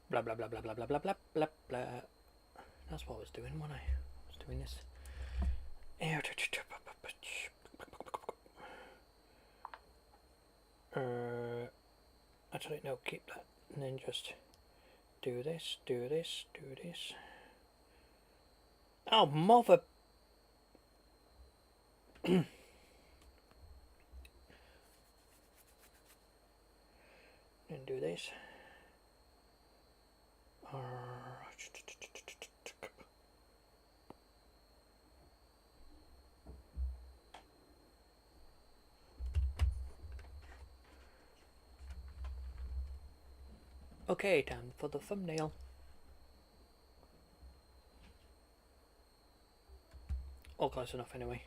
Blah blah blah blah blah blah blah blah blah blah. That's what I was doing when I was doing this. Actually, no, keep that, and then just do this, do this, do this. Oh, mother! And do this. Okay, time for the thumbnail. All close enough anyway.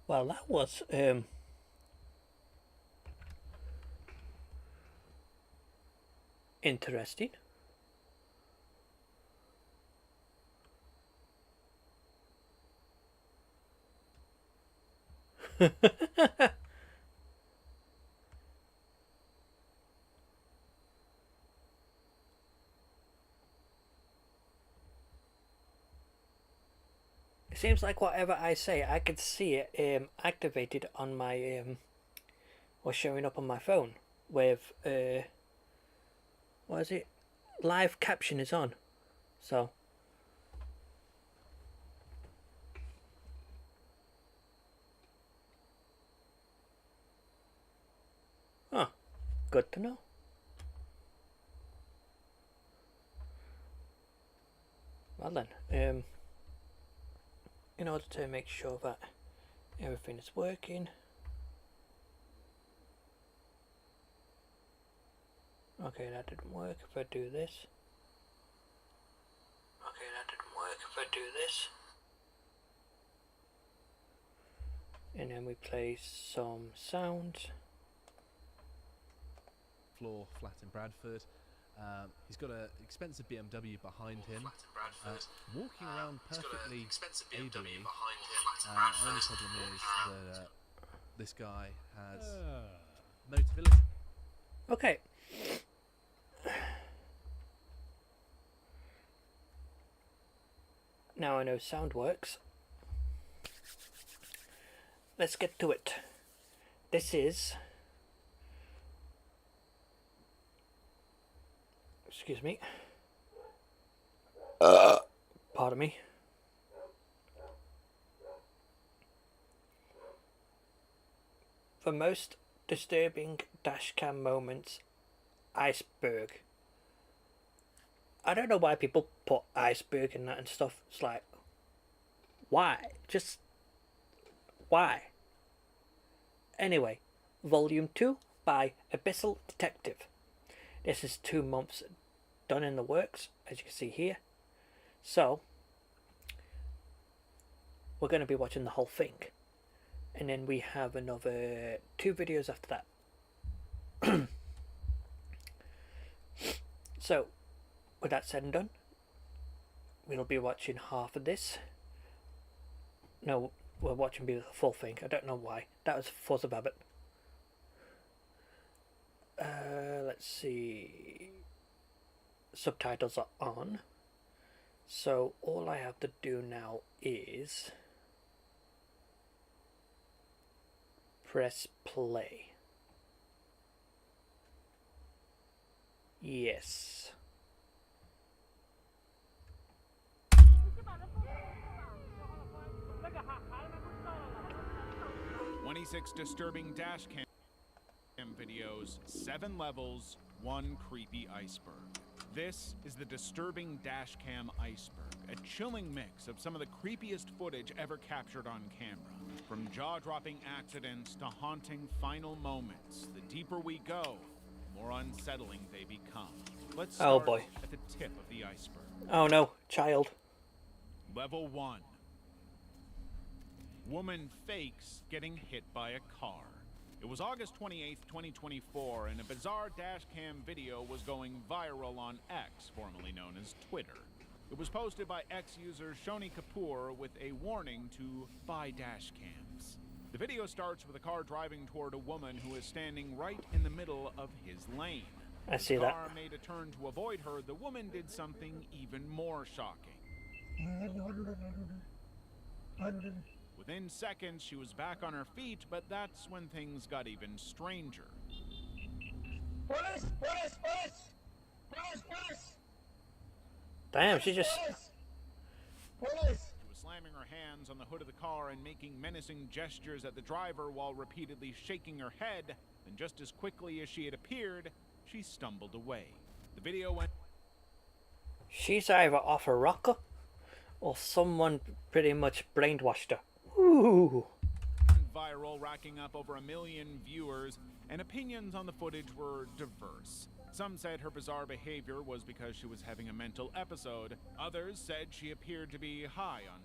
Well, that was interesting. It seems like whatever I say, I could see it activated on my or showing up on my phone with what is it? Live caption is on, so. Huh, good to know. Well then, in order to make sure that everything is working. Okay, that didn't work. If I do this. Okay, that didn't work. If I do this. And then we play some sounds. Floor flat in Bradford. He's got an expensive BMW behind him. Walking around perfectly ably. The only problem is that this guy has notability. Okay. Now I know sound works. Let's get to it. This is... Excuse me. Pardon me. The most disturbing dashcam moments, iceberg. I don't know why people put iceberg in that and stuff. It's like, why? Just, why? Anyway, Volume 2 by Abyssal Detective. This is 2 months done in the works, as you can see here. So, we're going to be watching the whole thing. And then we have another 2 videos after that. So, with that said and done, we'll be watching half of this. No, we're watching the full thing. I don't know why. That was Fuzz a Babbit. Let's see. Subtitles are on. So all I have to do now is press play. Yes. 26 disturbing dash cam videos, 7 levels, 1 creepy iceberg. This is the disturbing dashcam iceberg, a chilling mix of some of the creepiest footage ever captured on camera. From jaw-dropping accidents to haunting final moments, the deeper we go, the more unsettling they become. Let's start at the tip of the iceberg. Oh no, child. Level 1. Woman fakes getting hit by a car. It was August 28th, 2024, and a bizarre dashcam video was going viral on X, formerly known as Twitter. It was posted by ex-user Shoni Kapoor with a warning to buy dash cams. The video starts with a car driving toward a woman who is standing right in the middle of his lane. I see that. The car made a turn to avoid her. The woman did something even more shocking. Within seconds, she was back on her feet, but that's when things got even stranger. Police! Police! Police! Police! Police! Damn, she just... Police! She was slamming her hands on the hood of the car and making menacing gestures at the driver while repeatedly shaking her head. Then just as quickly as she had appeared, she stumbled away. The video went... She's either off a rocker or someone pretty much brainwashed her. Ooh. viral, racking up over 1 million viewers, and opinions on the footage were diverse. Some said her bizarre behavior was because she was having a mental episode. Others said she appeared to be high on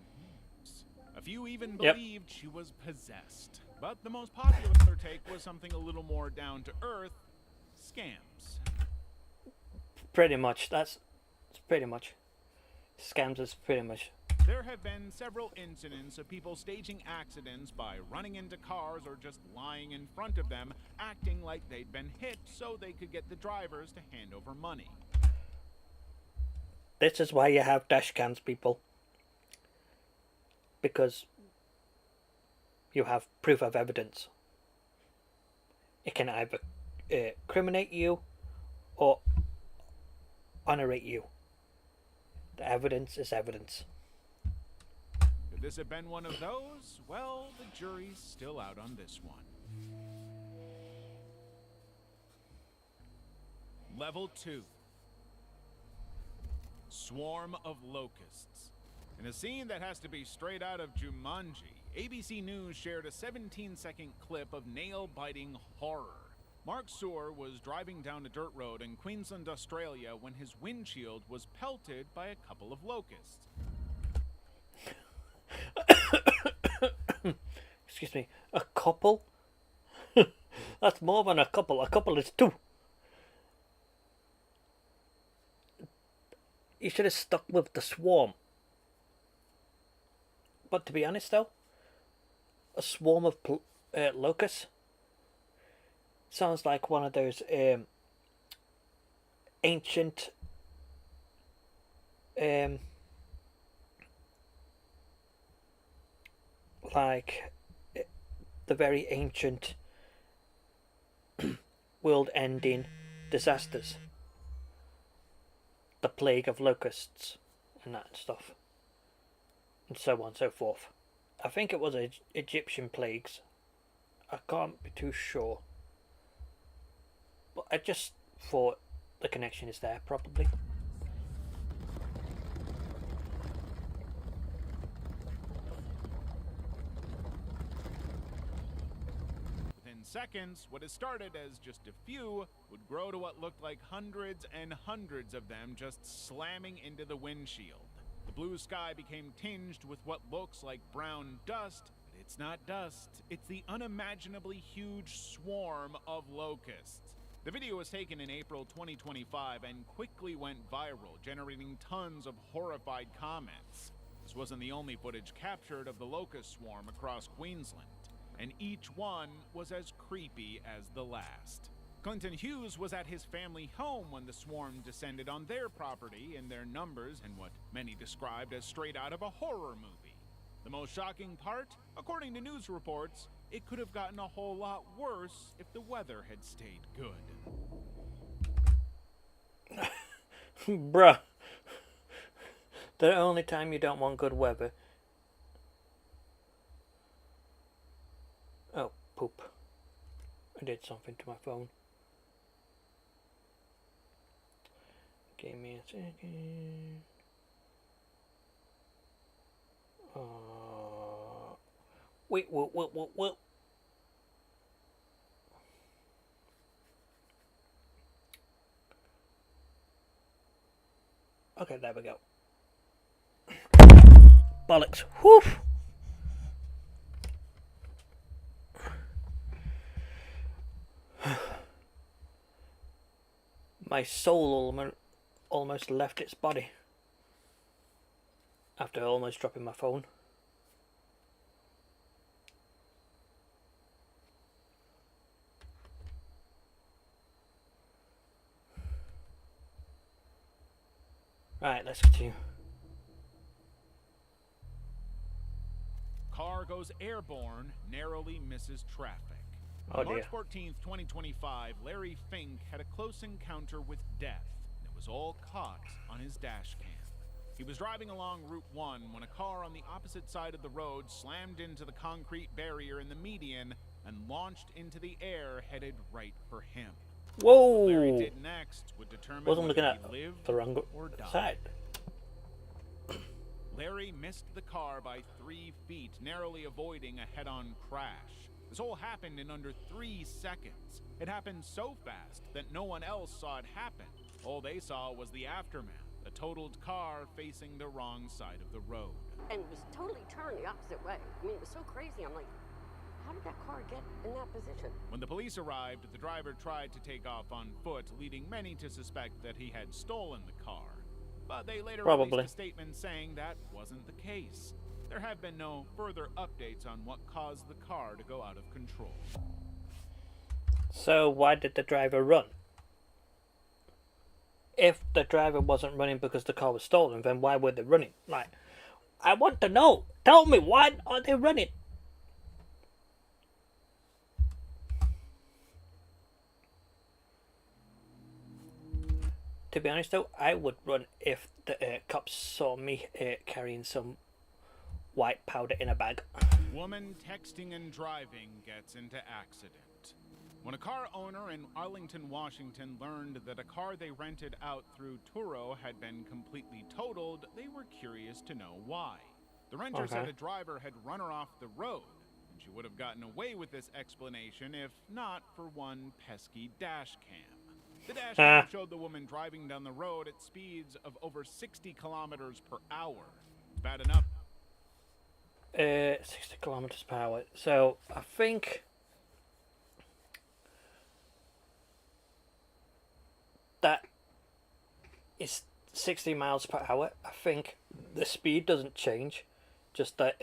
booze. A few even believed she was possessed. But the most popular take was something a little more down to earth: scams. Pretty much. That's pretty much. Scams is pretty much. There have been several incidents of people staging accidents by running into cars or just lying in front of them, acting like they'd been hit so they could get the drivers to hand over money. This is why you have dash cams, people. Because you have proof of evidence. It can either criminate you or honorate you. The evidence is evidence. Could this have been one of those? Well, the jury's still out on this one. Level 2. Swarm of locusts. In a scene that has to be straight out of Jumanji, ABC News shared a 17-second clip of nail-biting horror. Mark Soar was driving down a dirt road in Queensland, Australia, when his windshield was pelted by a couple of locusts. Excuse me, a couple? That's more than a couple. A couple is 2. You should have stuck with the swarm. But to be honest though, a swarm of locusts sounds like one of those ancient like the very ancient world-ending disasters, the plague of locusts and that stuff, and so on and so forth. I think it was Egyptian plagues. I can't be too sure, but I just thought the connection is there, probably. Within seconds, what has started as just a few would grow to what looked like hundreds and hundreds of them just slamming into the windshield. The blue sky became tinged with what looks like brown dust, but it's not dust. It's the unimaginably huge swarm of locusts. The video was taken in April 2025 and quickly went viral, generating tons of horrified comments. This wasn't the only footage captured of the locust swarm across Queensland, and each one was as creepy as the last. Clinton Hughes was at his family home when the swarm descended on their property in their numbers and what many described as straight out of a horror movie. The most shocking part, according to news reports, it could have gotten a whole lot worse if the weather had stayed good. Bruh. The only time you don't want good weather. Oh, poop. I did something to my phone. Give me a second. Wait. Okay, there we go. Bollocks. Whew. My soul almost left its body. After almost dropping my phone. Right, let's continue. Car goes airborne, narrowly misses traffic. Oh On March dear. 14th, 2025, Larry Fink had a close encounter with death. And it was all caught on his dash cam. He was driving along Route 1 when a car on the opposite side of the road slammed into the concrete barrier in the median and launched into the air headed right for him. What Larry Whoa! did next would determine Wasn't looking whether at he lived the wrong or died. side. Larry missed the car by 3 feet, narrowly avoiding a head-on crash. This all happened in under 3 seconds. It happened so fast that no one else saw it happen. All they saw was the aftermath, a totaled car facing the wrong side of the road. And it was totally turned the opposite way. I mean, it was so crazy. I'm like, how did that car get in that position? When the police arrived, the driver tried to take off on foot, leading many to suspect that he had stolen the car. But they later Probably. released a statement saying that wasn't the case. There have been no further updates on what caused the car to go out of control. So why did the driver run? If the driver wasn't running because the car was stolen, then why were they running? Like, I want to know. Tell me, why are they running? To be honest though, I would run if the cops saw me carrying some white powder in a bag. Woman texting and driving gets into accident. When a car owner in Arlington, Washington learned that a car they rented out through Turo had been completely totaled, they were curious to know why. The renter said a driver had run her off the road, and she would have gotten away with this explanation if not for one pesky dash cam. The dash cam showed the woman driving down the road at speeds of over 60 kilometers per hour. It's bad enough. 60 kilometers per hour. So I think that is 60 miles per hour. I think the speed doesn't change, just that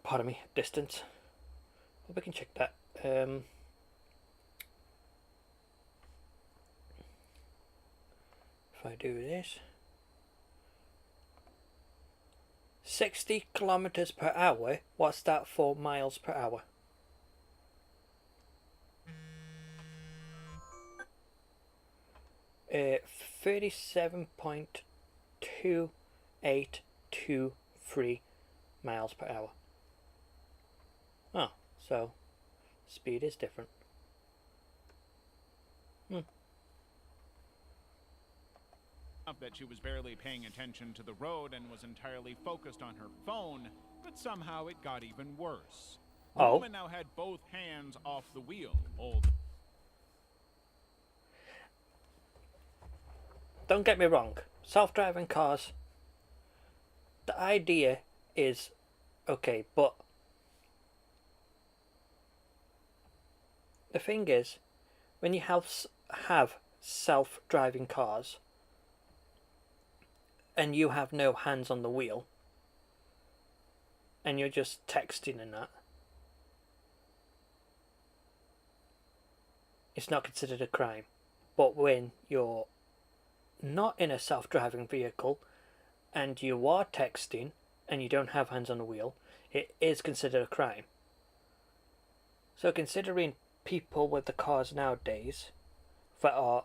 pardon me, distance. Hope we can check that. If I do this, 60 kilometers per hour. What's that for miles per hour? Uh, 37.2823 miles per hour. Oh, so speed is different. That she was barely paying attention to the road and was entirely focused on her phone, but somehow it got even worse. The woman now had both hands off the wheel. Don't get me wrong, self-driving cars, the idea is okay, but the thing is, when you have self-driving cars and you have no hands on the wheel and you're just texting and that, it's not considered a crime. But when you're not in a self-driving vehicle and you are texting and you don't have hands on the wheel, it is considered a crime. So considering people with the cars nowadays that are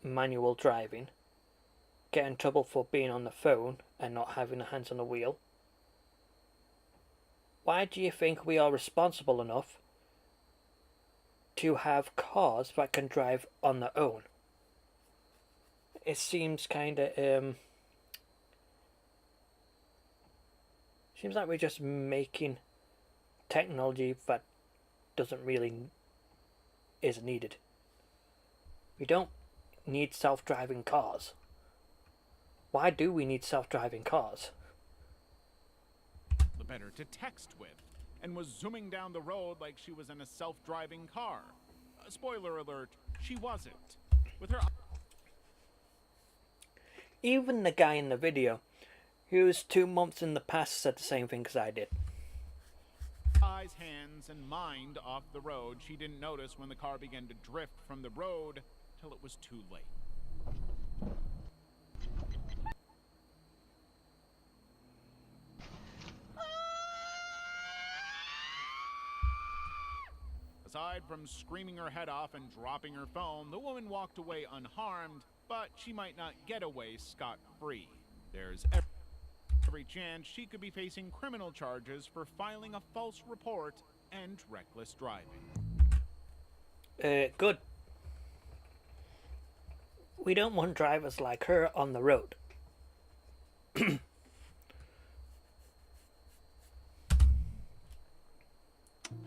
manual driving get in trouble for being on the phone and not having the hands on the wheel, why do you think we are responsible enough to have cars that can drive on their own? It seems kind of seems like we're just making technology that doesn't really is needed. We don't need self-driving cars. Why do we need self-driving cars? The better to text with, and was zooming down the road like she was in a self-driving car. Spoiler alert, she wasn't. With her... Even the guy in the video who's 2 months in the past said the same thing as I did. Eyes, hands, and mind off the road. She didn't notice when the car began to drift from the road till it was too late. Aside from screaming her head off and dropping her phone, the woman walked away unharmed, but she might not get away scot-free. There's every chance she could be facing criminal charges for filing a false report and reckless driving. Good. We don't want drivers like her on the road.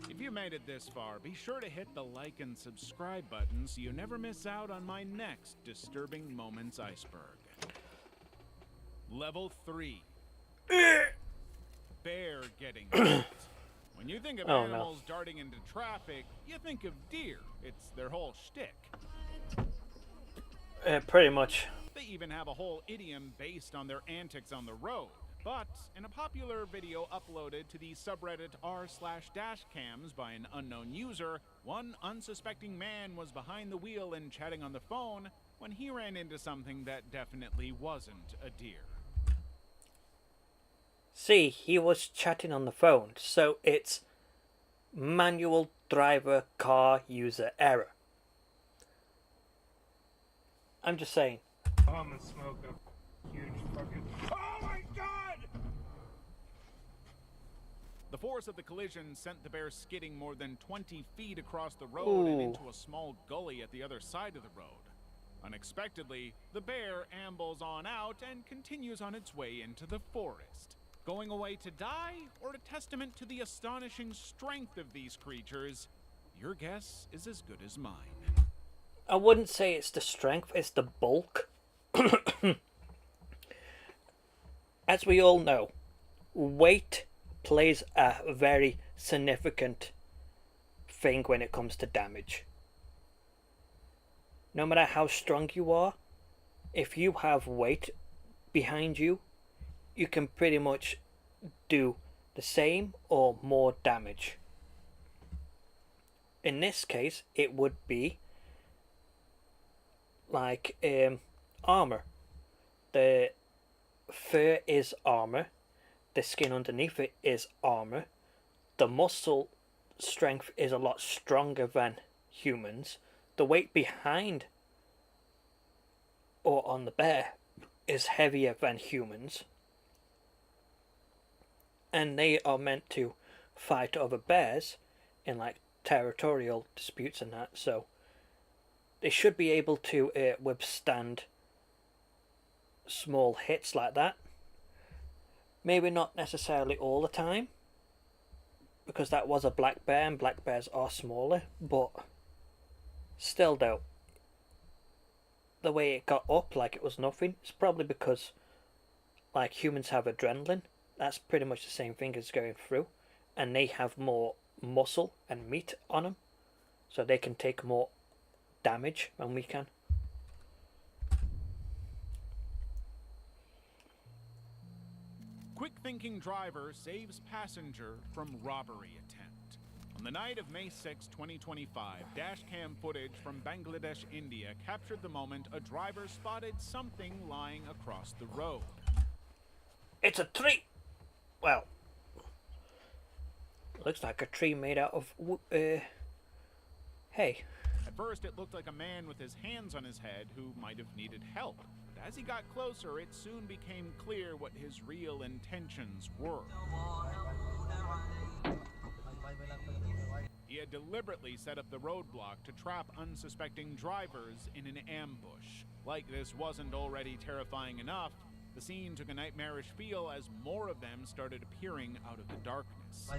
If you made it this far, be sure to hit the like and subscribe button so you never miss out on my next Disturbing Moments iceberg. Level 3. Bear getting hit. When you think of animals darting into traffic, you think of deer. It's their whole shtick. Pretty much. They even have a whole idiom based on their antics on the road. But in a popular video uploaded to the subreddit r/dashcams by an unknown user, one unsuspecting man was behind the wheel and chatting on the phone when he ran into something that definitely wasn't a deer. See, he was chatting on the phone, so it's manual driver car user error. I'm just saying. I'm gonna smoke a huge fucking. Oh my god! The force of the collision sent the bear skidding more than 20 feet across the road and into a small gully at the other side of the road. Unexpectedly, the bear ambles on out and continues on its way into the forest. Going away to die, or a testament to the astonishing strength of these creatures? Your guess is as good as mine. I wouldn't say it's the strength, it's the bulk. As we all know, weight plays a very significant thing when it comes to damage. No matter how strong you are, if you have weight behind you, you can pretty much do the same or more damage. In this case, it would be like armor. The fur is armor, the skin underneath it is armor, the muscle strength is a lot stronger than humans, the weight behind or on the bear is heavier than humans, and they are meant to fight other bears in like territorial disputes and that, so they should be able to withstand small hits like that. Maybe not necessarily all the time, because that was a black bear and black bears are smaller, but still though, the way it got up like it was nothing, it's probably because like humans have adrenaline. That's pretty much the same thing as going through, and they have more muscle and meat on them, so they can take more damage than we can. Quick-thinking driver saves passenger from robbery attempt. On the night of May 6, 2025, dashcam footage from Bangladesh, India captured the moment a driver spotted something lying across the road. It's a tree! Well, looks like a tree made out of hay. At first, it looked like a man with his hands on his head who might have needed help. But as he got closer, it soon became clear what his real intentions were. He had deliberately set up the roadblock to trap unsuspecting drivers in an ambush. Like this wasn't already terrifying enough, the scene took a nightmarish feel as more of them started appearing out of the darkness.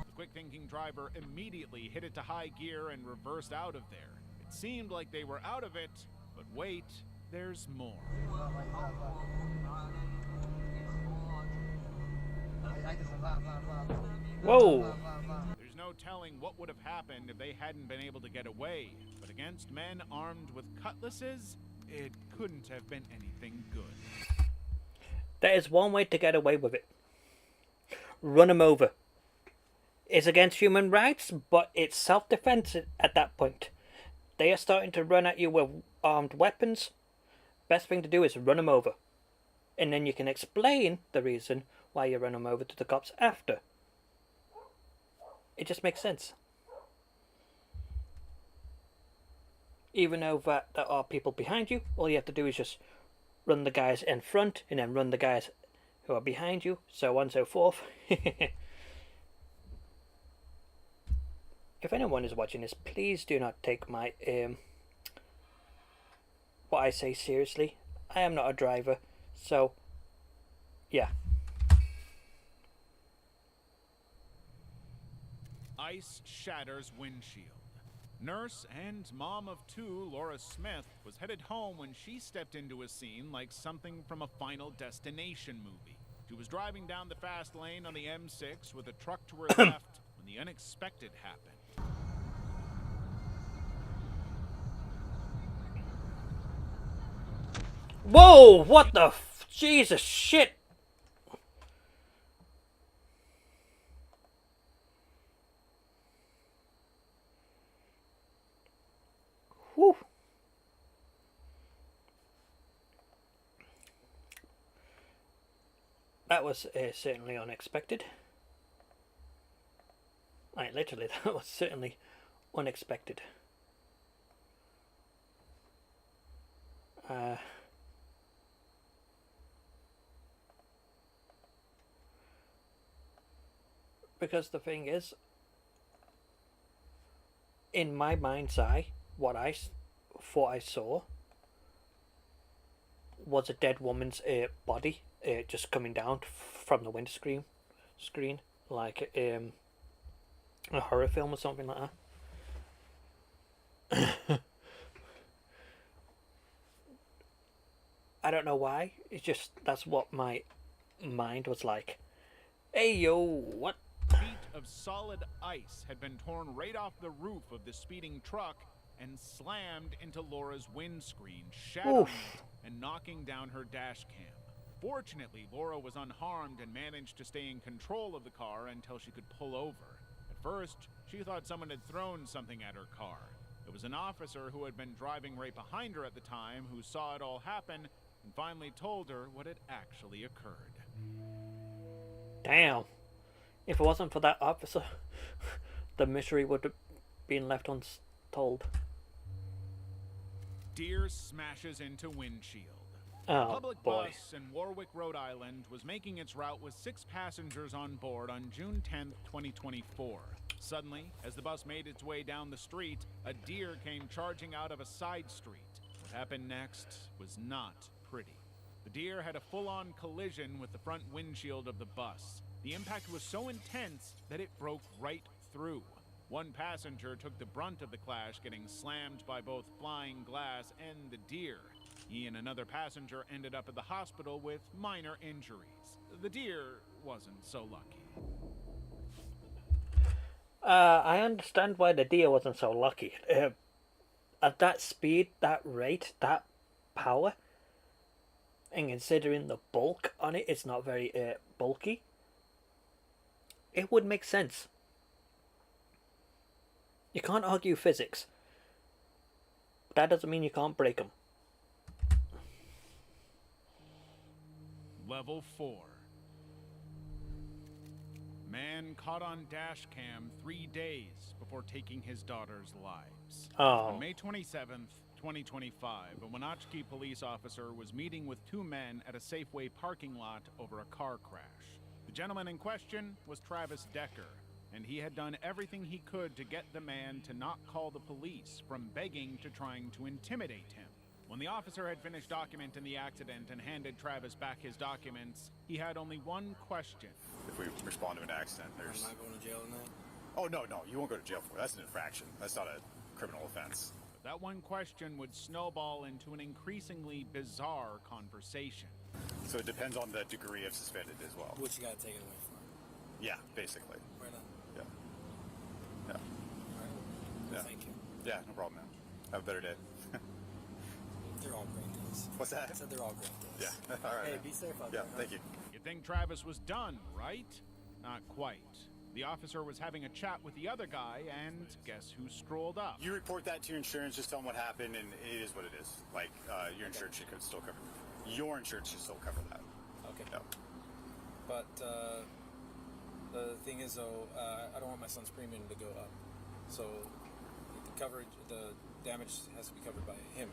The quick-thinking driver immediately hit it to high gear and reversed out of there. It seemed like they were out of it, but wait, there's more. Whoa! There's no no telling what would have happened if they hadn't been able to get away. But against men armed with cutlasses, it couldn't have been anything good. There is one way to get away with it. Run them over. It's against human rights, but it's self-defense at that point. They are starting to run at you with armed weapons. Best thing to do is run them over. And then you can explain the reason why you run them over to the cops after. It just makes sense. Even though that there are people behind you, all you have to do is just run the guys in front and then run the guys who are behind you, so on and so forth. If anyone is watching this, please do not take my what I say seriously. I am not a driver, so yeah. Ice shatters windshield. Nurse and mom of two, Laura Smith, was headed home when she stepped into a scene like something from a Final Destination movie. She was driving down the fast lane on the M6 with a truck to her left when the unexpected happened. Whoa! What the Jesus shit! Whew. That was certainly unexpected. Literally, that was certainly unexpected. Because the thing is, in my mind's eye, what I thought I saw was a dead woman's body just coming down from the windscreen screen, like a horror film or something like that. I don't know why. It's just that's what my mind was like. Hey yo, what? Feet of solid ice had been torn right off the roof of the speeding truck and slammed into Laura's windscreen, shattering it and knocking down her dash cam. Fortunately, Laura was unharmed and managed to stay in control of the car until she could pull over. At first, she thought someone had thrown something at her car. It was an officer who had been driving right behind her at the time who saw it all happen and finally told her what had actually occurred. Damn. If it wasn't for that officer, the mystery would have been left untold. Deer smashes into windshield. Oh, A public boy. bus in Warwick, Rhode Island was making its route with 6 passengers on board on June 10th, 2024. Suddenly, as the bus made its way down the street, a deer came charging out of a side street. What happened next was not pretty. The deer had a full-on collision with the front windshield of the bus. The impact was so intense that it broke right through. One passenger took the brunt of the clash, getting slammed by both flying glass and the deer. He and another passenger ended up at the hospital with minor injuries. The deer wasn't so lucky. I understand why the deer wasn't so lucky. At that speed, that rate, that power, and considering the bulk on it, it's not very bulky. It would make sense. You can't argue physics. But that doesn't mean you can't break them. Level 4. Man caught on dash cam 3 days before taking his daughter's lives. Oh. On May 27th, 2025, a Wenatchee police officer was meeting with 2 men at a Safeway parking lot over a car crash. The gentleman in question was Travis Decker, and he had done everything he could to get the man to not call the police, from begging to trying to intimidate him. When the officer had finished documenting the accident and handed Travis back his documents, he had only one question. If we respond to an accident, there's... Am I going to jail tonight? Oh, no, you won't go to jail for it. That's an infraction. That's not a criminal offense. But that one question would snowball into an increasingly bizarre conversation. So it depends on the degree of suspended as well. What you got to take it away from? Yeah, basically. Right on. Yeah. Yeah. Well, Yeah. thank you. Yeah, no problem, man. Have a better day. They're all great days. What's that? I said they're all great days. Yeah. All right. Hey, man. be safe out Yeah, there. thank you. You'd think Travis was done, right? Not quite. The officer was having a chat with the other guy, and guess who strolled up? You report that to your insurance, just tell them what happened, and it is what it is. Like, your insurance should still cover your insurance should still cover that. Okay. Yeah. But the thing is, though, I don't want my son's premium to go up. So the coverage, the damage has to be covered by him,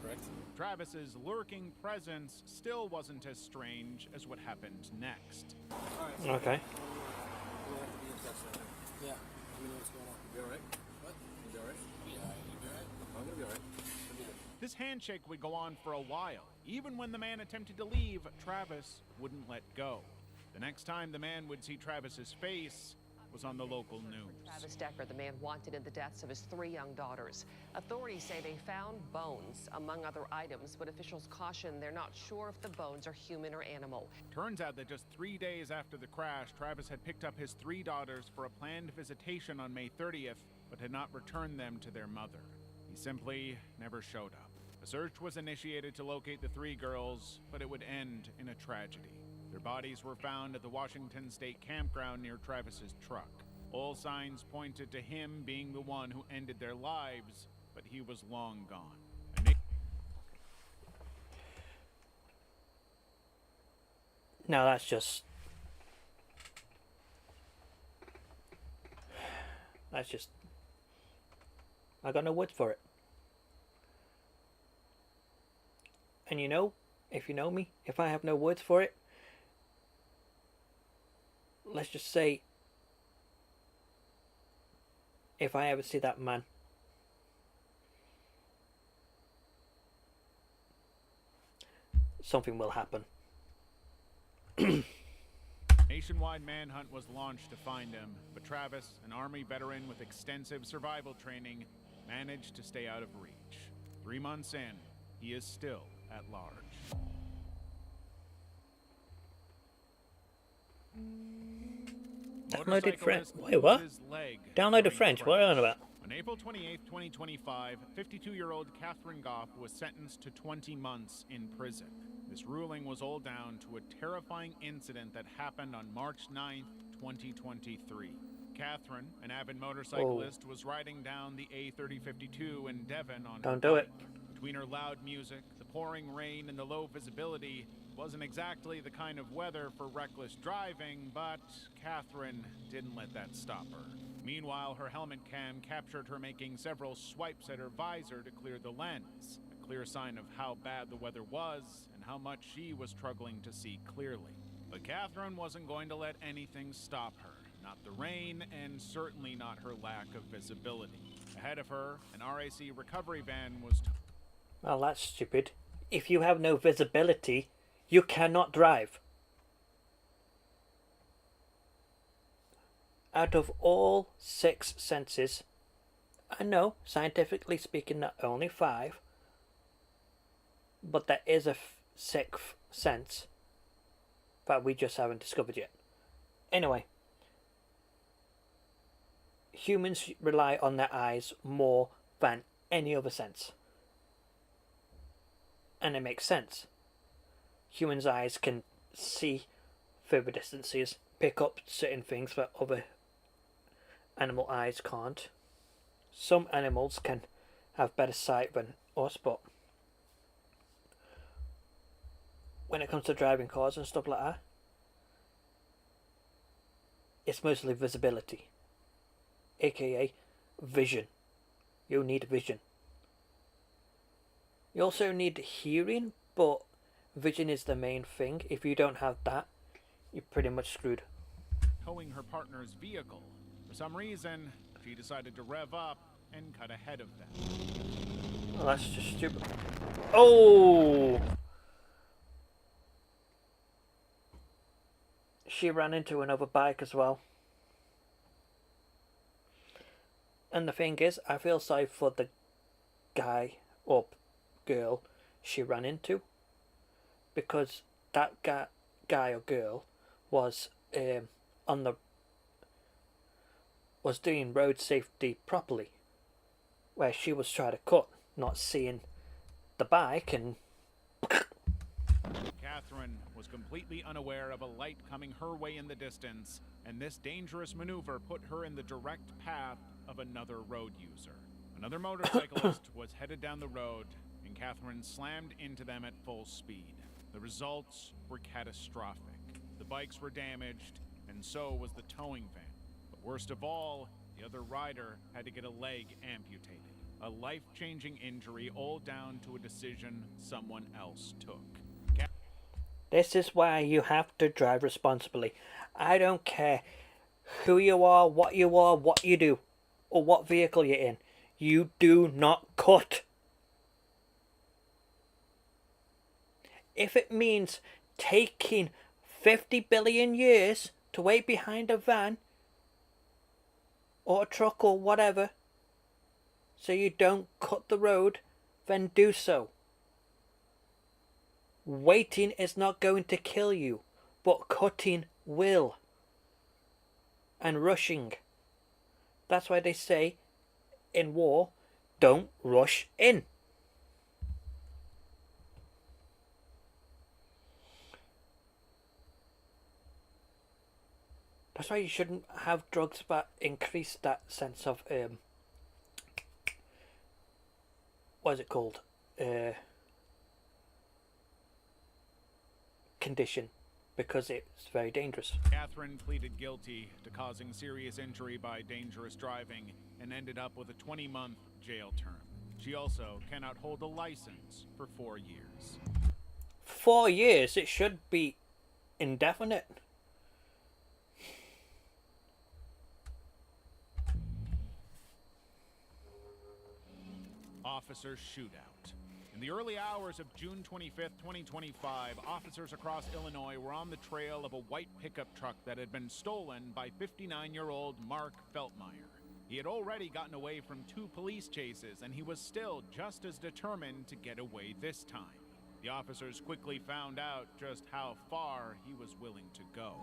correct? Travis's lurking presence still wasn't as strange as what happened next. All right. Okay. We'll have to be in touch later. Yeah. Let me know what's going on. You be all right? What? You be all right? Yeah. You be all right? I'm gonna be all right. I'll be good. This handshake would go on for a while. Even when the man attempted to leave, Travis wouldn't let go. The next time the man would see Travis's face was on the local news. Travis Decker, the man wanted in the deaths of his 3 young daughters. Authorities say they found bones, among other items, but officials caution they're not sure if the bones are human or animal. Turns out that just 3 days after the crash, Travis had picked up his 3 daughters for a planned visitation on May 30th, but had not returned them to their mother. He simply never showed up. A search was initiated to locate the 3 girls, but it would end in a tragedy. Their bodies were found at the Washington State campground near Travis's truck. All signs pointed to him being the one who ended their lives, but he was long gone. Now that's just... I got no words for it. And you know, if you know me, if I have no words for it, let's just say, if I ever see that man, something will happen. Nationwide manhunt was launched to find him, but Travis, an Army veteran with extensive survival training, managed to stay out of reach. 3 months in, he is still at large. Downloaded French. Motorcyclist Wait, what? loses leg Downloaded during French. What are you on about? On April 28, 2025, 52-year-old Catherine Goff was sentenced to 20 months in prison. This ruling was all down to a terrifying incident that happened on March 9, 2023. Catherine, an avid motorcyclist, was riding down the A3052 in Devon on Don't her do it. bike. Between her loud music, the pouring rain, and the low visibility, wasn't exactly the kind of weather for reckless driving, but Catherine didn't let that stop her. Meanwhile, her helmet cam captured her making several swipes at her visor to clear the lens, a clear sign of how bad the weather was and how much she was struggling to see clearly. But Catherine wasn't going to let anything stop her. Not the rain, and certainly not her lack of visibility. Ahead of her, an RAC recovery van was... Well, that's stupid. If you have no visibility, you cannot drive. Out of all 6 senses, I know, scientifically speaking, that only 5, but there is a 6th sense that we just haven't discovered yet. Anyway, humans rely on their eyes more than any other sense. And it makes sense. Humans' eyes can see further distances, pick up certain things that other animal eyes can't. Some animals can have better sight than us, but when it comes to driving cars and stuff like that, it's mostly visibility, aka vision. You need vision. You also need hearing, but vision is the main thing. If you don't have that, you're pretty much screwed. towing her partner's vehicle. For some reason, she decided to rev up and cut ahead of them. Oh, that's just stupid. Oh! She ran into another bike as well. And the thing is, I feel sorry for the guy or girl she ran into, because that guy or girl was on the was doing road safety properly, where she was trying to cut, not seeing the bike, and Catherine was completely unaware of a light coming her way in the distance, and this dangerous maneuver put her in the direct path of another road user. Another motorcyclist was headed down the road, and Catherine slammed into them at full speed. The results were catastrophic. The bikes were damaged, and so was the towing van. But worst of all, the other rider had to get a leg amputated. A life-changing injury, all down to a decision someone else took. this is why you have to drive responsibly. I don't care who you are, what you do, or what vehicle you're in. You do not cut. If it means taking 50 billion years to wait behind a van or a truck or whatever so you don't cut the road, then do so. Waiting is not going to kill you, but cutting will. And rushing. That's why they say in war, don't rush in. That's why you shouldn't have drugs that increase that sense of what is it called? Condition, because it's very dangerous. Catherine pleaded guilty to causing serious injury by dangerous driving and ended up with a 20-month jail term. She also cannot hold a license for 4 years. 4 years? It should be indefinite. Officer shootout. In the early hours of June 25th, 2025, officers across Illinois were on the trail of a white pickup truck that had been stolen by 59-year-old Mark Feltmeyer. He had already gotten away from 2 police chases, and he was still just as determined to get away this time. The officers quickly found out just how far he was willing to go.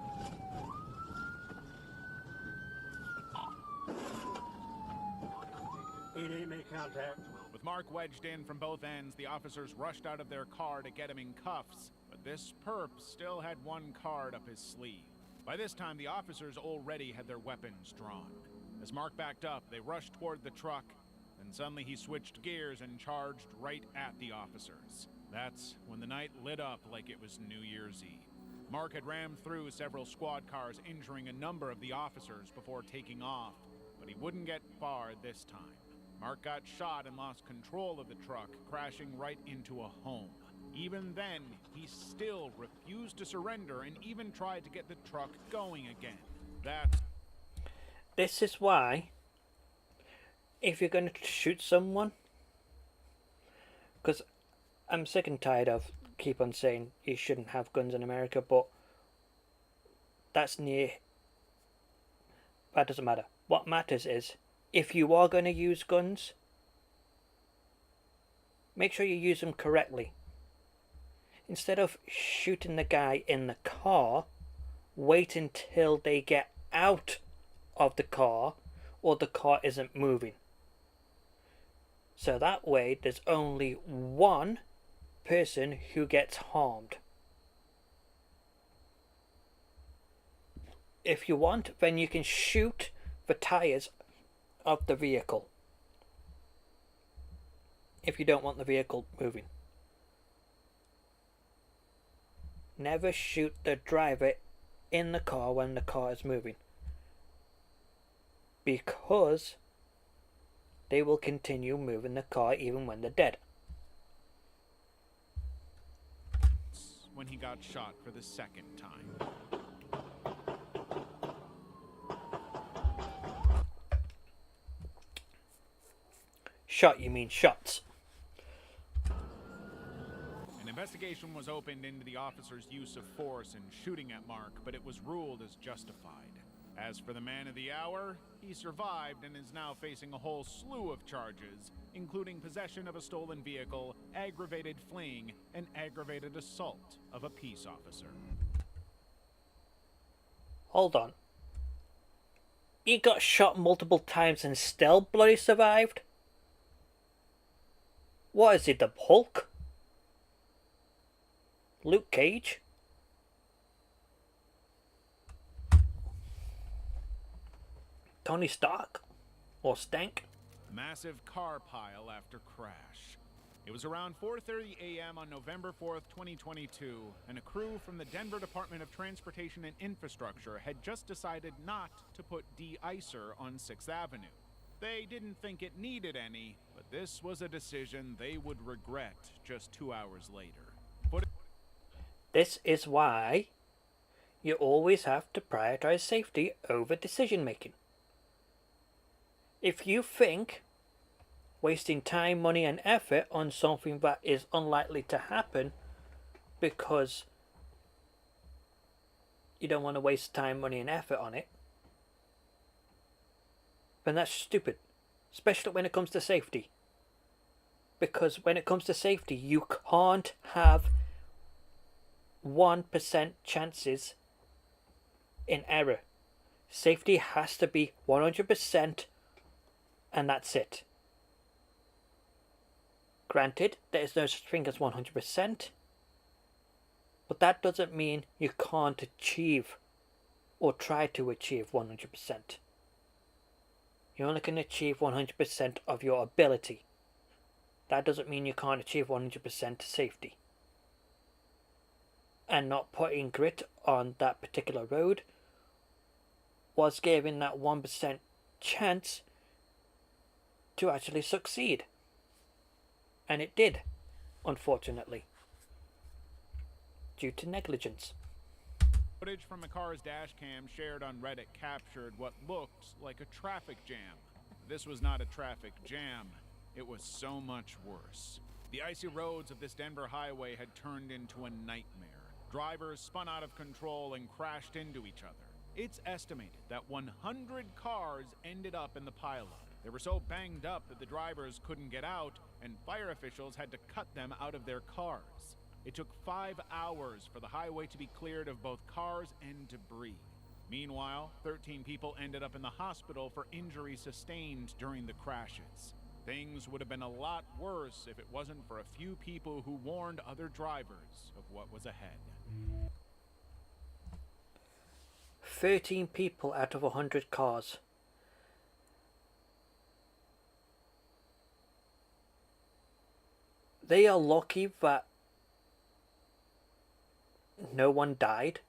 He didn't make contact. With Mark wedged in from both ends, the officers rushed out of their car to get him in cuffs, but this perp still had one card up his sleeve. By this time, the officers already had their weapons drawn. As Mark backed up, they rushed toward the truck, then suddenly he switched gears and charged right at the officers. That's when the night lit up like it was New Year's Eve. Mark had rammed through several squad cars, injuring a number of the officers before taking off, but he wouldn't get far this time. Mark got shot and lost control of the truck, crashing right into a home. Even then, he still refused to surrender and even tried to get the truck going again. This is why, if you're going to shoot someone, because I'm sick and tired of keep on saying you shouldn't have guns in America, but that doesn't matter. What matters is, if you are going to use guns, make sure you use them correctly. Instead of shooting the guy in the car, wait until they get out of the car or the car isn't moving. So that way there's only one person who gets harmed. If you want, then you can shoot the tires of the vehicle if you don't want the vehicle moving. Never shoot the driver in the car when the car is moving, because they will continue moving the car even when they're dead. When he got shot for the second time. Shot, you mean shots. An investigation was opened into the officer's use of force in shooting at Mark, but it was ruled as justified. As for the man of the hour, he survived and is now facing a whole slew of charges, including possession of a stolen vehicle, aggravated fleeing, and aggravated assault of a peace officer. Hold on. He got shot multiple times and still bloody survived? What is he, the Hulk? Luke Cage? Tony Stark? Or Stank? Massive car pile after crash. It was around 4:30 a.m. on November 4th, 2022, and a crew from the Denver Department of Transportation and Infrastructure had just decided not to put de-icer on 6th Avenue. They didn't think it needed any, but this was a decision they would regret just 2 hours later. This is why you always have to prioritize safety over decision making. If you think wasting time, money and effort on something that is unlikely to happen because you don't want to waste time, money and effort on it, then that's stupid. Especially when it comes to safety. Because when it comes to safety, you can't have 1% chances in error. Safety has to be 100% and that's it. Granted, there is no such thing as 100%, but that doesn't mean you can't achieve or try to achieve 100%. You only can achieve 100% of your ability. That doesn't mean you can't achieve 100% safety. And not putting grit on that particular road was giving that 1% chance to actually succeed. And it did, unfortunately, due to negligence. Footage from a car's dash cam shared on Reddit captured what looked like a traffic jam. This was not a traffic jam. It was so much worse. The icy roads of this Denver highway had turned into a nightmare. Drivers spun out of control and crashed into each other. It's estimated that 100 cars ended up in the pileup. They were so banged up that the drivers couldn't get out, and fire officials had to cut them out of their cars. It took 5 hours for the highway to be cleared of both cars and debris. Meanwhile, 13 people ended up in the hospital for injuries sustained during the crashes. Things would have been a lot worse if it wasn't for a few people who warned other drivers of what was ahead. 13 people out of 100 cars. They are lucky that no one died.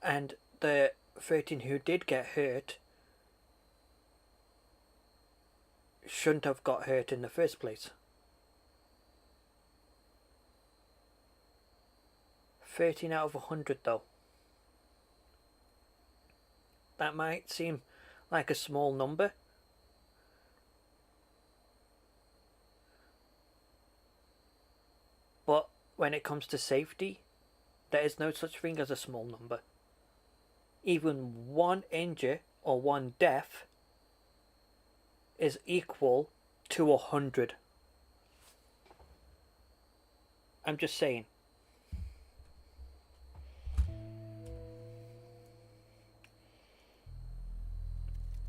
And the 13 who did get hurt shouldn't have got hurt in the first place. 13 out of 100 though. That might seem like a small number, but when it comes to safety, there is no such thing as a small number. Even one injury or one death is equal to 100. I'm just saying.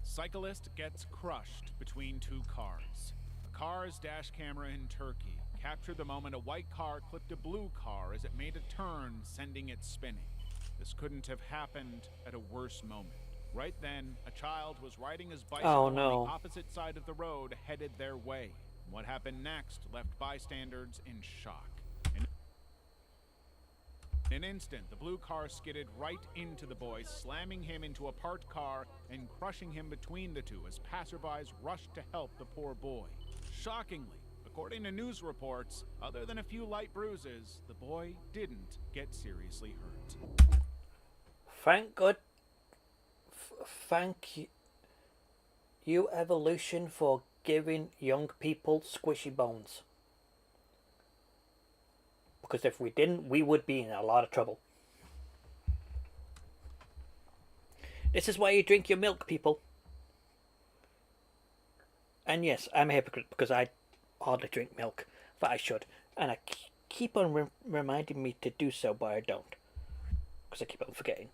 Cyclist gets crushed between two cars. A car's dash camera in Turkey captured the moment a white car clipped a blue car as it made a turn, sending it spinning. This couldn't have happened at a worse moment. Right then, a child was riding his bicycle on the opposite side of the road, headed their way. What happened next left bystanders in shock. In an instant, the blue car skidded right into the boy, slamming him into a parked car and crushing him between the two as passerbys rushed to help the poor boy. Shockingly, according to news reports, other than a few light bruises, the boy didn't get seriously hurt. Thank God. Thank you, evolution, for giving young people squishy bones. Because if we didn't, we would be in a lot of trouble. This is why you drink your milk, people. And yes, I'm a hypocrite because I hardly drink milk, but I should. And I keep on reminding me to do so, but I don't. because I keep on forgetting.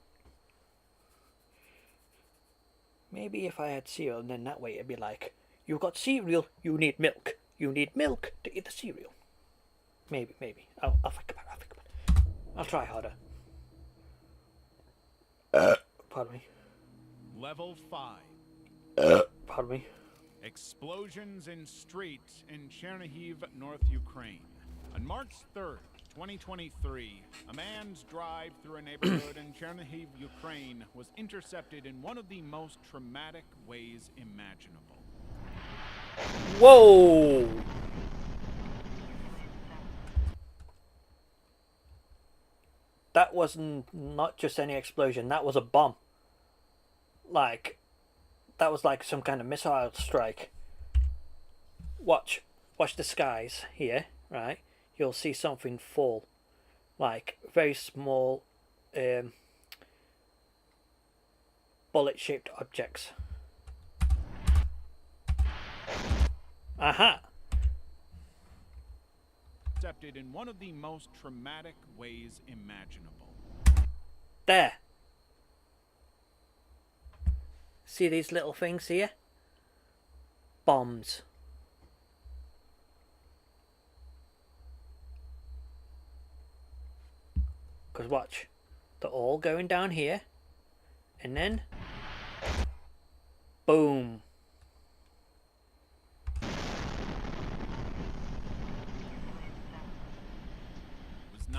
Maybe if I had cereal, and then that way it'd be like, you've got cereal, you need milk. You need milk to eat the cereal. Maybe. I'll think about it. I'll try harder. Pardon me. Level 5. Pardon me. Explosions in streets in Chernihiv, North Ukraine. On March 3rd, 2023, a man's drive through a neighborhood in Chernihiv, Ukraine was intercepted in one of the most traumatic ways imaginable. Whoa! That was not just any explosion, that was a bomb. Like, that was like some kind of missile strike. Watch the skies here, right? You'll see something fall. Like, very small bullet-shaped objects. Aha! Intercepted in one of the most traumatic ways imaginable. There. See these little things here? Bombs. Because watch. They're all going down here. And then... boom. It was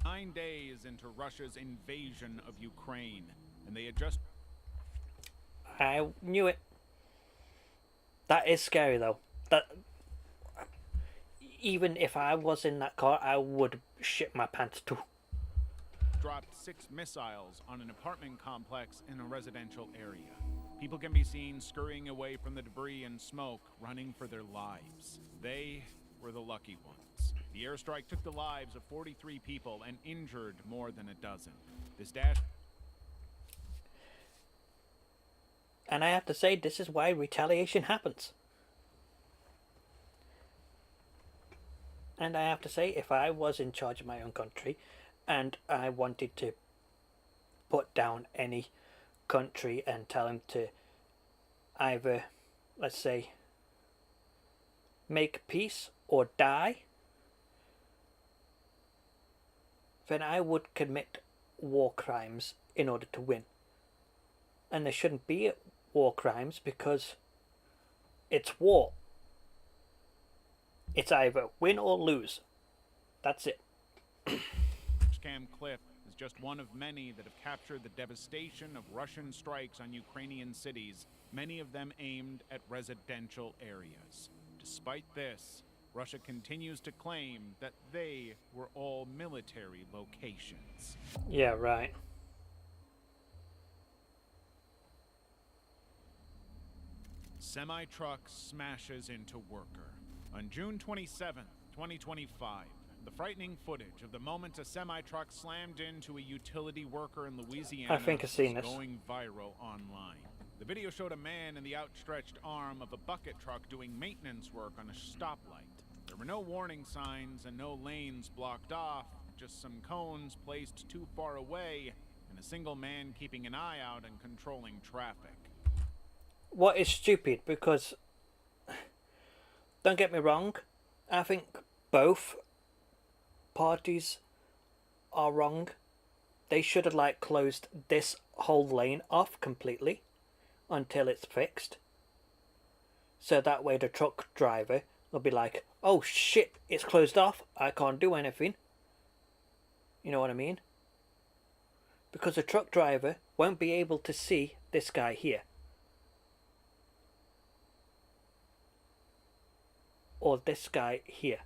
9 days into Russia's invasion of Ukraine, and they had just... I knew it. That is scary though. That even if I was in that car, I would shit my pants too. dropped 6 missiles on an apartment complex in a residential area. People can be seen scurrying away from the debris and smoke, running for their lives. They were the lucky ones. The airstrike took the lives of 43 people and injured more than a dozen. This dash... And I have to say, this is why retaliation happens. And I have to say, if I was in charge of my own country and I wanted to put down any country and tell them to either, let's say, make peace or die, then I would commit war crimes in order to win. And there shouldn't be war crimes because it's war. It's either win or lose. That's it. Cam clip is just one of many that have captured the devastation of Russian strikes on Ukrainian cities, many of them aimed at residential areas. Despite this, Russia continues to claim that they were all military locations. Yeah, right. Semi-truck smashes into worker. On June 27, 2025, the frightening footage of the moment a semi-truck slammed into a utility worker in Louisiana I think I've seen is this. going viral online. The video showed a man in the outstretched arm of a bucket truck doing maintenance work on a stoplight. There were no warning signs and no lanes blocked off, just some cones placed too far away, and a single man keeping an eye out and controlling traffic. What is stupid, because don't get me wrong, I think both parties are wrong. They should have like closed this whole lane off completely until it's fixed, so that way the truck driver will be like, oh shit, it's closed off, I can't do anything. You know what I mean? Because the truck driver won't be able to see this guy here, or this guy here,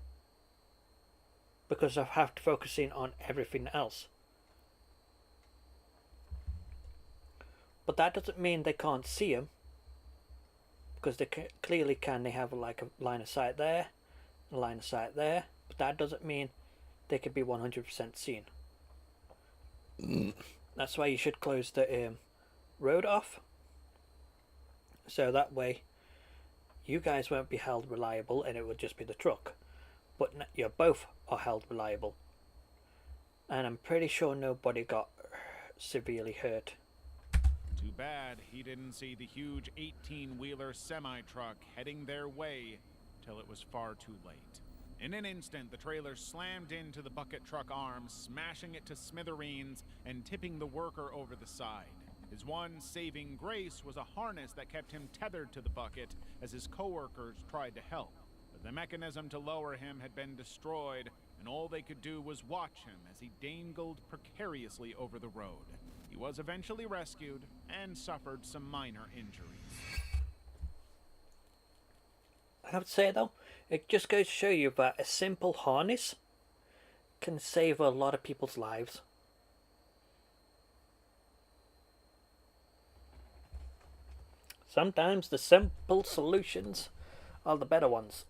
because I have to focus in on everything else. But that doesn't mean they can't see him, because they clearly can. They have like a line of sight there, a line of sight there, but that doesn't mean they could be 100% seen. That's why you should close the road off, so that way you guys won't be held reliable and it will just be the truck, but you both are held reliable. And I'm pretty sure nobody got severely hurt. Too bad he didn't see the huge 18-wheeler semi-truck heading their way till it was far too late. In an instant, the trailer slammed into the bucket truck arm, smashing it to smithereens and tipping the worker over the side. His one saving grace was a harness that kept him tethered to the bucket as his coworkers tried to help. But the mechanism to lower him had been destroyed, and all they could do was watch him as he dangled precariously over the road. He was eventually rescued and suffered some minor injuries. I have to say though, it just goes to show you that a simple harness can save a lot of people's lives. Sometimes the simple solutions are the better ones.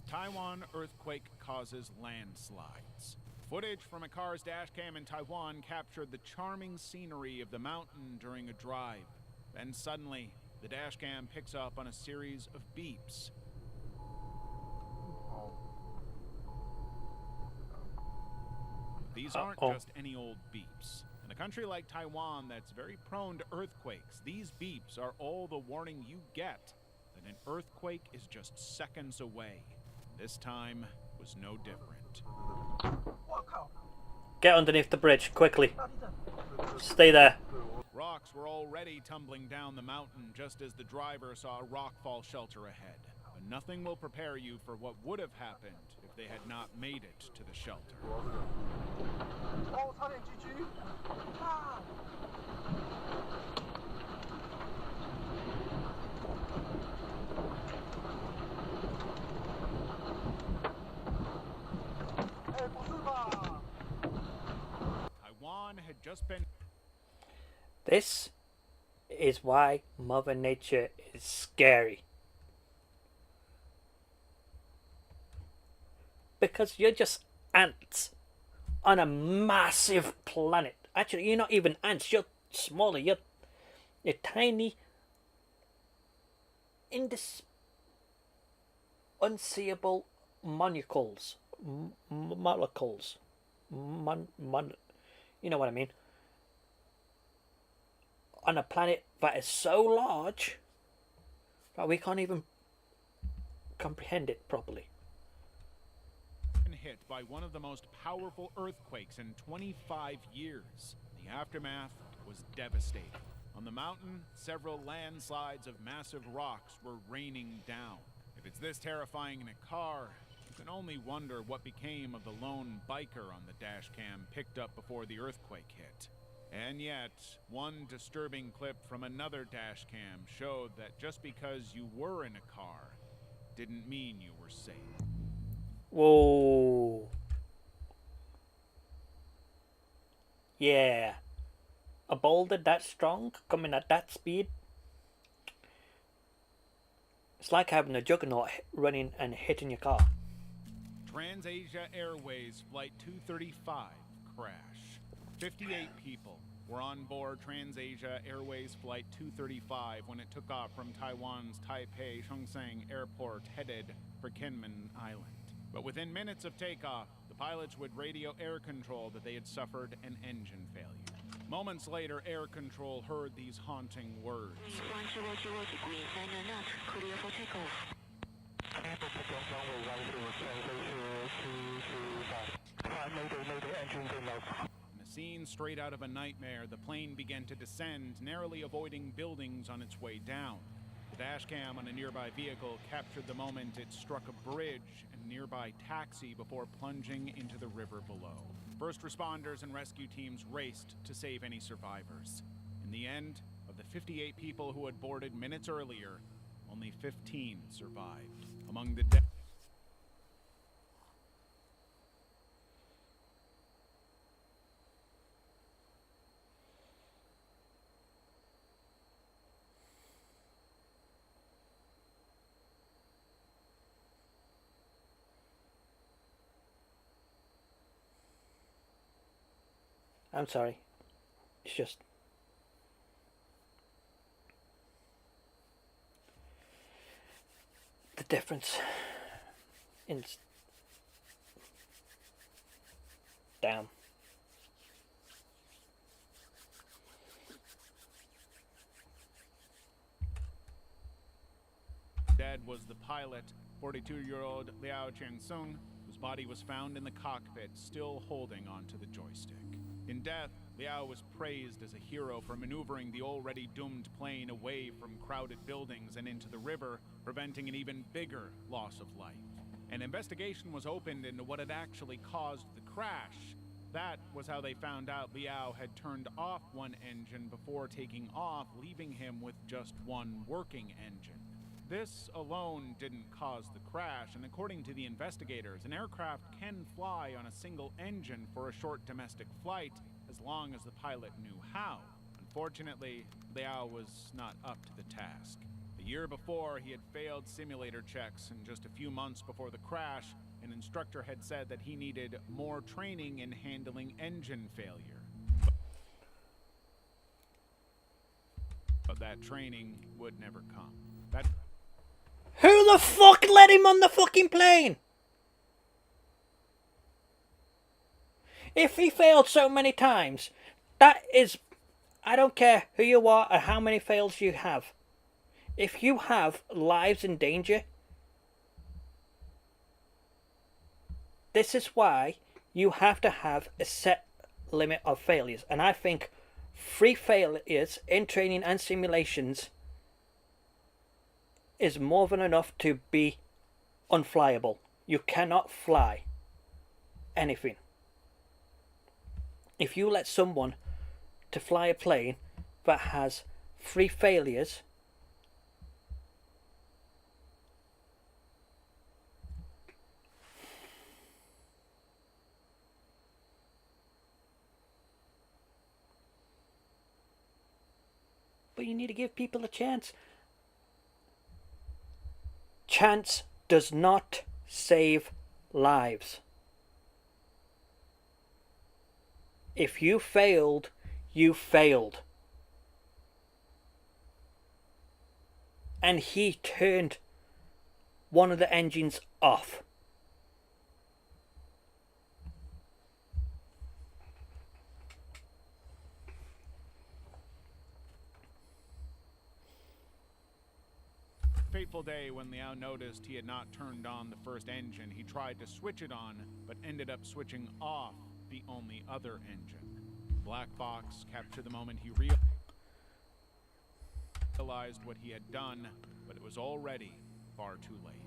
Taiwan earthquake causes landslides. Footage from a car's dashcam in Taiwan captured the charming scenery of the mountain during a drive. Then suddenly, the dashcam picks up on a series of beeps. These aren't just any old beeps. In a country like Taiwan that's very prone to earthquakes, these beeps are all the warning you get that an earthquake is just seconds away. This time was no different. Get underneath the bridge, quickly. Stay there. Rocks were already tumbling down the mountain just as the driver saw a rockfall shelter ahead. But nothing will prepare you for what would have happened if they had not made it to the shelter. Taiwan had just been... This is why Mother Nature is scary. Because you're just ants on a massive planet. Actually, you're not even ants, you're smaller, you're tiny, unseeable molecules. Molecules. You know what I mean. On a planet that is so large that we can't even comprehend it properly. Hit by one of the most powerful earthquakes in 25 years. The aftermath was devastating. On the mountain, several landslides of massive rocks were raining down. If it's this terrifying in a car, you can only wonder what became of the lone biker on the dashcam picked up before the earthquake hit. And yet, one disturbing clip from another dashcam showed that just because you were in a car didn't mean you were safe. Whoa. Yeah. A boulder that strong, coming at that speed. It's like having a juggernaut running and hitting your car. TransAsia Airways Flight 235 crash. 58 people were on board TransAsia Airways Flight 235 when it took off from Taiwan's Taipei Chongqing Airport headed for Kinmen Island. But within minutes of takeoff, the pilots would radio air control that they had suffered an engine failure. Moments later, air control heard these haunting words. In a scene straight out of a nightmare, the plane began to descend, narrowly avoiding buildings on its way down. The dashcam on a nearby vehicle captured the moment it struck a bridge and nearby taxi before plunging into the river below. First responders and rescue teams raced to save any survivors. In the end, of the 58 people who had boarded minutes earlier, only 15 survived. Among the dead... I'm sorry. It's just... the difference Damn. Dead was the pilot, 42-year-old Liao Chang-sung, whose body was found in the cockpit, still holding onto the joystick. In death, Liao was praised as a hero for maneuvering the already doomed plane away from crowded buildings and into the river, preventing an even bigger loss of life. An investigation was opened into what had actually caused the crash. That was how they found out Liao had turned off one engine before taking off, leaving him with just one working engine. This alone didn't cause the crash, and according to the investigators, an aircraft can fly on a single engine for a short domestic flight as long as the pilot knew how. Unfortunately, Liao was not up to the task. A year before, he had failed simulator checks, and just a few months before the crash, an instructor had said that he needed more training in handling engine failure. But that training would never come. Who the fuck let him on the fucking plane? If he failed so many times, that is... I don't care who you are or how many fails you have. If you have lives in danger, this is why you have to have a set limit of failures. And I think 3 failures in training and simulations is more than enough to be unflyable. You cannot fly anything. If you let someone to fly a plane that has 3 failures, but you need to give people a chance. Chance does not save lives. If you failed, you failed. And he turned one of the engines off. Fateful day when Liao noticed he had not turned on the first engine. He tried to switch it on, but ended up switching off the only other engine. Black box captured the moment he realized what he had done, but it was already far too late.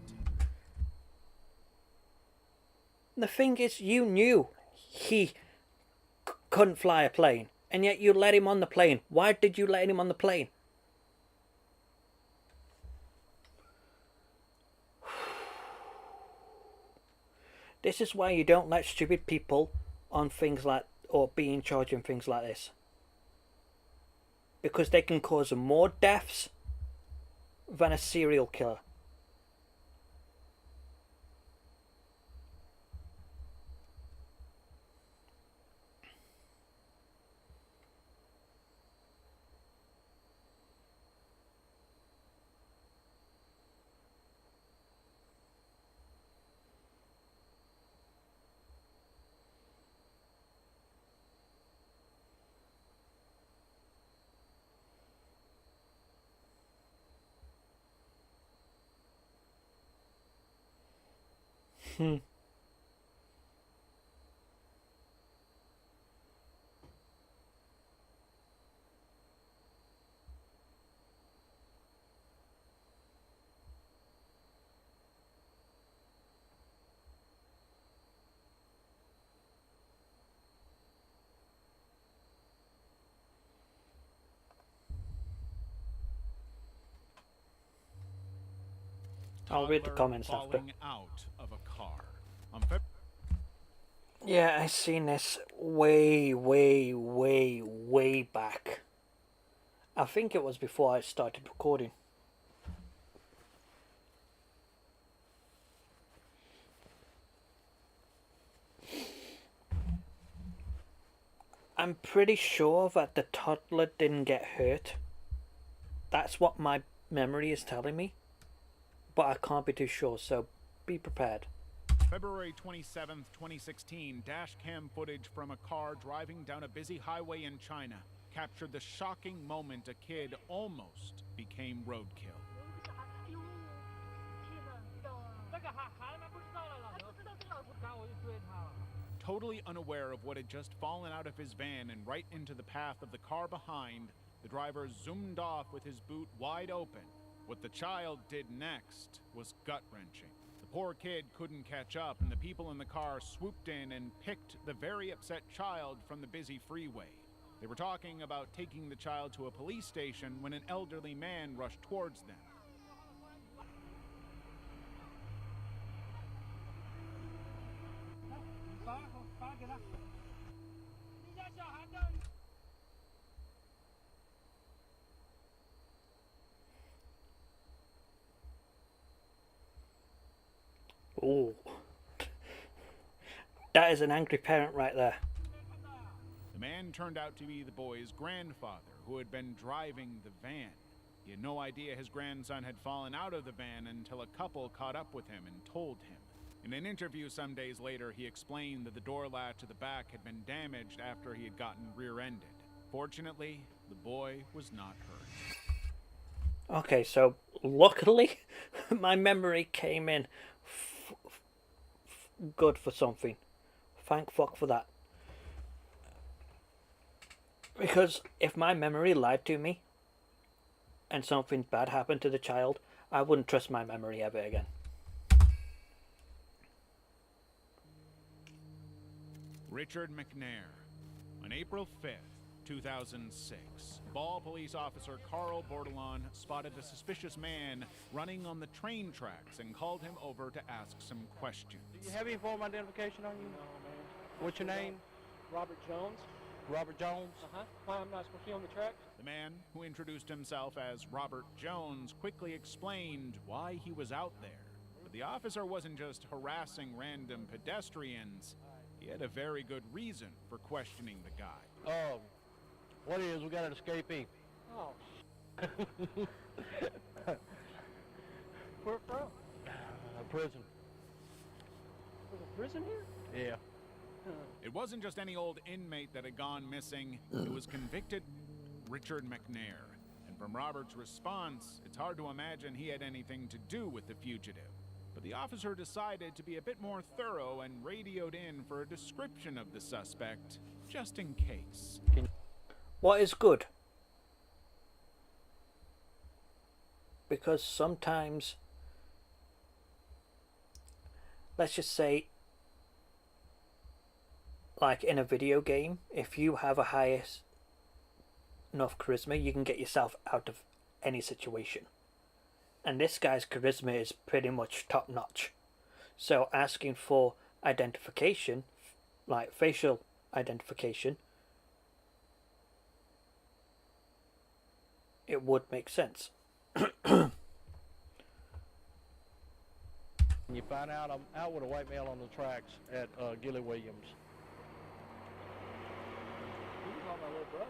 The thing is, you knew he couldn't fly a plane, and yet you let him on the plane. Why did you let him on the plane? This is why you don't let stupid people on things like, or be in charge of things like this. Because they can cause more deaths than a serial killer. I'll read the comments after. Out of a car. Yeah, I seen this way back. I think it was before I started recording. I'm pretty sure that the toddler didn't get hurt. That's what my memory is telling me. But I can't be too sure, so be prepared. February 27th, 2016, dash cam footage from a car driving down a busy highway in China captured the shocking moment a kid almost became roadkill. Totally unaware of what had just fallen out of his van and right into the path of the car behind, the driver zoomed off with his boot wide open. What the child did next was gut-wrenching. The poor kid couldn't catch up, and the people in the car swooped in and picked the very upset child from the busy freeway. They were talking about taking the child to a police station when an elderly man rushed towards them. Ooh. That is an angry parent right there. The man turned out to be the boy's grandfather, who had been driving the van. He had no idea his grandson had fallen out of the van until a couple caught up with him and told him. In an interview some days later, he explained that the door latch at the back had been damaged after he had gotten rear-ended. Fortunately, the boy was not hurt. Okay, so luckily my memory came in good for something. Thank fuck for that. Because if my memory lied to me and something bad happened to the child, I wouldn't trust my memory ever again. Richard McNair. On April 5th, 2006, Ball police officer Carl Bordelon spotted a suspicious man running on the train tracks and called him over to ask some questions. Do you have any form of identification on you? No, man. What's your name? Robert Jones. Robert Jones? Why I'm not supposed to be on the tracks? The man, who introduced himself as Robert Jones, quickly explained why he was out there. But the officer wasn't just harassing random pedestrians. He had a very good reason for questioning the guy. What is, we got an escapee. Oh. Where from? Prison. There's a prison here? Yeah. It wasn't just any old inmate that had gone missing. It was convicted Richard McNair. And from Robert's response, it's hard to imagine he had anything to do with the fugitive. But the officer decided to be a bit more thorough and radioed in for a description of the suspect, just in case. What is good? Because sometimes, let's just say, like in a video game, if you have a highest enough charisma, you can get yourself out of any situation. And this guy's charisma is pretty much top notch. So asking for identification, like facial identification, it would make sense. You find out I'm out with a white male on the tracks at Gilly Williams. He was on my little brother.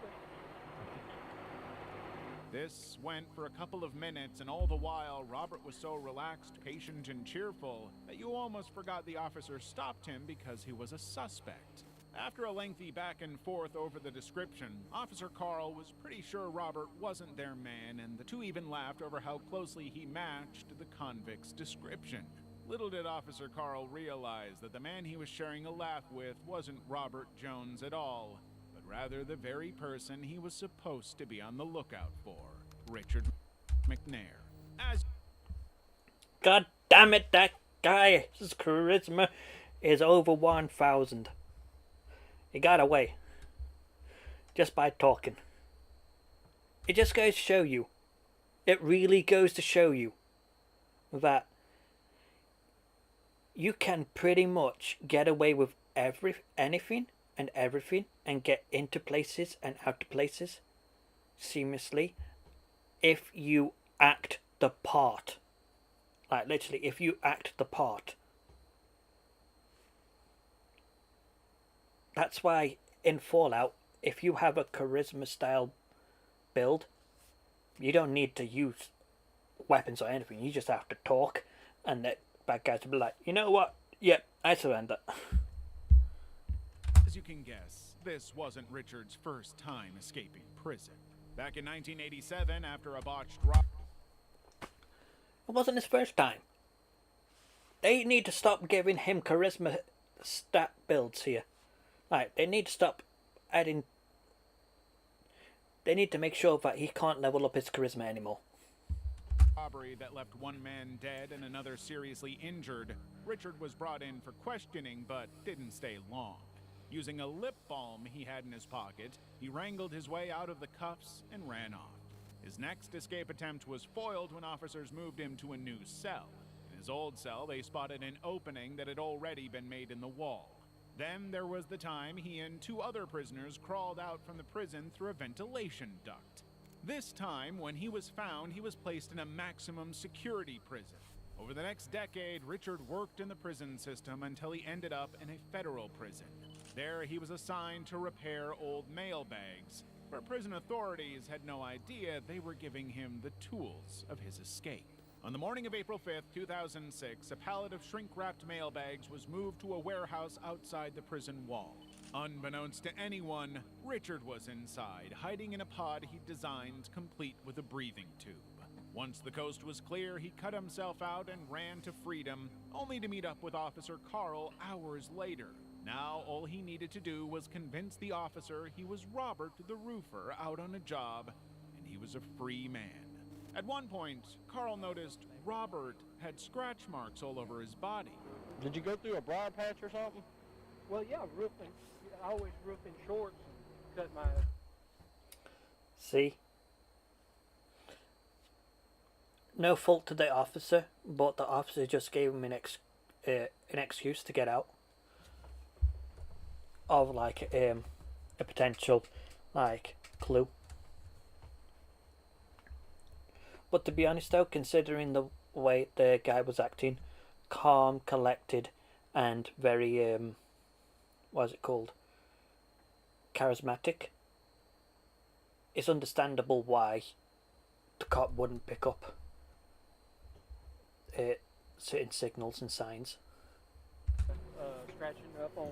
This went for a couple of minutes, and all the while, Robert was so relaxed, patient, and cheerful that you almost forgot the officer stopped him because he was a suspect. After a lengthy back and forth over the description, Officer Carl was pretty sure Robert wasn't their man, and the two even laughed over how closely he matched the convict's description. Little did Officer Carl realize that the man he was sharing a laugh with wasn't Robert Jones at all, but rather the very person he was supposed to be on the lookout for, Richard McNair. God damn it, that guy's charisma is over 1,000. He got away. Just by talking. It just goes to show you. It really goes to show you that you can pretty much get away with anything and everything and get into places and out of places seamlessly if you act the part. Like literally, if you act the part. That's why in Fallout, if you have a charisma style build, you don't need to use weapons or anything. You just have to talk, and the bad guys will be like, you know what? Yep, I surrender. As you can guess, this wasn't Richard's first time escaping prison. Back in 1987, after a botched robbery. It wasn't his first time. They need to stop giving him charisma stat builds here. Right, they need to stop adding... They need to make sure that he can't level up his charisma anymore. Robbery that left one man dead and another seriously injured, Richard was brought in for questioning but didn't stay long. Using a lip balm he had in his pocket, he wrangled his way out of the cuffs and ran off. His next escape attempt was foiled when officers moved him to a new cell. In his old cell, they spotted an opening that had already been made in the wall. Then there was the time he and 2 other prisoners crawled out from the prison through a ventilation duct. This time, when he was found, he was placed in a maximum security prison. Over the next decade, Richard worked in the prison system until he ended up in a federal prison. There, he was assigned to repair old mail bags, but prison authorities had no idea they were giving him the tools of his escape. On the morning of April 5th, 2006, a pallet of shrink-wrapped mail bags was moved to a warehouse outside the prison wall. Unbeknownst to anyone, Richard was inside, hiding in a pod he'd designed, complete with a breathing tube. Once the coast was clear, he cut himself out and ran to freedom, only to meet up with Officer Carl hours later. Now, all he needed to do was convince the officer he was Robert the roofer out on a job, and he was a free man. At one point, Carl noticed Robert had scratch marks all over his body. Did you go through a briar patch or something? Well, yeah, roofing. I always roof in shorts and cut my... See? No fault to the officer, but the officer just gave him an excuse to get out of like a potential like clue. But to be honest though, considering the way the guy was acting, calm, collected, and very what is it called? Charismatic, it's understandable why the cop wouldn't pick up certain signals and signs. Scratching up on,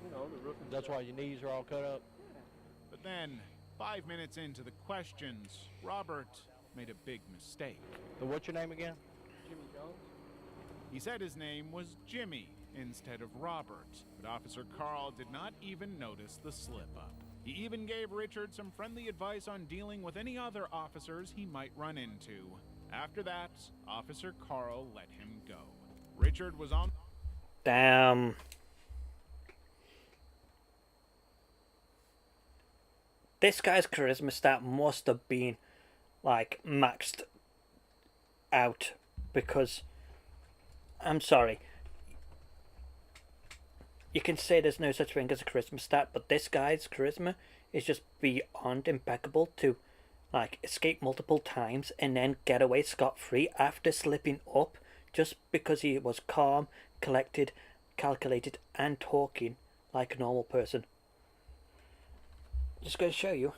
you know, the roof. That's why your knees are all cut up. But then, 5 minutes into the questions, Robert made a big mistake. So what's your name again? Jimmy Jones. He said his name was Jimmy instead of Robert, but Officer Carl did not even notice the slip-up. He even gave Richard some friendly advice on dealing with any other officers he might run into. After that, Officer Carl let him go. Richard was on... Damn. This guy's charisma stat must have been like maxed out, because I'm sorry, you can say there's no such thing as a charisma stat, but this guy's charisma is just beyond impeccable to like escape multiple times and then get away scot-free after slipping up just because he was calm, collected, calculated, and talking like a normal person. Just going to show you.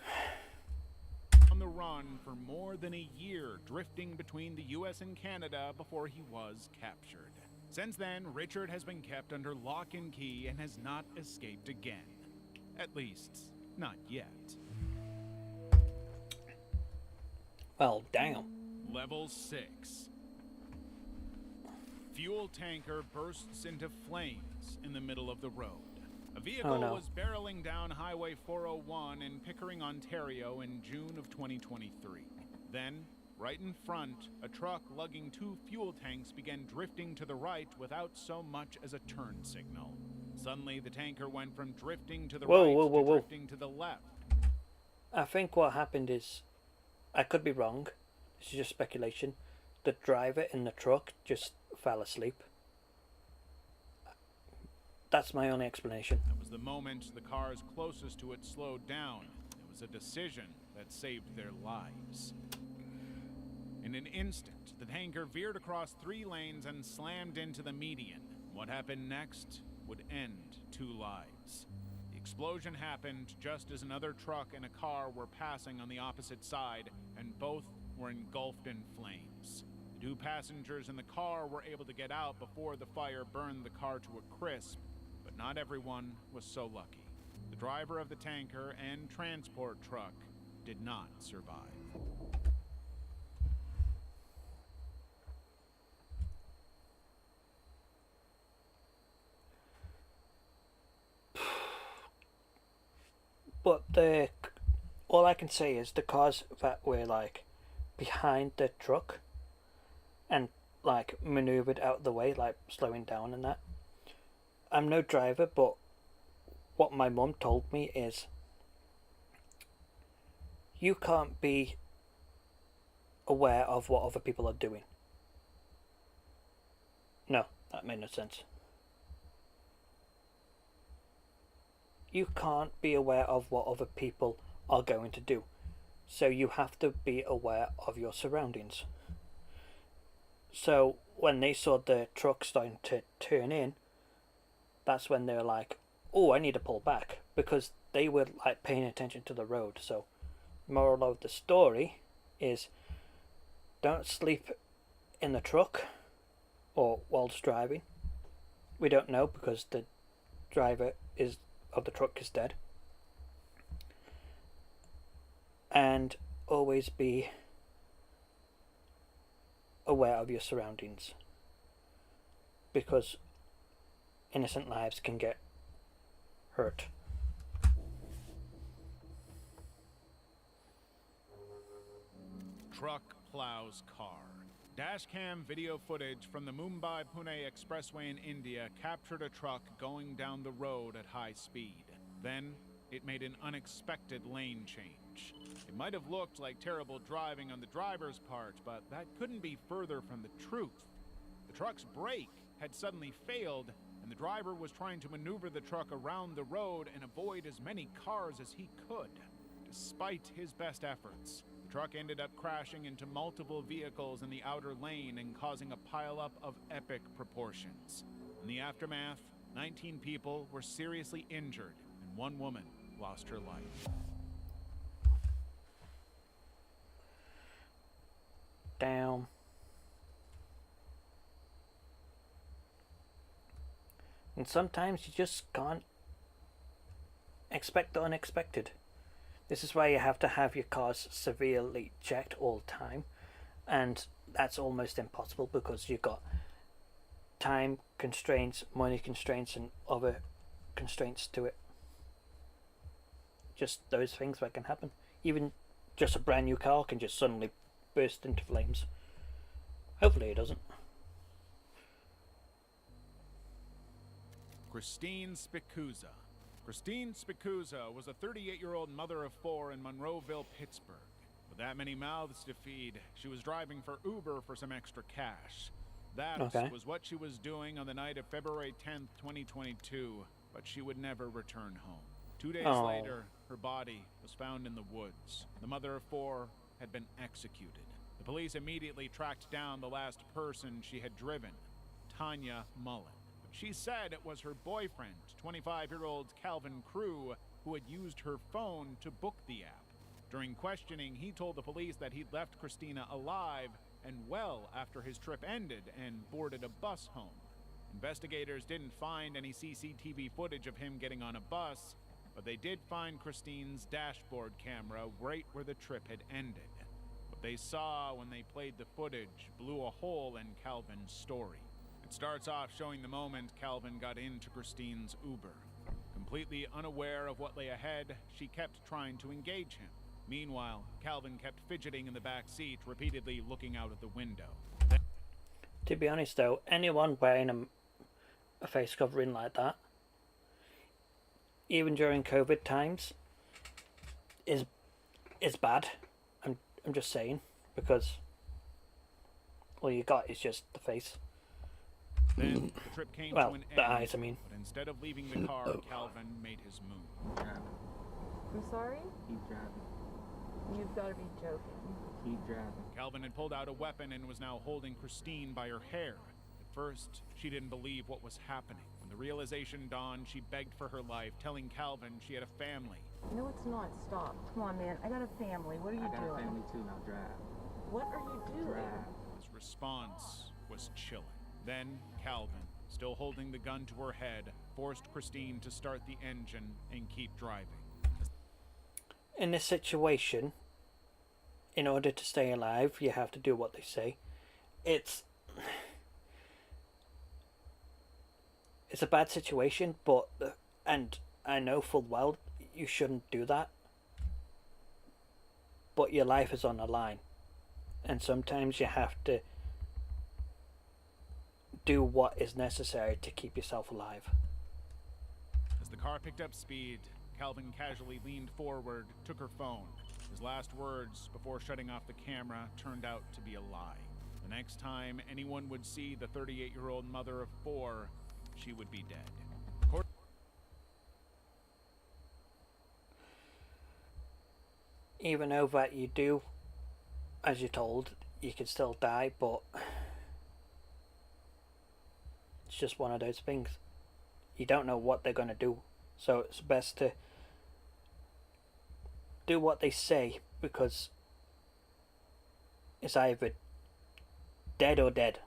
On the run for more than a year, drifting between the US and Canada before he was captured. Since then, Richard has been kept under lock and key and has not escaped again. At least, not yet. Well, damn. Level 6. Fuel tanker bursts into flames in the middle of the road. A vehicle was barreling down Highway 401 in Pickering, Ontario in June of 2023. Then, right in front, a truck lugging 2 fuel tanks began drifting to the right without so much as a turn signal. Suddenly, the tanker went from drifting to the right to drifting to the left. I think what happened is, I could be wrong, this is just speculation, the driver in the truck just fell asleep. That's my only explanation. That was the moment the cars closest to it slowed down. It was a decision that saved their lives. In an instant, the tanker veered across 3 lanes and slammed into the median. What happened next would end 2 lives. The explosion happened just as another truck and a car were passing on the opposite side, and both were engulfed in flames. The 2 passengers in the car were able to get out before the fire burned the car to a crisp, but not everyone was so lucky. The driver of the tanker and transport truck did not survive. But all I can say is the cars that were like behind the truck and like maneuvered out of the way, like slowing down and that. I'm no driver, but what my mum told me is you can't be aware of what other people are doing. No, that made no sense. You can't be aware of what other people are going to do. So you have to be aware of your surroundings. So when they saw the truck starting to turn in, that's when they were like, oh, I need to pull back, because they were like paying attention to the road. So moral of the story is don't sleep in the truck or whilst driving. We don't know because the driver of the truck is dead. And always be aware of your surroundings, because innocent lives can get hurt. Truck plows car. Dashcam video footage from the Mumbai-Pune Expressway in India captured a truck going down the road at high speed. Then, it made an unexpected lane change. It might have looked like terrible driving on the driver's part, but that couldn't be further from the truth. The truck's brake had suddenly failed, and the driver was trying to maneuver the truck around the road and avoid as many cars as he could. Despite his best efforts, the truck ended up crashing into multiple vehicles in the outer lane and causing a pileup of epic proportions. In the aftermath, 19 people were seriously injured, and 1 woman lost her life. Damn. And sometimes you just can't expect the unexpected. This is why you have to have your cars severely checked all the time, and that's almost impossible because you've got time constraints, money constraints, and other constraints to it. Just those things that can happen. Even just a brand new car can just suddenly burst into flames. Hopefully it doesn't. Christine Spicuzza. Christine Spicuzza was a 38-year-old mother of 4 in Monroeville, Pittsburgh. With that many mouths to feed, she was driving for Uber for some extra cash. That was what she was doing on the night of February 10th, 2022, but she would never return home. 2 days later, her body was found in the woods. The mother of 4 had been executed. The police immediately tracked down the last person she had driven, Tanya Mullen. She said it was her boyfriend, 25-year-old Calvin Crew, who had used her phone to book the app. During questioning, he told the police that he'd left Christina alive and well after his trip ended and boarded a bus home. Investigators didn't find any CCTV footage of him getting on a bus, but they did find Christine's dashboard camera right where the trip had ended. What they saw when they played the footage blew a hole in Calvin's story. It starts off showing the moment Calvin got into Christine's Uber. Completely unaware of what lay ahead, she kept trying to engage him. Meanwhile, Calvin kept fidgeting in the back seat, repeatedly looking out of the window. To be honest though, anyone wearing a face covering like that, even during COVID times, is bad. I'm just saying, because all you got is just the face. Then the trip came to an end. The eyes, I mean. But instead of leaving the car, Calvin made his move. I'm sorry? Keep driving. You've got to be joking. Keep driving. Calvin had pulled out a weapon and was now holding Christine by her hair. At first, she didn't believe what was happening. When the realization dawned, she begged for her life, telling Calvin she had a family. No, it's not. Stop. Come on, man. I got a family. What are you doing? I got a family too. Now drive. What are you doing? Drive. His response was chilling. Then Calvin, still holding the gun to her head, forced Christine to start the engine and keep driving. In this situation, in order to stay alive, you have to do what they say. It's a bad situation, but and I know full well you shouldn't do that. But your life is on the line, and sometimes you have to do what is necessary to keep yourself alive. As the car picked up speed, Calvin casually leaned forward, took her phone. His last words before shutting off the camera turned out to be a lie. The next time anyone would see the 38-year-old mother of 4, she would be dead. Even though that you do, as you're told, you can still die, but it's just one of those things. You don't know what they're going to do, so it's best to do what they say, because it's either dead or dead.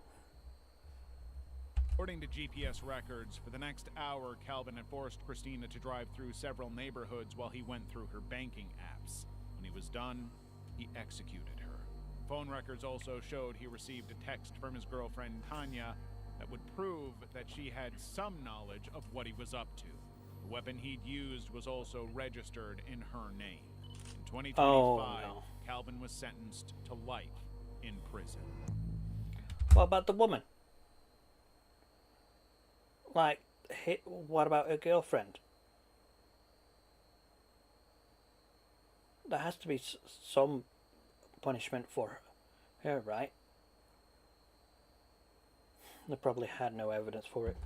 According to GPS records, for the next hour, Calvin had forced Christina to drive through several neighborhoods while he went through her banking apps. When he was done, he executed her. Phone records also showed he received a text from his girlfriend Tanya that would prove that she had some knowledge of what he was up to. The weapon he'd used was also registered in her name. In 2025, Calvin was sentenced to life in prison. What about the woman? Like, what about her girlfriend? There has to be some punishment for her, right? They probably had no evidence for it.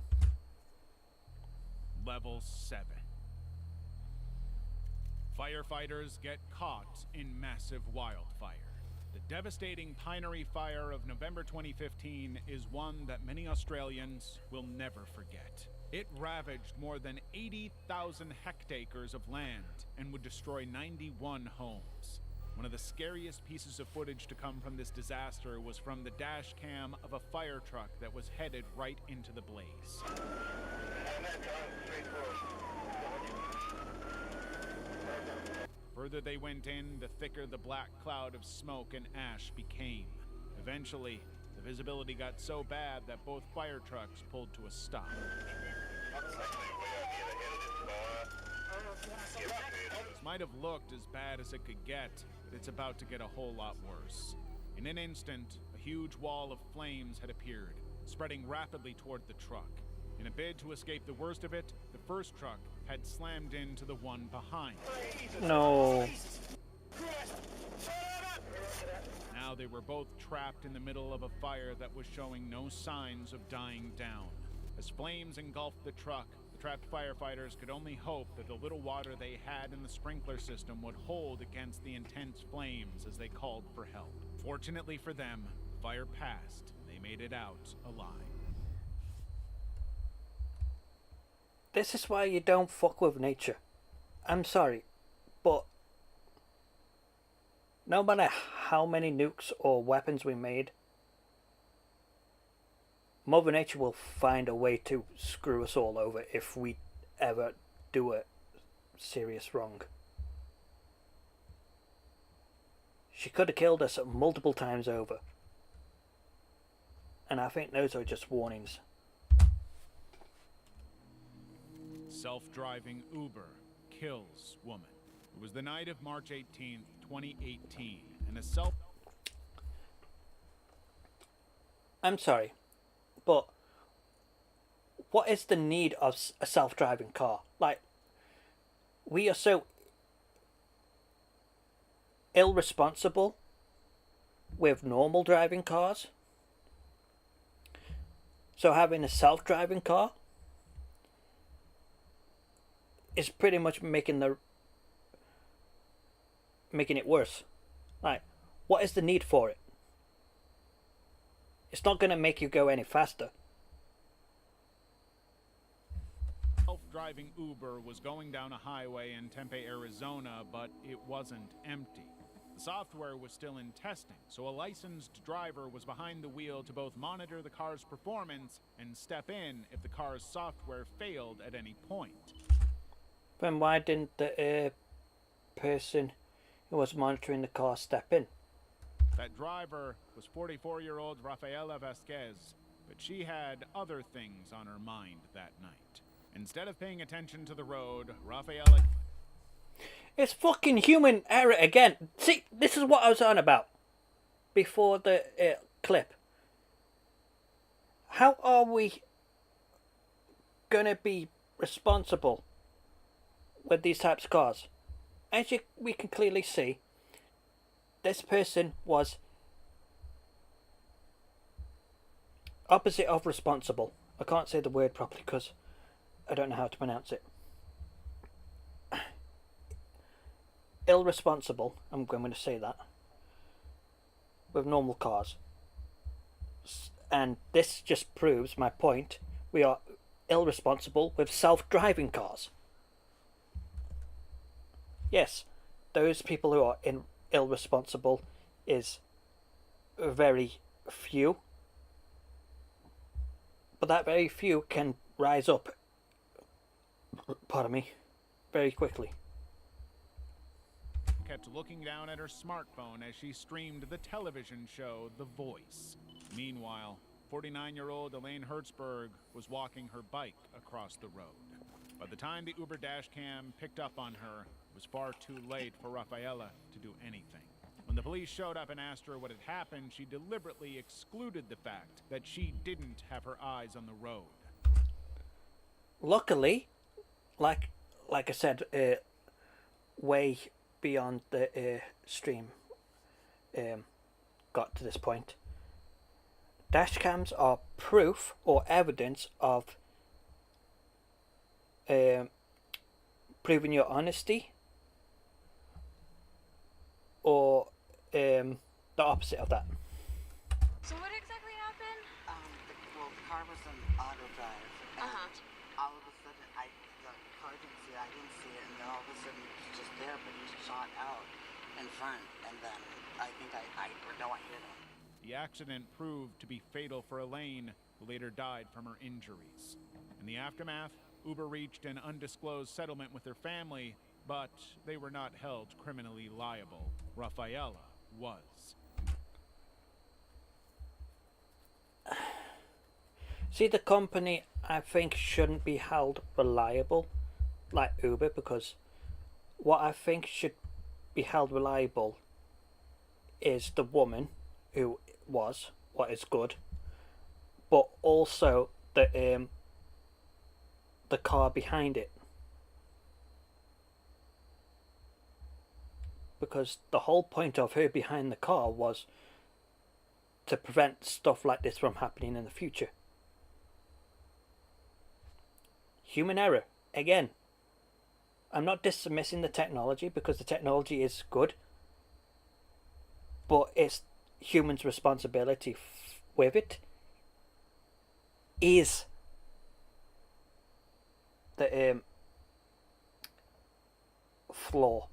Level 7. Firefighters get caught in massive wildfire. The devastating Pinery Fire of November 2015 is one that many Australians will never forget. It ravaged more than 80,000 hectares of land and would destroy 91 homes. One of the scariest pieces of footage to come from this disaster was from the dash cam of a fire truck that was headed right into the blaze. Further they went in, the thicker the black cloud of smoke and ash became. Eventually, the visibility got so bad that both fire trucks pulled to a stop. This might have looked as bad as it could get, but it's about to get a whole lot worse. In an instant, a huge wall of flames had appeared, spreading rapidly toward the truck. In a bid to escape the worst of it, the first truck had slammed into the one behind. No. Now they were both trapped in the middle of a fire that was showing no signs of dying down. As flames engulfed the truck, the trapped firefighters could only hope that the little water they had in the sprinkler system would hold against the intense flames as they called for help. Fortunately for them, the fire passed and they made it out alive. This is why you don't fuck with nature. I'm sorry, but no matter how many nukes or weapons we made, Mother Nature will find a way to screw us all over if we ever do a serious wrong. She could have killed us multiple times over. And I think those are just warnings. Self-driving Uber kills woman. It was the night of March 18th, 2018, and I'm sorry, but what is the need of a self-driving car? Like, we are so irresponsible with normal driving cars. So having a self-driving car is pretty much making it worse. Like, what is the need for it? It's not going to make you go any faster. Self-driving Uber was going down a highway in Tempe, Arizona, but it wasn't empty. The The software was still in testing, so a licensed driver was behind the wheel to both monitor the car's performance and step in if the car's software failed at any point. Then why didn't the person who was monitoring the car step in? That driver was 44-year-old Rafaela Vasquez, but she had other things on her mind that night. Instead of paying attention to the road, Rafaela... It's fucking human error again. See, this is what I was on about before the clip. How are we gonna be responsible with these types of cars? As we can clearly see, this person was opposite of responsible. I can't say the word properly because I don't know how to pronounce it. Irresponsible, I'm going to say that, with normal cars. And this just proves my point. We are irresponsible with self-driving cars. Yes, those people who are irresponsible is very few. But that very few can rise up, pardon me, very quickly. Kept looking down at her smartphone as she streamed the television show The Voice. Meanwhile, 49-year-old Elaine Hertzberg was walking her bike across the road. By the time the Uber dashcam picked up on her, it was far too late for Rafaela to do anything. When the police showed up and asked her what had happened, she deliberately excluded the fact that she didn't have her eyes on the road. Luckily, like I said, way beyond the stream got to this point. Dashcams are proof or evidence of proving your honesty, or the opposite of that. So what exactly happened? Well, the car was in auto drive, and all of a sudden, the car didn't see it, I didn't see it, and then all of a sudden it was just there, but he shot out in front, and then I think I hit him. The accident proved to be fatal for Elaine, who later died from her injuries. In the aftermath, Uber reached an undisclosed settlement with her family, but they were not held criminally liable. Rafaela was. See, the company, I think, shouldn't be held reliable like Uber, because what I think should be held reliable is the woman who was, what is good, but also the car behind it. Because the whole point of her behind the car was to prevent stuff like this from happening in the future. Human error, again. I'm not dismissing the technology, because the technology is good, but it's humans' responsibility with it is the flaw.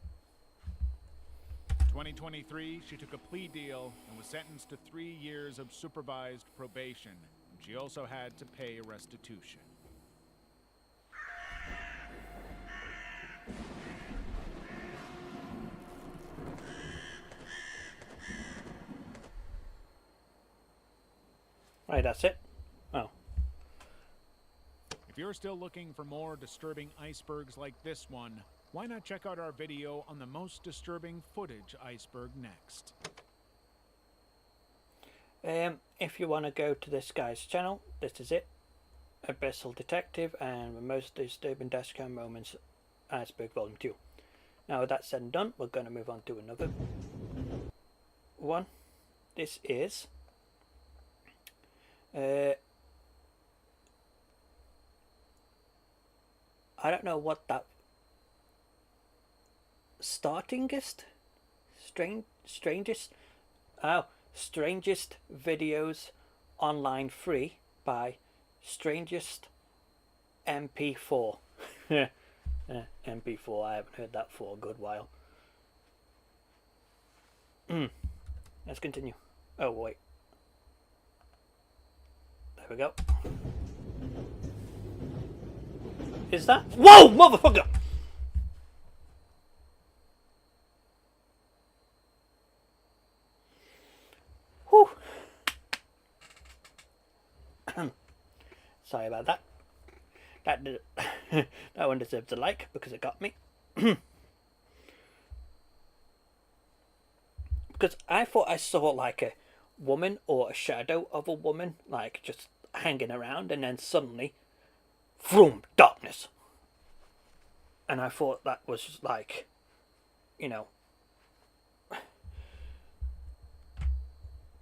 2023, she took a plea deal and was sentenced to 3 years of supervised probation. She also had to pay restitution. Right, that's it. Oh. If you're still looking for more disturbing icebergs like this one, why not check out our video on the most disturbing footage iceberg next? If you want to go to this guy's channel, this is it. Abyssal Detective and the most disturbing dashcam moments iceberg volume 2. Now with that said and done, we're going to move on to another one. This is I don't know what that strangest videos online free by strangest MP4. MP4, I haven't heard that for a good while. Let's continue. Oh, wait. There we go. Is that? Whoa, motherfucker! Whew. Sorry about that. That one deserves a like because it got me. Because I thought I saw like a woman or a shadow of a woman like just hanging around, and then suddenly, vroom, darkness. And I thought that was like, you know,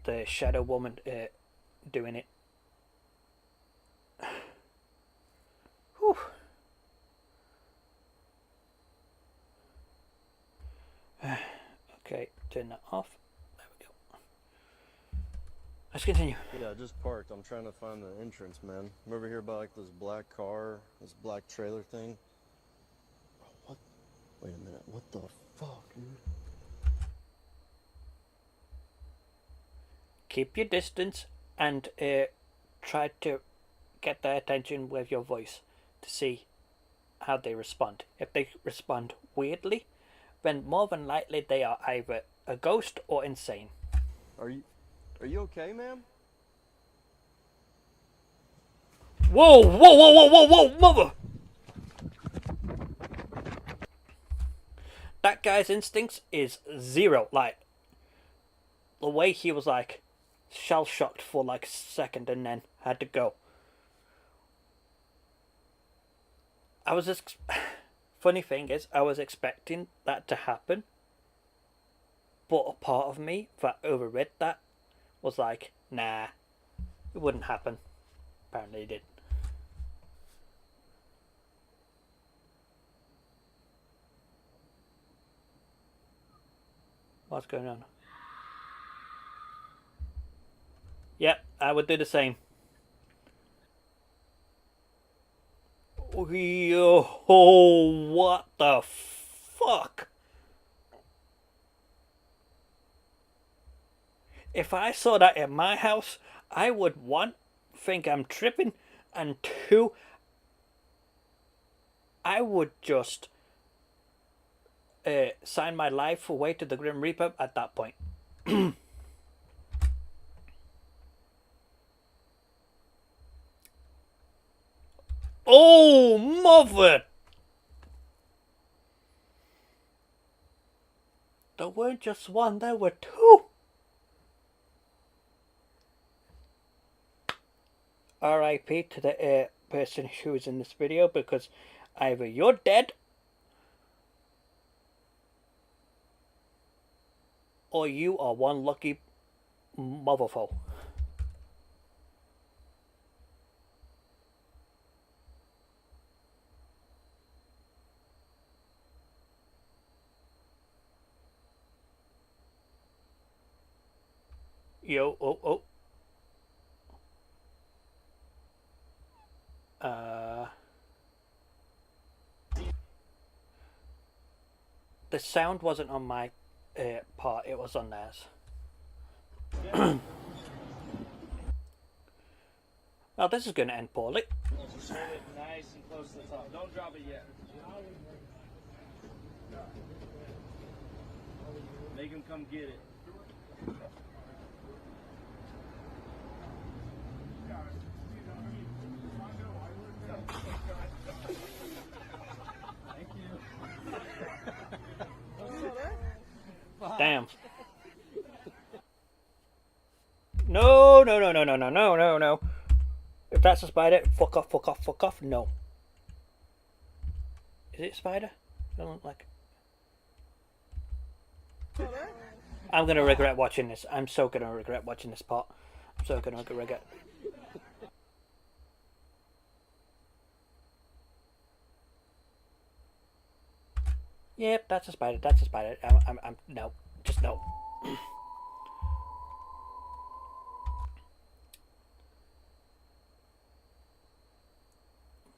the shadow woman doing it. Whew. Okay, turn that off. There we go. Let's continue. Yeah, I just parked. I'm trying to find the entrance, man. I'm over here by like this black car, this black trailer thing. What? Wait a minute. What the fuck, dude? Keep your distance and try to get their attention with your voice to see how they respond. If they respond weirdly, then more than likely they are either a ghost or insane. Are you okay, ma'am? Whoa, whoa, whoa, whoa, whoa, whoa, mother! That guy's instincts is zero. Like, the way he was like shell-shocked for like a second and then had to go. I was just... Funny thing is, I was expecting that to happen, but a part of me that overread that was like, nah, it wouldn't happen. Apparently it did. What's going on? Yep, I would do the same. Yo, what the fuck? If I saw that in my house, I would, one, think I'm tripping, and two, I would just sign my life away to the Grim Reaper at that point. Oh, mother! There weren't just one, there were two! R.I.P. to the person who is in this video, because either you're dead or you are one lucky motherfucker. Yo, oh. The sound wasn't on my part, it was on theirs. Well, this is going to end poorly. Just hold it nice and close to the top. Don't drop it yet. Make him come get it. Thank you. Damn. No. If that's a spider, fuck off. No. Is it a spider? I don't like. I'm gonna regret watching this. I'm so gonna regret watching this part. I'm so gonna regret. Yep, that's a spider. I'm no, just no.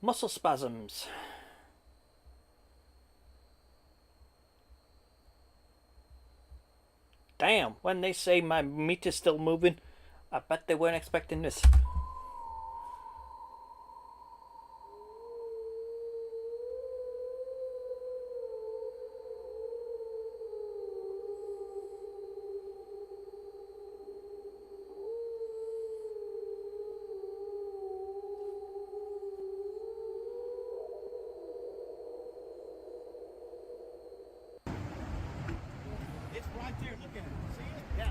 Muscle spasms. Damn, when they say my meat is still moving, I bet they weren't expecting this. It's right there, look at it. See it? Yeah.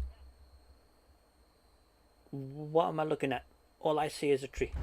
What am I looking at? All I see is a tree.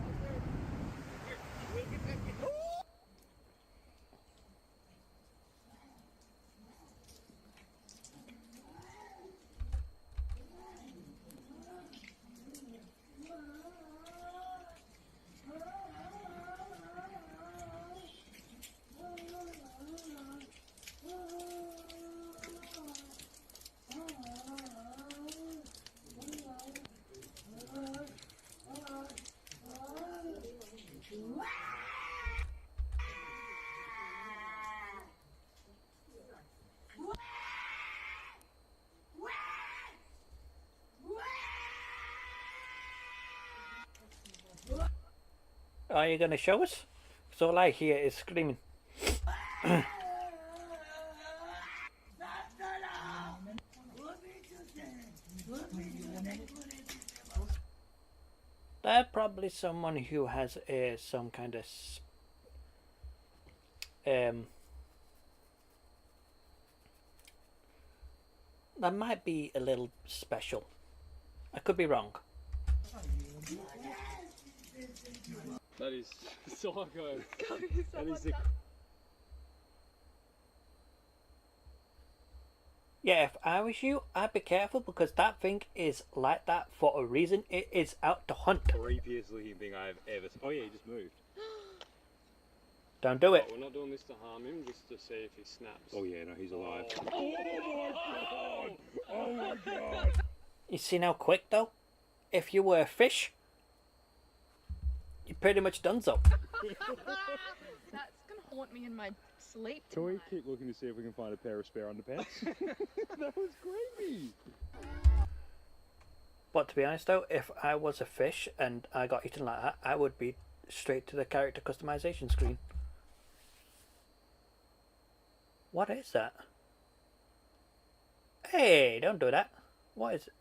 Are you going to show us? Because all I hear is screaming. They're probably someone who has some kind of that might be a little special. I could be wrong. That is psycho. That is the... Yeah, if I was you, I'd be careful because that thing is like that for a reason. It is out to hunt. creepiest looking thing I've ever seen. Oh yeah, he just moved. Don't do it. We're not doing this to harm him, just to see if he snaps. Oh yeah, no, he's alive. Oh my god! Oh my god! You see how quick though? If you were a fish, you're pretty much done so. That's gonna haunt me in my sleep. Can we keep looking to see if we can find a pair of spare underpants? That was creepy! But to be honest though, if I was a fish and I got eaten like that, I would be straight to the character customization screen. What is that? Hey, don't do that. What is it?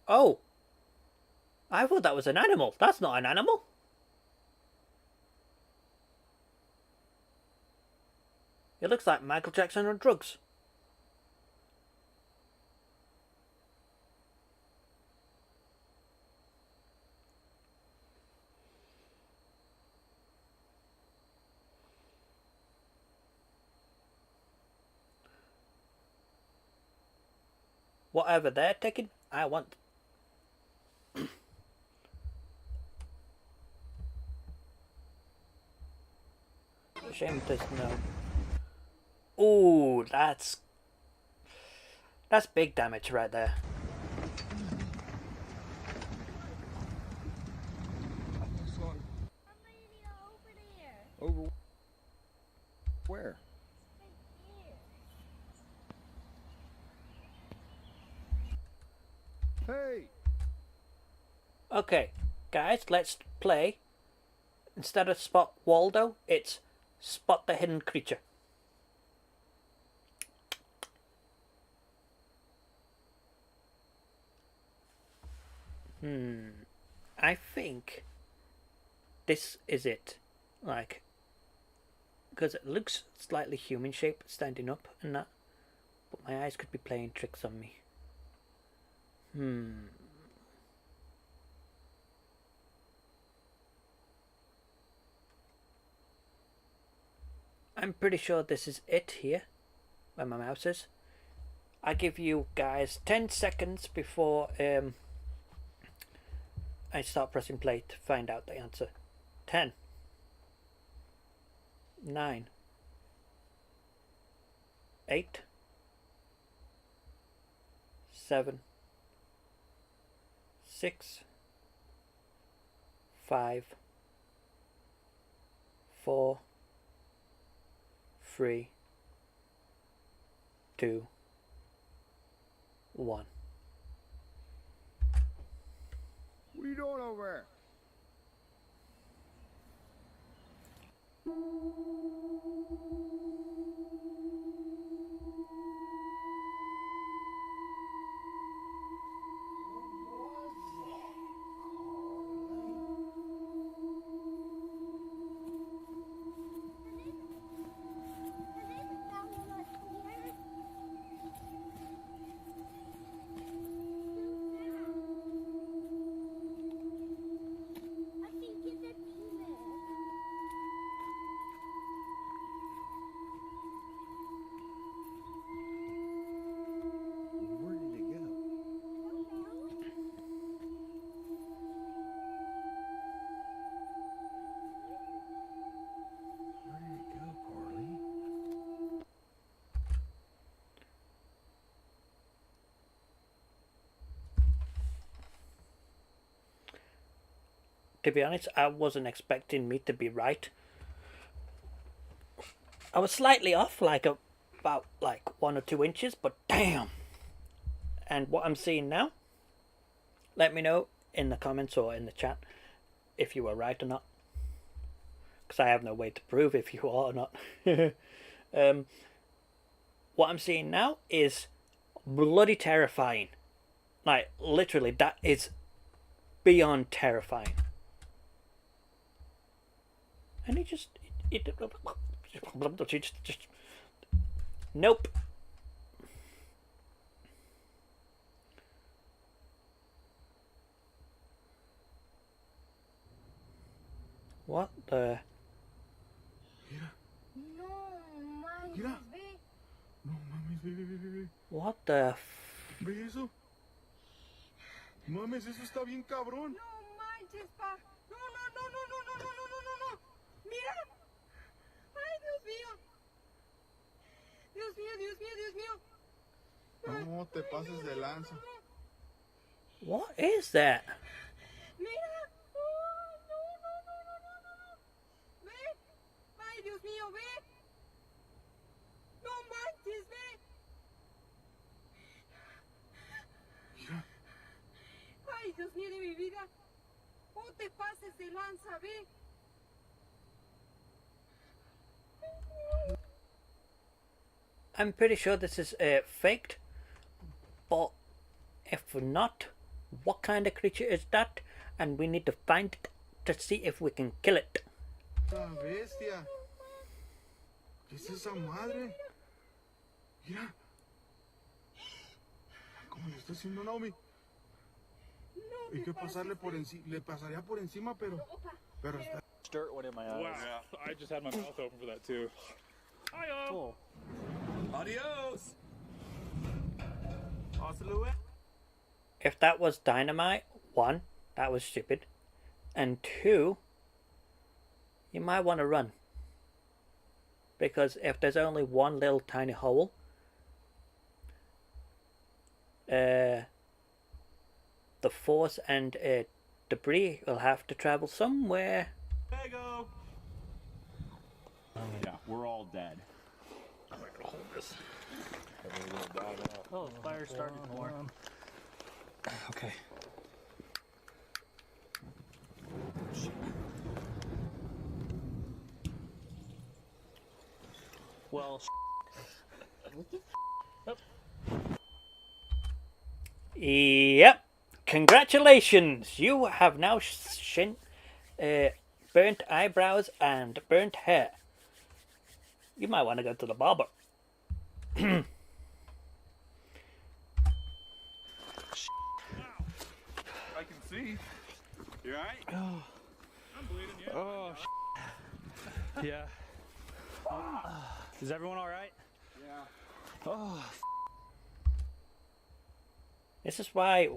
Oh! I thought that was an animal. That's not an animal. It looks like Michael Jackson on drugs. Whatever they're taking, I want. Shame there's no. Ooh, that's big damage right there. Over where? Hey! Okay, guys, let's play. Instead of spot Waldo, it's spot the hidden creature. I think this is it. Like, because it looks slightly human shaped standing up and that, but my eyes could be playing tricks on me. I'm pretty sure this is it here, where my mouse is. I give you guys 10 seconds before I start pressing play to find out the answer. 10, 9, 8, 7, 6, 5, 4, 3, 2, 1. are you doing over there? To be honest, I wasn't expecting me to be right. I was slightly off, like about 1 or 2 inches, but damn. And what I'm seeing now, let me know in the comments or in the chat if you were right or not, because I have no way to prove if you are or not. What I'm seeing now is bloody terrifying. Like, literally, that is beyond terrifying. And he just nope. What the? Mira. No mames, ve. What the? ¿Ve eso? Mames, eso está bien cabrón. No manches, pa. No. Mira. Ay, Dios mío. Dios mío. No te pases de lanza. What is that? Mira. Oh, no. Ve. Ay, Dios mío, ve. No manches, ve. Mira. Ay, Dios mío de mi vida. No te pases de lanza, ve. I'm pretty sure this is faked, but if not, what kind of creature is that? And we need to find it to see if we can kill it. La bestia. ¿Qué es esa madre? Mira. ¿Cómo le está haciendo Naomi? Hay que pasarle por encima. Le pasaría por encima, pero está. Dirt went in my eyes. Wow, I just had my mouth open for that too. Hi-yo. Cool. Adios. If that was dynamite, 1, that was stupid, and 2, you might want to run. Because if there's only one little tiny hole, the force and debris will have to travel somewhere. There you go. Yeah, we're all dead. I'm not gonna hold this. Oh, the fire started more. Okay. Well, Yep. Congratulations! You have now burnt eyebrows and burnt hair. You might want to go to the barber. I can see. You alright? I'm bleeding, yeah. oh, yeah. Is everyone all right? Yeah. Oh, This is why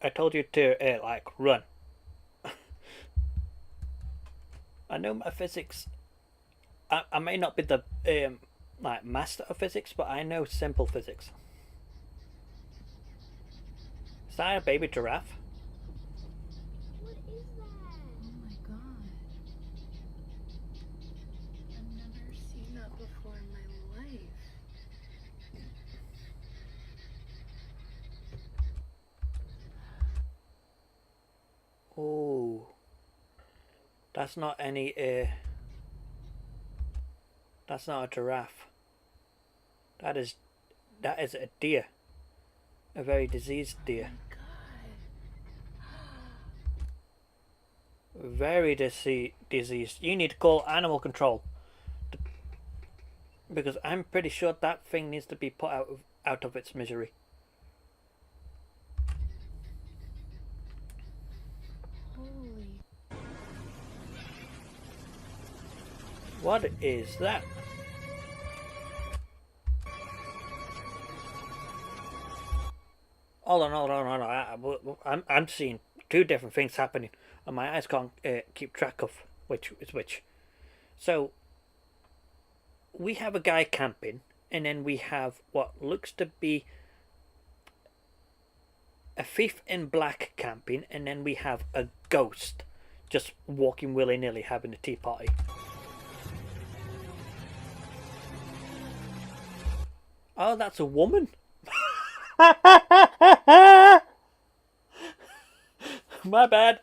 I told you to run. I know my physics. I may not be the master of physics, but I know simple physics. Is that a baby giraffe? What is that? Oh my god. I've never seen that before in my life. That's not any, that's not a giraffe. That is a deer. A very diseased deer. Very diseased. You need to call animal control. Because I'm pretty sure that thing needs to be put out of its misery. Holy. What is that? Hold on. I'm seeing two different things happening, and my eyes can't keep track of which is which. So we have a guy camping, and then we have what looks to be a thief in black camping, and then we have a ghost just walking willy-nilly having a tea party. Oh, that's a woman. My bad.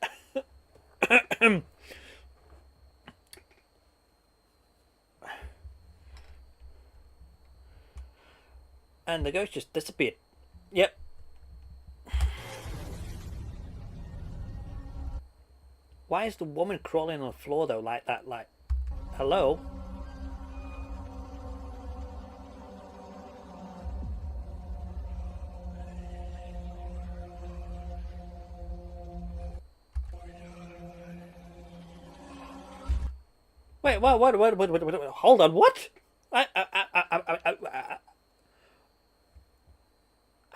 And the ghost just disappeared. Yep. Why is the woman crawling on the floor though like that? Like, hello? Wait, what? Hold on, what?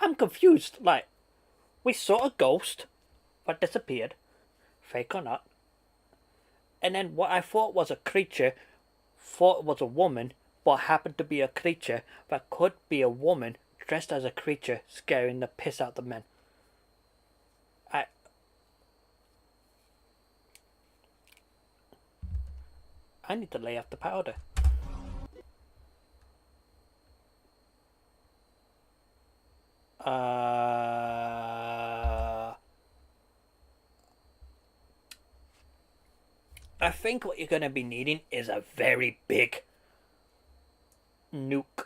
I'm confused. Like, we saw a ghost that disappeared, fake or not, and then what I thought was a creature, thought was a woman, but happened to be a creature that could be a woman dressed as a creature, scaring the piss out of the men. I need to lay off the powder. I think what you're going to be needing is a very big nuke.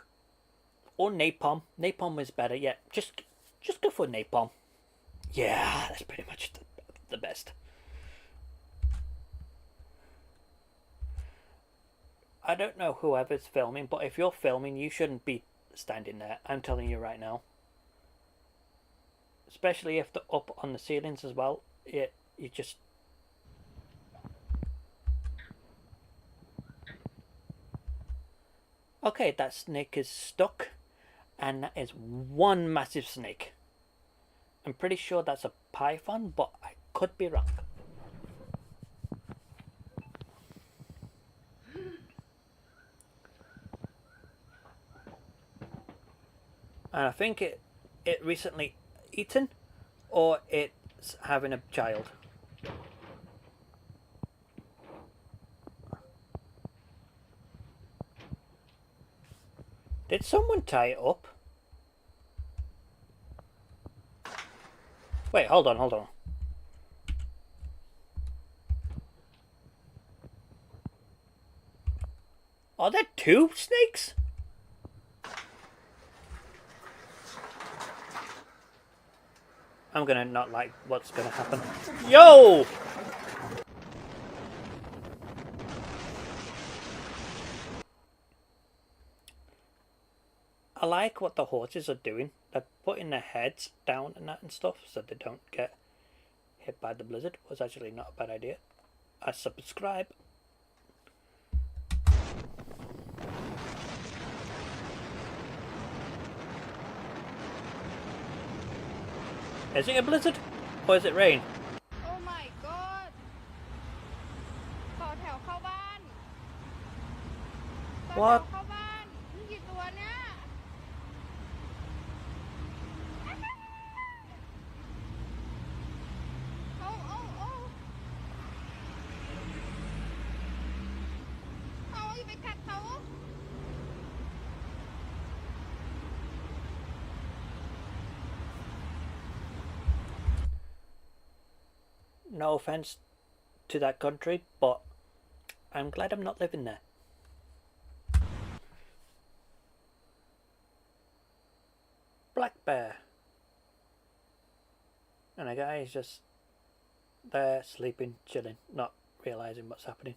Or napalm. Napalm is better, yeah. Just go for napalm. Yeah, that's pretty much the best. I don't know whoever's filming, but if you're filming, you shouldn't be standing there. I'm telling you right now. Especially if they're up on the ceilings as well. You just... Okay, that snake is stuck. And that is one massive snake. I'm pretty sure that's a python, but I could be wrong. And I think it recently eaten, or it's having a child. Did someone tie it up? Wait, hold on. Are there two snakes? I'm gonna not like what's gonna happen. Yo! I like what the horses are doing. They're putting their heads down and that and stuff so they don't get hit by the blizzard. Was actually not a bad idea. I subscribe. Is it a blizzard? Or is it rain? Oh my god ต่อแถวเข้าบ้าน What? เข้าบ้านนี่กี่ตัวเนี่ยเอาอย่าไปกัดเขา No offense to that country, but I'm glad I'm not living there. Black bear. And a guy is just there, sleeping, chilling, not realising what's happening.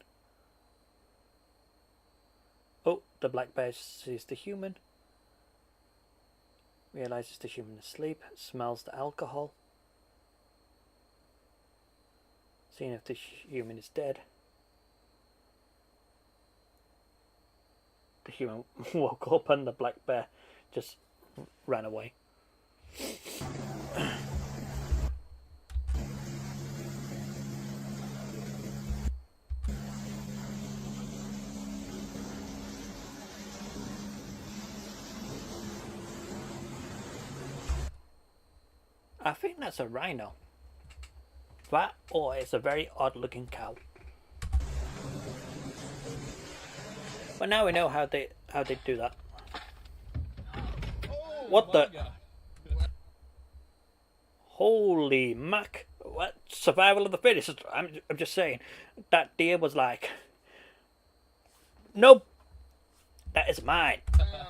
Oh, the black bear sees the human. Realises the human is asleep, smells the alcohol. Seeing if the human is dead. The human woke up and the black bear just ran away. I think that's a rhino. That, or it's a very odd looking cow. But now we know how they do that. What the? Holy mac! What? Survival of the fittest. I'm just saying, that deer was like, nope, that is mine. I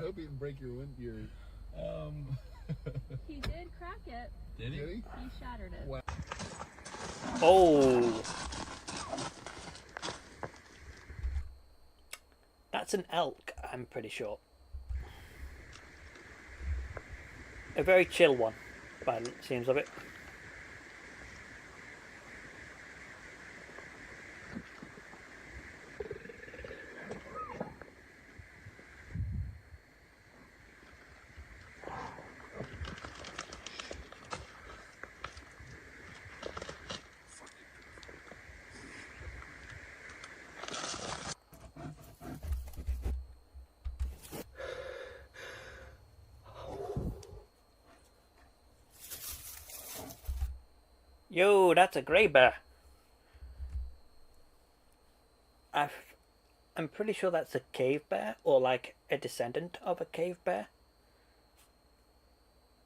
hope he didn't break your wind. He did crack it. Did he? He shattered it. Wow. Oh, that's an elk. I'm pretty sure. A very chill one, by the seems of it. Yo, that's a grey bear. I'm pretty sure that's a cave bear, or like a descendant of a cave bear.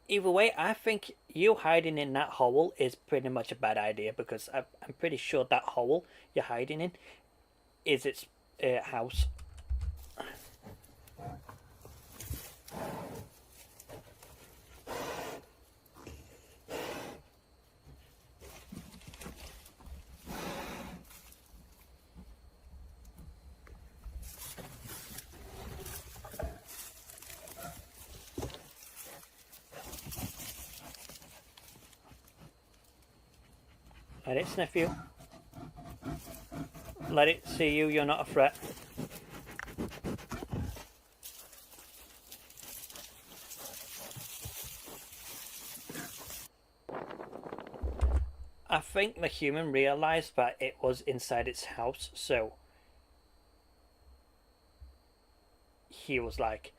Either way, I think you hiding in that hole is pretty much a bad idea, because I'm pretty sure that hole you're hiding in is its house. Let it sniff you. Let it see you, you're not a threat. I think the human realised that it was inside its house, so he was like,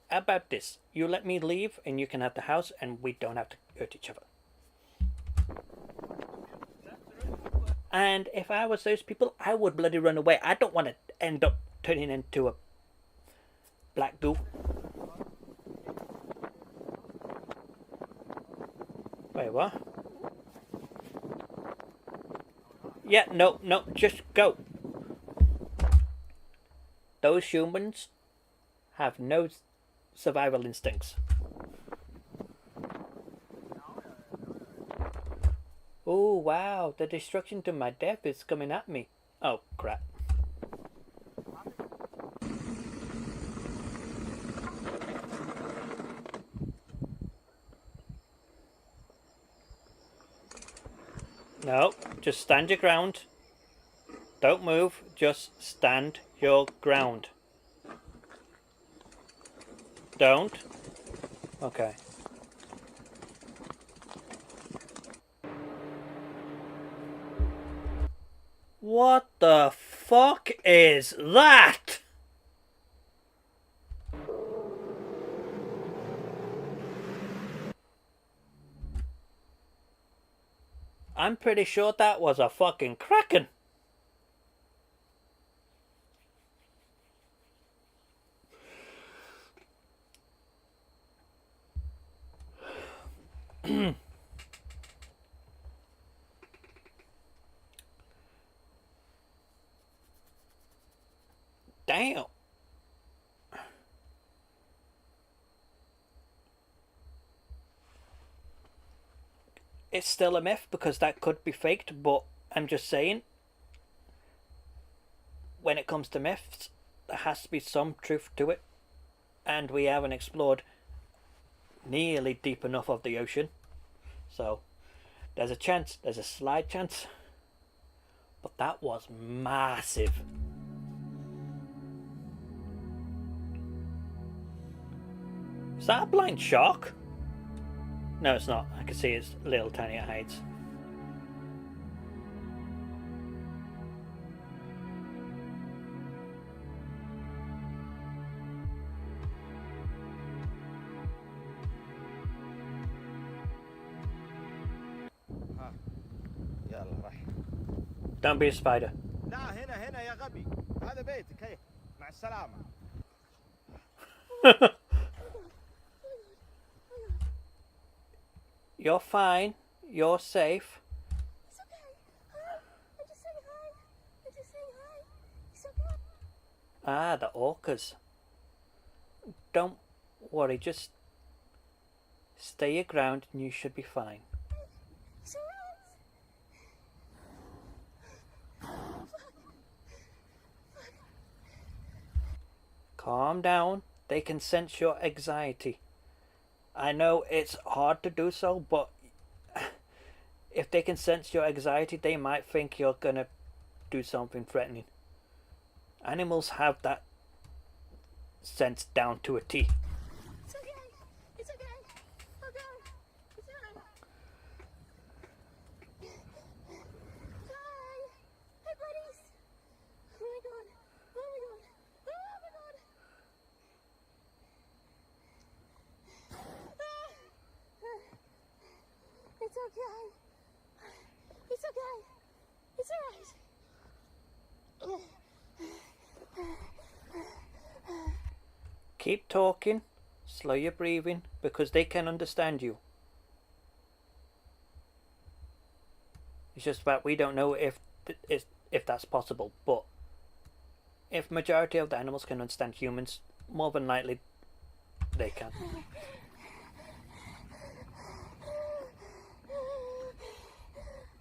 how about this? You let me leave and you can have the house and we don't have to hurt each other. And if I was those people, I would bloody run away. I don't want to end up turning into a black goo. Wait, what? Yeah, no, just go. Those humans have no survival instincts. Oh wow, the destruction to my death is coming at me. Oh crap. No, just stand your ground. Don't move, just stand your ground. Don't. Okay. What the fuck is that? I'm pretty sure that was a fucking kraken. Damn. It's still a myth because that could be faked, but I'm just saying, when it comes to myths, there has to be some truth to it, and we haven't explored nearly deep enough of the ocean, so there's a chance, there's a slight chance, but that was massive. Is that a blind shark? No, it's not. I can see it's little tiny at heights. Don't be a spider. لا هنا يا غبي هذا بيتك هي مع السلامة. You're fine. You're safe. It's okay. Hi. I'm just saying hi. I'm just saying hi. It's okay. Ah, the orcas. Don't worry, just stay your ground and you should be fine. It's alright. Calm down. They can sense your anxiety. I know it's hard to do so, but if they can sense your anxiety, they might think you're gonna do something threatening. Animals have that sense down to a T. It's okay. It's okay. Okay. It's alright. Hi. Hi, buddies. Oh my god. Oh my god. Oh my god. It's okay. It's okay. It's alright. Keep talking, slow your breathing, because they can understand you. It's just that we don't know if that's possible, but if majority of the animals can understand humans, more than likely they can.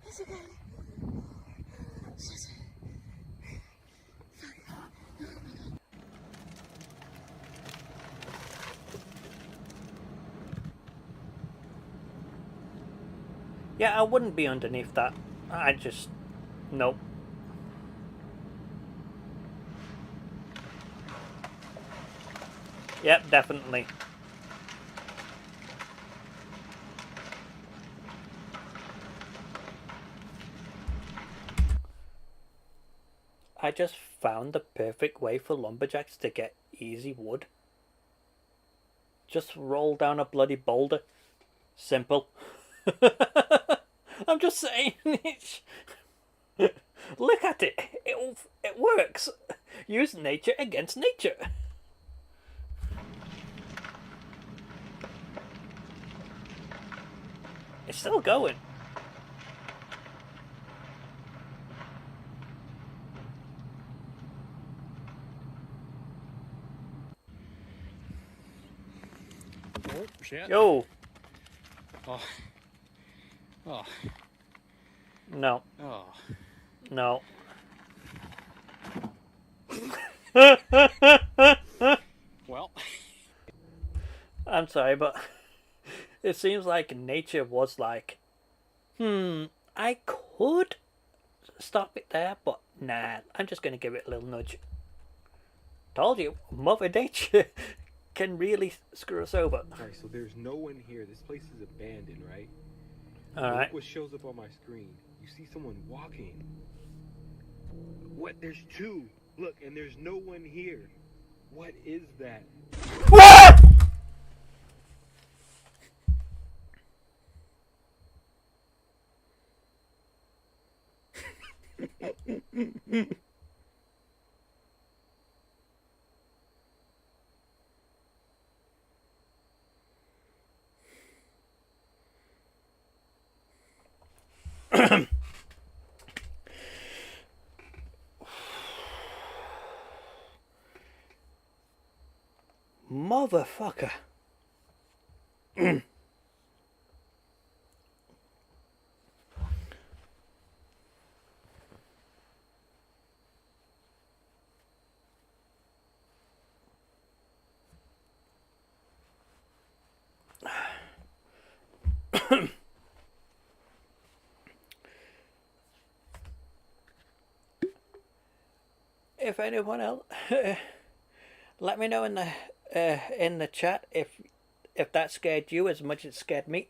It's okay. It's just... Yeah, I wouldn't be underneath that. I just... Nope. Yep, definitely. I just found the perfect way for lumberjacks to get easy wood. Just roll down a bloody boulder. Simple. I'm just saying. Look at it. It works. Use nature against nature. It's still going. Oh, shit. Yo. Oh. Oh. No. Oh. No. Well. I'm sorry, but it seems like nature was like, I could stop it there, but nah, I'm just going to give it a little nudge. Told you, Mother Nature can really screw us over. Alright, so there's no one here. This place is abandoned, right? Alright. Look what shows up on my screen. You see someone walking. What? There's two. Look, and there's no one here. What is that? Motherfucker. If anyone else, let me know in the chat if that scared you as much as it scared me.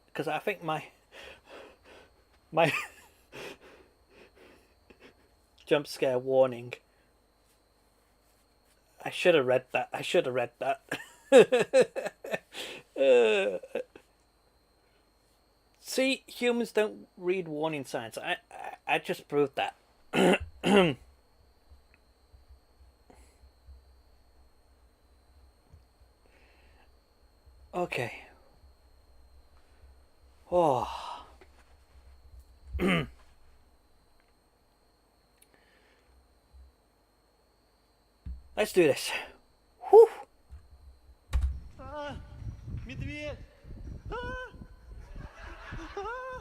Because I think my jump scare warning. I should have read that. I should have read that. See, humans don't read warning signs. I just proved that. Okay. Oh. Let's do this. Whew.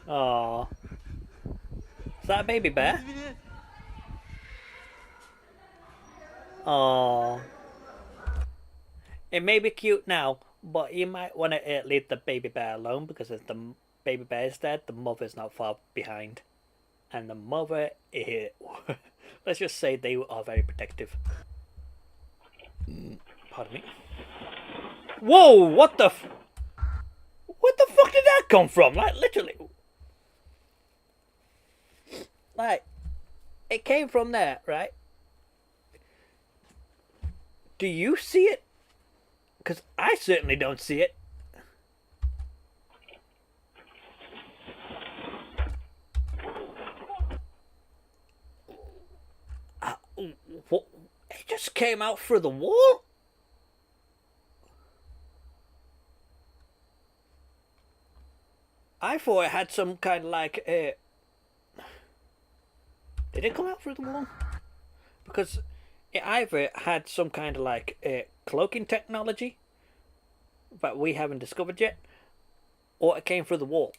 Aww. Is that a baby bear? Aww. It may be cute now, but you might want to leave the baby bear alone, because if the baby bear is dead, the mother's not far behind. And the mother is... let's just say they are very protective. Pardon me. Whoa! What the what the fuck did that come from? Like, literally. Like, it came from there, right? Do you see it? Because I certainly don't see it. What? It just came out through the wall? I thought it had some kind of like... did it come out through the wall? Because it either had some kind of like cloaking technology that we haven't discovered yet, or it came through the wall.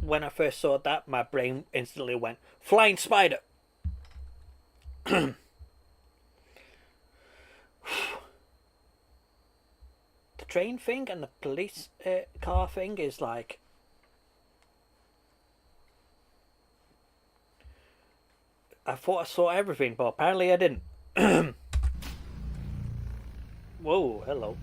When I first saw that, my brain instantly went, flying spider. The train thing and the police car thing is like... I thought I saw everything, but apparently I didn't. Whoa, hello.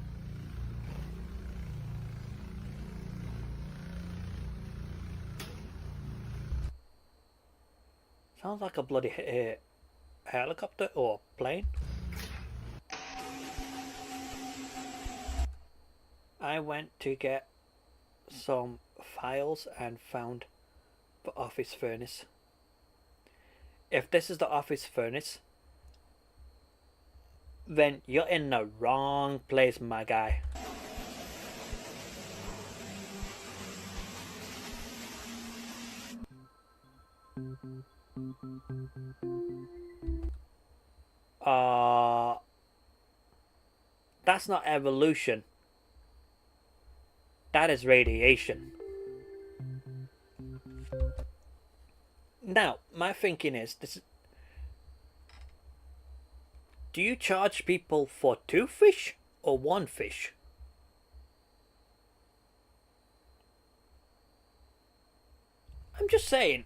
Sounds like a bloody helicopter or plane. I went to get some files and found the office furnace. If this is the office furnace, then you're in the wrong place, my guy. That's not evolution. That is radiation. Now, my thinking is this: do you charge people for 2 fish or 1 fish? I'm just saying.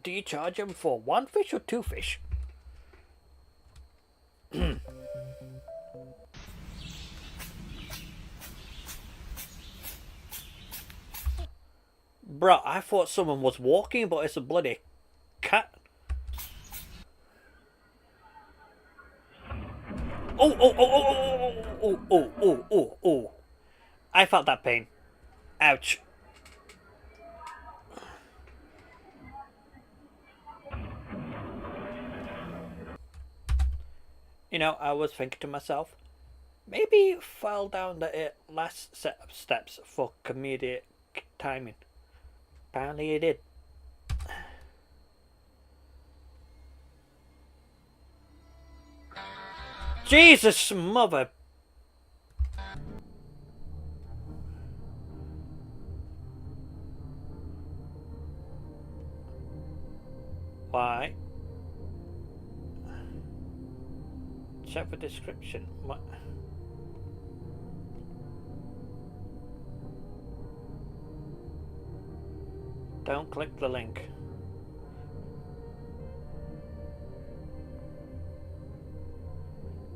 Do you charge them for 1 fish or 2 fish? Bro, I thought someone was walking, but it's a bloody cat. Oh, oh, oh, oh, oh, oh, oh, oh, oh, oh. I felt that pain. Ouch. You know, I was thinking to myself, maybe fell down the last set of steps for comedic timing. Apparently it did. Jesus, mother. Why? Check the description. What? Don't click the link.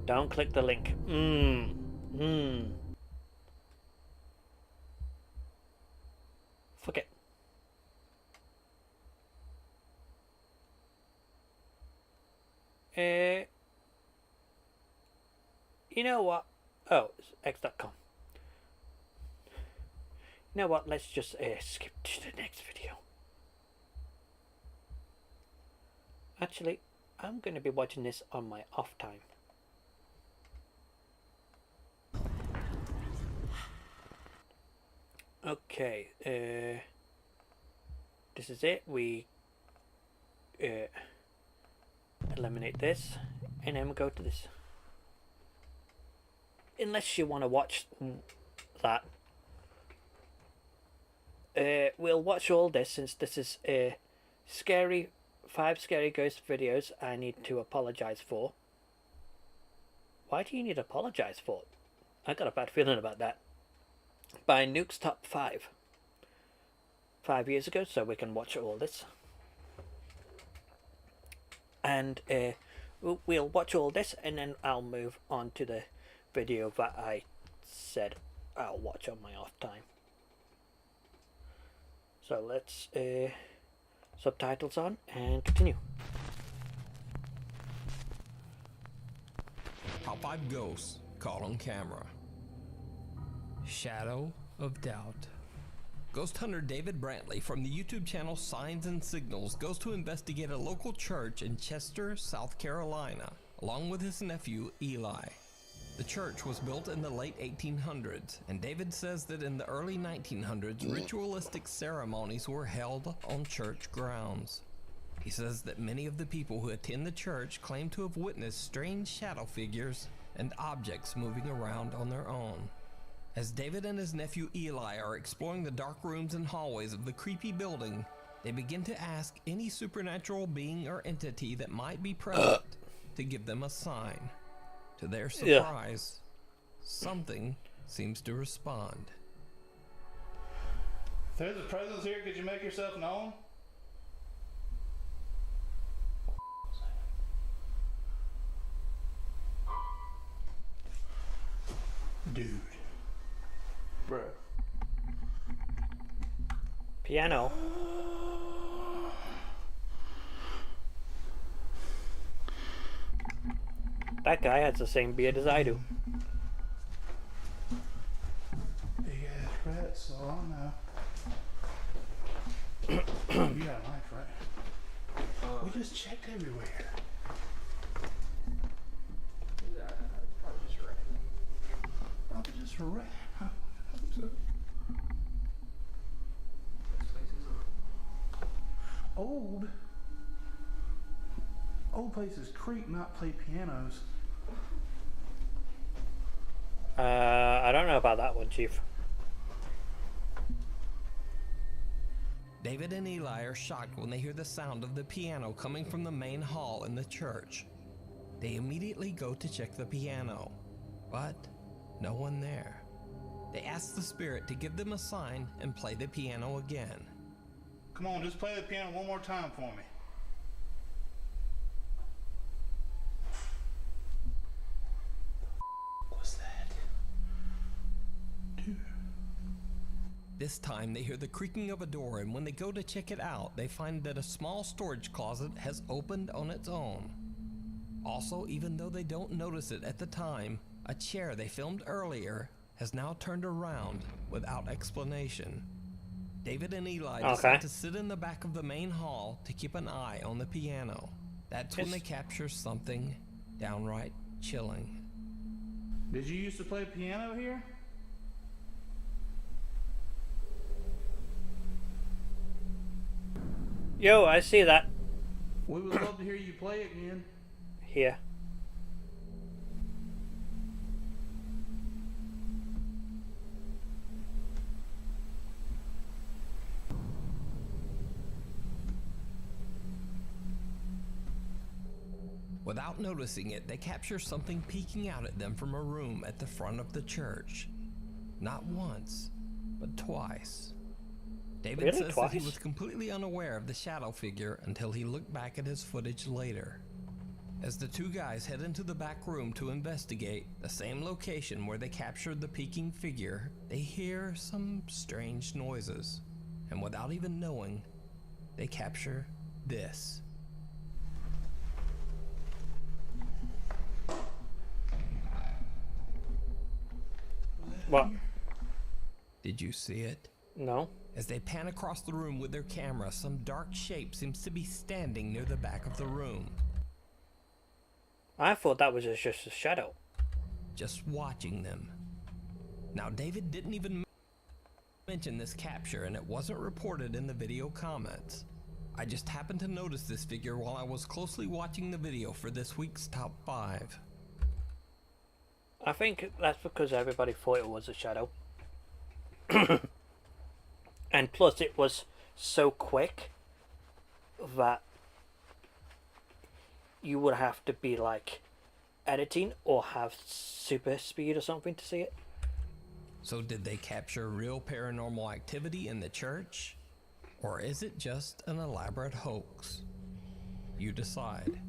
Don't click the link. Fuck it. You know what? Oh, it's x.com. You know what? Let's just skip to the next video. Actually, I'm going to be watching this on my off time. Okay, this is it. We eliminate this, and then we go to this. Unless you want to watch that, we'll watch all this since this is 5 scary ghost videos I need to apologize for. Why do you need to apologize for? I got a bad feeling about that. By Nuke's Top 5 years ago, so we can watch all this. And we'll watch all this, and then I'll move on to the video that I said I'll watch on my off time. So let's subtitles on and continue. Top 5 ghosts caught on camera. Shadow of Doubt. Ghost hunter David Brantley from the YouTube channel Signs and Signals goes to investigate a local church in Chester, South Carolina, along with his nephew Eli. The church was built in the late 1800s, and David says that in the early 1900s, ritualistic ceremonies were held on church grounds. He says that many of the people who attend the church claim to have witnessed strange shadow figures and objects moving around on their own. As David and his nephew Eli are exploring the dark rooms and hallways of the creepy building, they begin to ask any supernatural being or entity that might be present to give them a sign. To their surprise, something seems to respond. If there's a presence here, could you make yourself known? Dude. Bruh. Piano. That guy has the same beard as I do. Big ass rat, so I don't know. You got a knife, right? We just checked everywhere. Probably just a rat. I hope so. Old places creak, not play pianos. I don't know about that one, Chief. David and Eli are shocked when they hear the sound of the piano coming from the main hall in the church. They immediately go to check the piano, but no one there. They ask the spirit to give them a sign and play the piano again. Come on, just play the piano one more time for me. What's that? Dude. This time they hear the creaking of a door, and when they go to check it out, they find that a small storage closet has opened on its own. Also, even though they don't notice it at the time, a chair they filmed earlier has now turned around without explanation. David and Eli decide to sit in the back of the main hall to keep an eye on the piano. That's when they capture something downright chilling. Did you used to play piano here? Yo, I see that. We would love to hear you play again. Here. Without noticing it, they capture something peeking out at them from a room at the front of the church. Not once, but twice. David says that he was completely unaware of the shadow figure until he looked back at his footage later. As the two guys head into the back room to investigate, the same location where they captured the peeking figure, they hear some strange noises. And without even knowing, they capture this. What? Did you see it? No. As they pan across the room with their camera, some dark shape seems to be standing near the back of the room. I thought that was just a shadow. Just watching them. Now, David didn't even mention this capture, and it wasn't reported in the video comments. I just happened to notice this figure while I was closely watching the video for this week's Top 5. I think that's because everybody thought it was a shadow. And plus it was so quick that you would have to be like editing or have super speed or something to see it. So did they capture real paranormal activity in the church? Or is it just an elaborate hoax? You decide.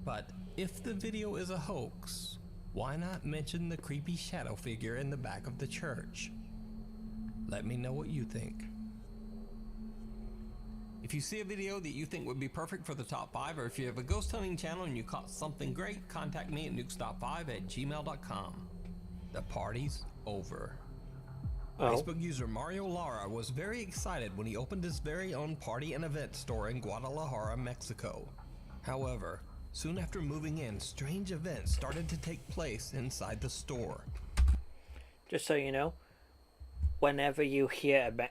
But if the video is a hoax, why not mention the creepy shadow figure in the back of the church? Let me know what you think. If you see a video that you think would be perfect for the top 5, or if you have a ghost hunting channel and you caught something great, contact me at nukestop5@gmail.com. The party's over. Facebook user Mario Lara was very excited when he opened his very own party and event store in Guadalajara, Mexico. However, soon after moving in, strange events started to take place inside the store. Just so you know, whenever you hear about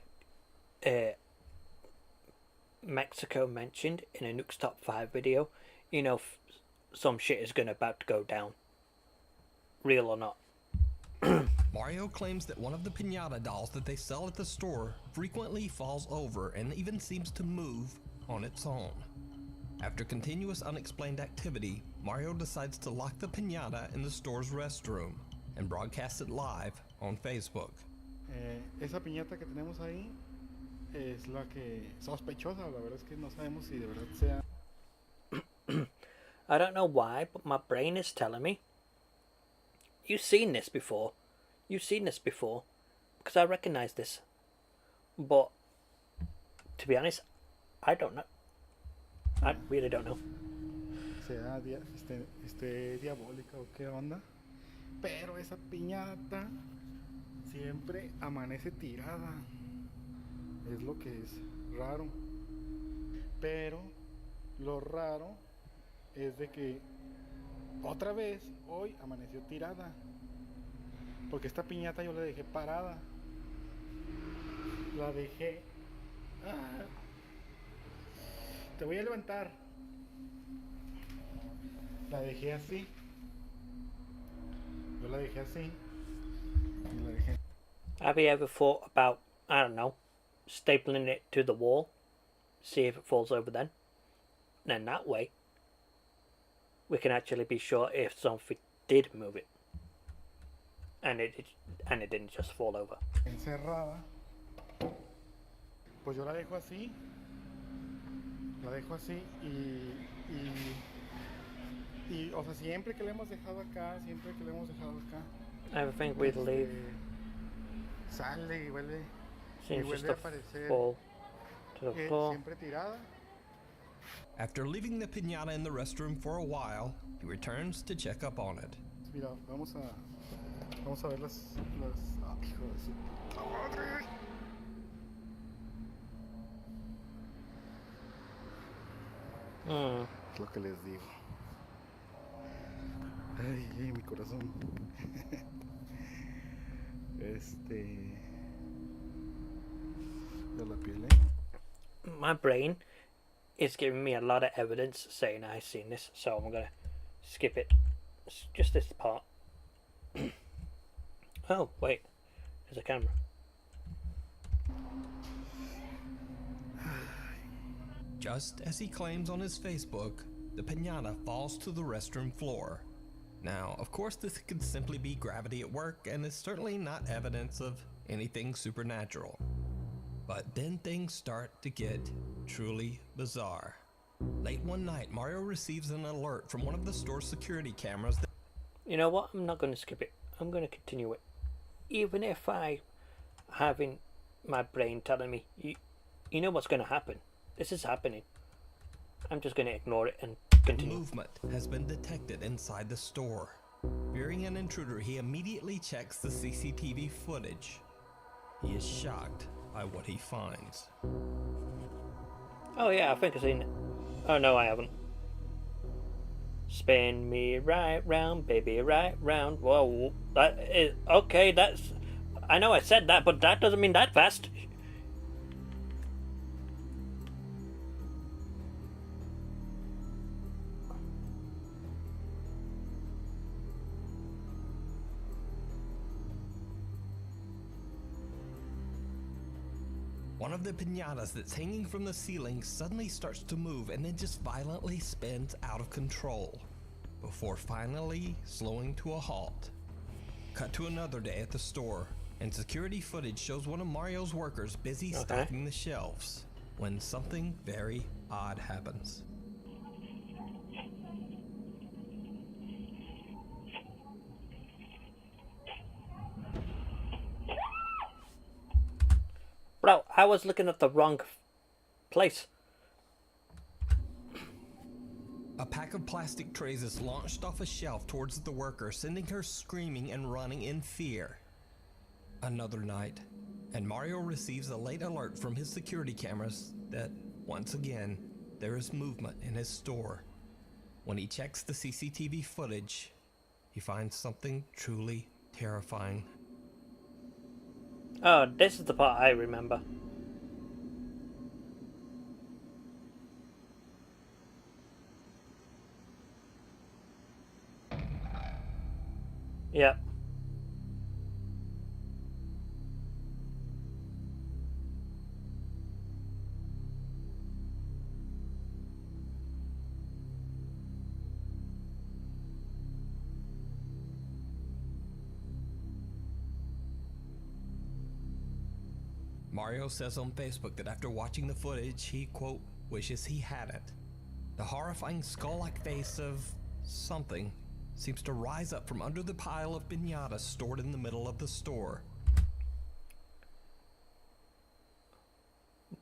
Mexico mentioned in a Nuke's Top 5 video, you know some shit is about to go down. Real or not. Mario claims that one of the piñata dolls that they sell at the store frequently falls over and even seems to move on its own. After continuous unexplained activity, Mario decides to lock the piñata in the store's restroom and broadcast it live on Facebook. Esa piñata que tenemos ahí es la que sospechosa, la verdad es que no sabemos si de verdad sea. I don't know why, but my brain is telling me you've seen this before. You've seen this before because I recognize this. But to be honest, I don't know. I really don't know. Sea diabólica o qué onda. Pero esa piñata siempre amanece tirada. Es lo que es raro. Pero lo raro es de que otra vez hoy amaneció tirada. Porque esta piñata yo la dejé parada. La dejé. Te voy a levantar. La dejé así. Yo la dejé así. Y la dejé. Have you ever thought about, I don't know, stapling it to the wall? See if it falls over then. And then that way, we can actually be sure if something did move it. And it didn't just fall over. Encerrada. Pues yo la dejo así. La dejo así y o sea, siempre que le hemos dejado acá, Everything we leave sale y vuelve seems a just to aparecer. fall to the floor. Siempre tirada. After leaving the piñata in the restroom for a while, he returns to check up on it. Mira, vamos a ver las hijo de su puta madre. Es lo que les digo. Ay, mi corazón. De la piel, My brain is giving me a lot of evidence saying I've seen this, so I'm gonna skip it. It's just this part. Oh, wait. There's a camera. Just as he claims on his Facebook, the piñata falls to the restroom floor. Now, of course, this could simply be gravity at work and is certainly not evidence of anything supernatural. But then things start to get truly bizarre. Late one night, Mario receives an alert from one of the store's security cameras that... You know what? I'm not going to skip it. I'm going to continue it. Even if I having my brain telling me, you know what's going to happen. This is happening. I'm just going to ignore it and continue. Movement has been detected inside the store. Fearing an intruder, he immediately checks the CCTV footage. He is shocked by what he finds. Oh yeah, I think I've seen it. Oh no, I haven't. Spin me right round, baby, right round. Whoa, that is okay. That's. I know I said that, but that doesn't mean that fast. One of the piñatas that's hanging from the ceiling suddenly starts to move and then just violently spins out of control, before finally slowing to a halt. Cut to another day at the store, and security footage shows one of Mario's workers busy stocking the shelves, when something very odd happens. Bro, I was looking at the wrong place. A pack of plastic trays is launched off a shelf towards the worker, sending her screaming and running in fear. Another night, and Mario receives a late alert from his security cameras that, once again, there is movement in his store. When he checks the CCTV footage, he finds something truly terrifying. Oh, this is the part I remember. Yep. Mario says on Facebook that after watching the footage, he, quote, wishes he had it. The horrifying skull-like face of something seems to rise up from under the pile of piñatas stored in the middle of the store.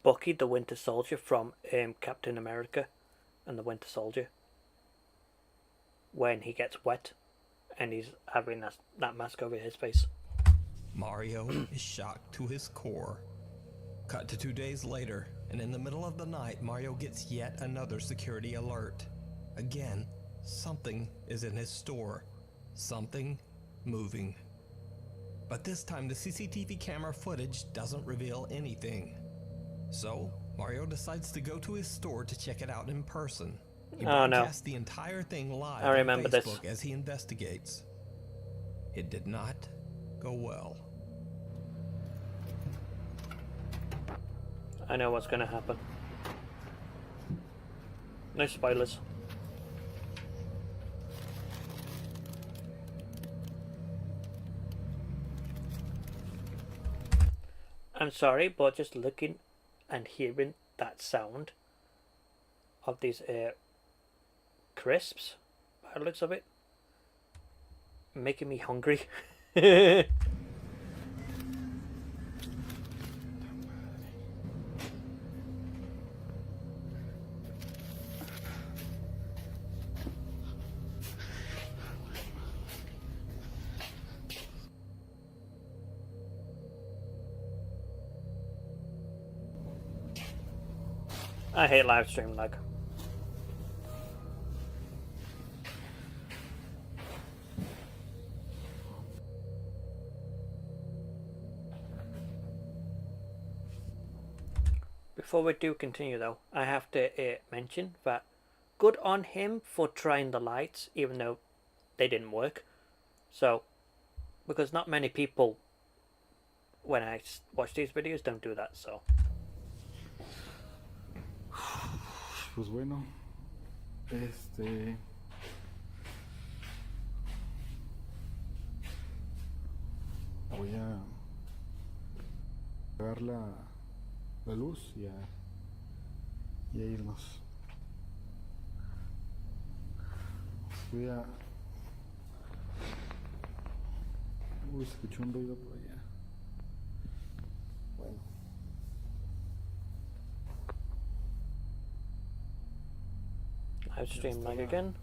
Bucky the Winter Soldier from Captain America and the Winter Soldier. When he gets wet and he's having that mask over his face. Mario is shocked to his core. Cut to 2 days later, and in the middle of the night, Mario gets yet another security alert. Again, something is in his store. Something moving. But this time, the CCTV camera footage doesn't reveal anything. So, Mario decides to go to his store to check it out in person. He broadcasts the entire thing live on Facebook as he investigates. It did not go well. I know what's gonna happen. No spoilers. I'm sorry, but just looking and hearing that sound of these crisps, by the looks of it, making me hungry. I hate live stream lag. Before we do continue though, I have to mention that good on him for trying the lights even though they didn't work. So, because not many people when I watch these videos don't do that, so. Pues bueno, voy a apagar la luz y a irnos. Voy a... Uy, escuché un ruido por allá. Bueno. Live stream lag again.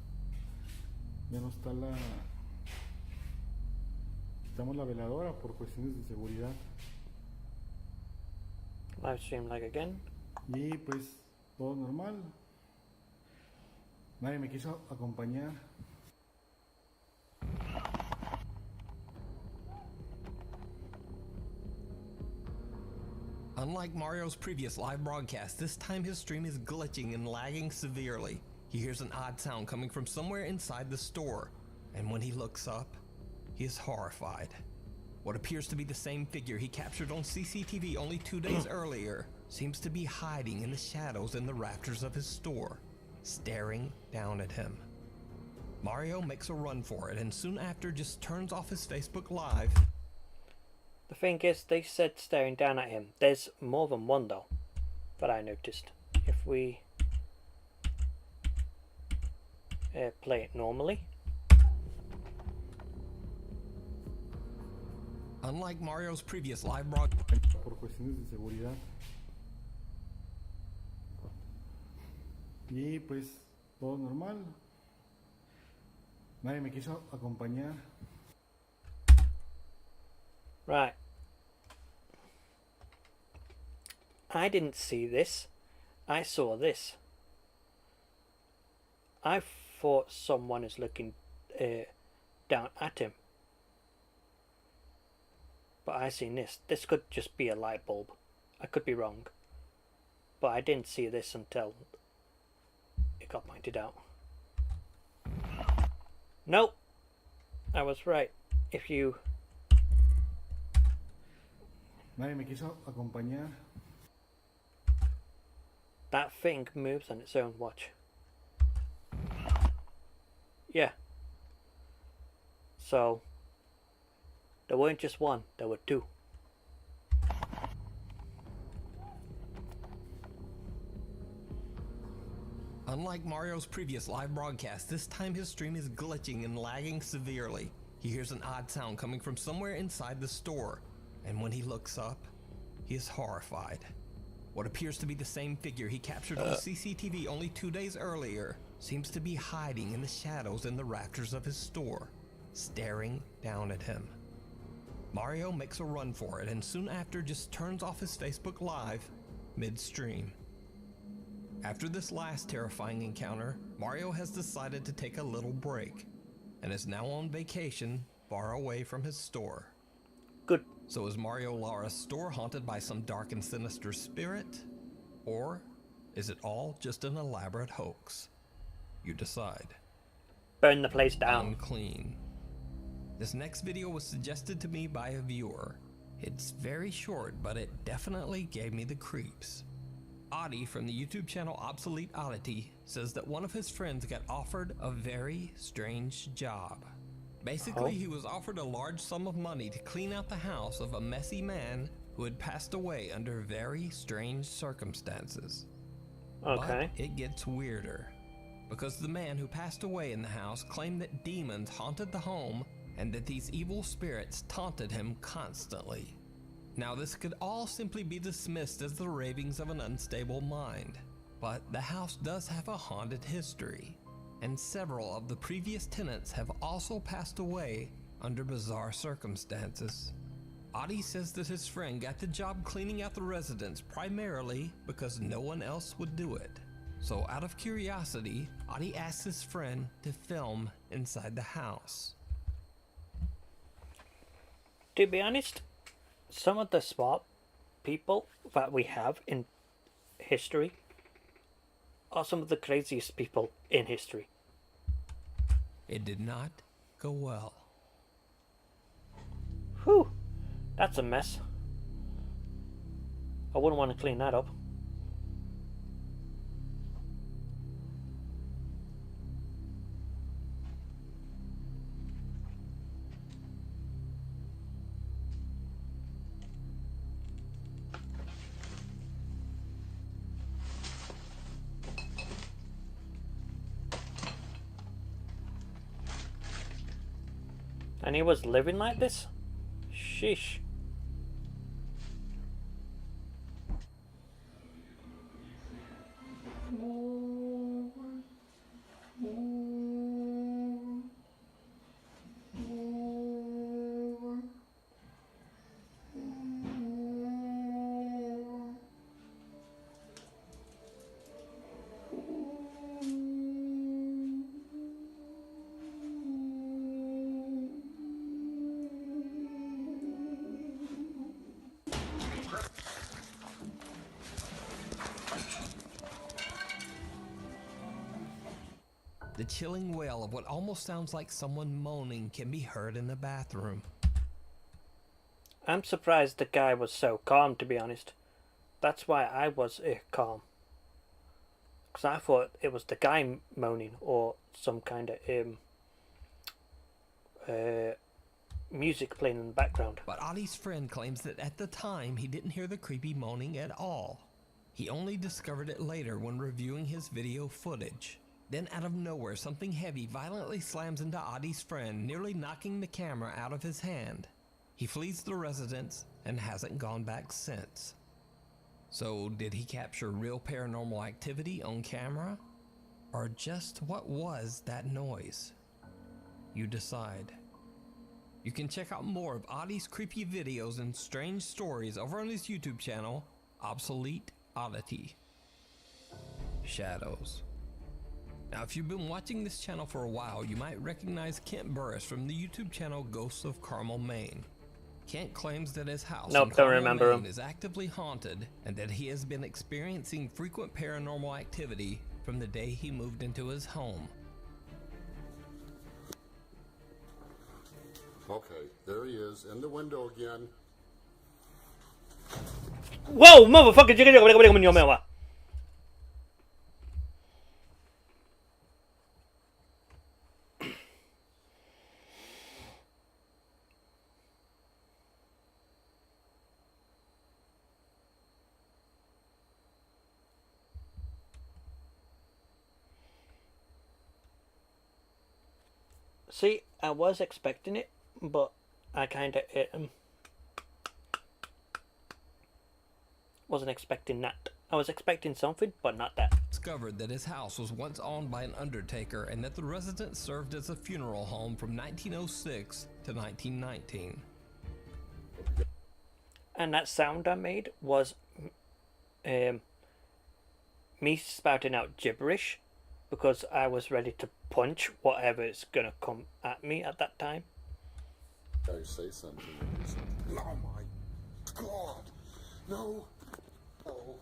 Ya no está la... Quitamos la veladora por cuestiones de seguridad. Live stream lag again. Y pues todo normal. Nadie me quiso acompañar. Unlike Mario's previous live broadcast, this time his stream is glitching and lagging severely. He hears an odd sound coming from somewhere inside the store, and when he looks up, he is horrified. What appears to be the same figure he captured on CCTV only 2 days earlier seems to be hiding in the shadows in the rafters of his store, staring down at him. Mario makes a run for it and soon after just turns off his Facebook Live. The thing is, they said staring down at him. There's more than one though, that I noticed. If we play it normally. Unlike Mario's previous live broadcast, por cuestiones de seguridad. Y pues todo normal. Nadie me quiso acompañar. Right. I didn't see this. I saw this. I thought someone is looking down at him. But I seen this. This could just be a light bulb. I could be wrong. But I didn't see this until it got pointed out. Nope. I was right. If you... Nadie me quiso acompañar. That thing moves on its own, watch. Yeah. So, there weren't just one, there were two. Unlike Mario's previous live broadcast, this time his stream is glitching and lagging severely. He hears an odd sound coming from somewhere inside the store, and when he looks up, he is horrified. What appears to be the same figure he captured on CCTV only 2 days earlier seems to be hiding in the shadows in the rafters of his store, staring down at him. Mario makes a run for it and soon after just turns off his Facebook Live mid-stream. After this last terrifying encounter, Mario has decided to take a little break and is now on vacation far away from his store. Good. So is Mario Lara's store haunted by some dark and sinister spirit? Or is it all just an elaborate hoax? You decide. Burn the place down. Unclean. This next video was suggested to me by a viewer. It's very short, but it definitely gave me the creeps. Adi from the YouTube channel Obsolete Oddity says that one of his friends got offered a very strange job. Basically, he was offered a large sum of money to clean out the house of a messy man who had passed away under very strange circumstances. Okay. But it gets weirder, because the man who passed away in the house claimed that demons haunted the home and that these evil spirits taunted him constantly. Now, this could all simply be dismissed as the ravings of an unstable mind, but the house does have a haunted history, and several of the previous tenants have also passed away under bizarre circumstances. Adi says that his friend got the job cleaning out the residence primarily because no one else would do it. So out of curiosity, Adi asks his friend to film inside the house. To be honest, some of the smart people that we have in history are some of the craziest people in history. It did not go well. Whew, that's a mess. I wouldn't want to clean that up. And he was living like this? Sheesh. The chilling wail of what almost sounds like someone moaning can be heard in the bathroom. I'm surprised the guy was so calm, to be honest. That's why I was calm. Because I thought it was the guy moaning or some kind of music playing in the background. But Adi's friend claims that at the time he didn't hear the creepy moaning at all. He only discovered it later when reviewing his video footage. Then out of nowhere, something heavy violently slams into Adi's friend, nearly knocking the camera out of his hand. He flees the residence and hasn't gone back since. So did he capture real paranormal activity on camera? Or just what was that noise? You decide. You can check out more of Adi's creepy videos and strange stories over on his YouTube channel, Obsolete Oddity. Shadows. Now, if you've been watching this channel for a while, you might recognize Kent Burris from the YouTube channel Ghosts of Carmel, Maine. Kent claims that his house in Carmel, Maine is actively haunted and that he has been experiencing frequent paranormal activity from the day he moved into his home. Okay, there he is, in the window again. Whoa, motherfucker! See, I was expecting it, but I kind of wasn't expecting that. I was expecting something, but not that. Discovered that his house was once owned by an undertaker and that the residence served as a funeral home from 1906 to 1919. And that sound I made was me spouting out gibberish because I was ready to punch whatever is gonna come at me at that time. Gotta say something. Oh my God! No! Oh.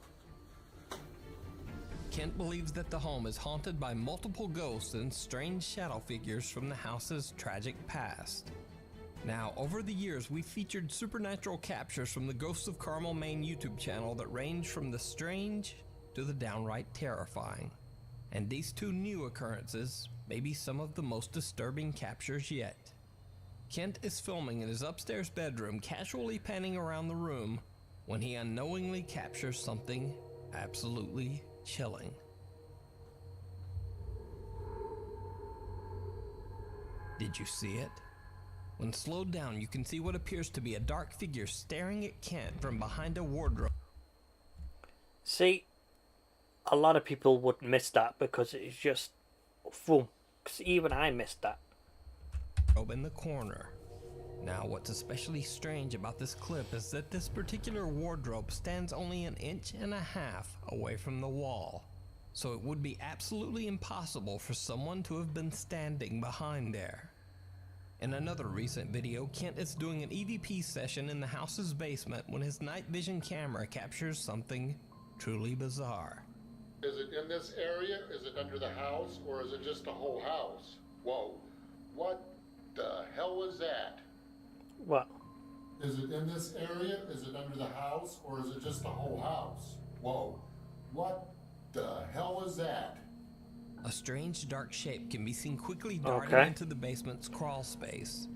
Kent believes that the home is haunted by multiple ghosts and strange shadow figures from the house's tragic past. Now, over the years, we've featured supernatural captures from the Ghosts of Carmel, Maine YouTube channel that range from the strange to the downright terrifying. And these two new occurrences may be some of the most disturbing captures yet. Kent is filming in his upstairs bedroom, casually panning around the room, when he unknowingly captures something absolutely chilling. Did you see it? When slowed down, you can see what appears to be a dark figure staring at Kent from behind a wardrobe. See, a lot of people would miss that because it's just boom. Because even I missed that. In the corner. Now, what's especially strange about this clip is that this particular wardrobe stands only 1.5 inches away from the wall. So it would be absolutely impossible for someone to have been standing behind there. In another recent video, Kent is doing an EVP session in the house's basement when his night vision camera captures something truly bizarre. Is it in this area? Is it under the house? Or is it just the whole house? Whoa. What the hell was that? What? Is it in this area? Is it under the house? Or is it just the whole house? Whoa. What the hell was that? A strange dark shape can be seen quickly darting into the basement's crawl space.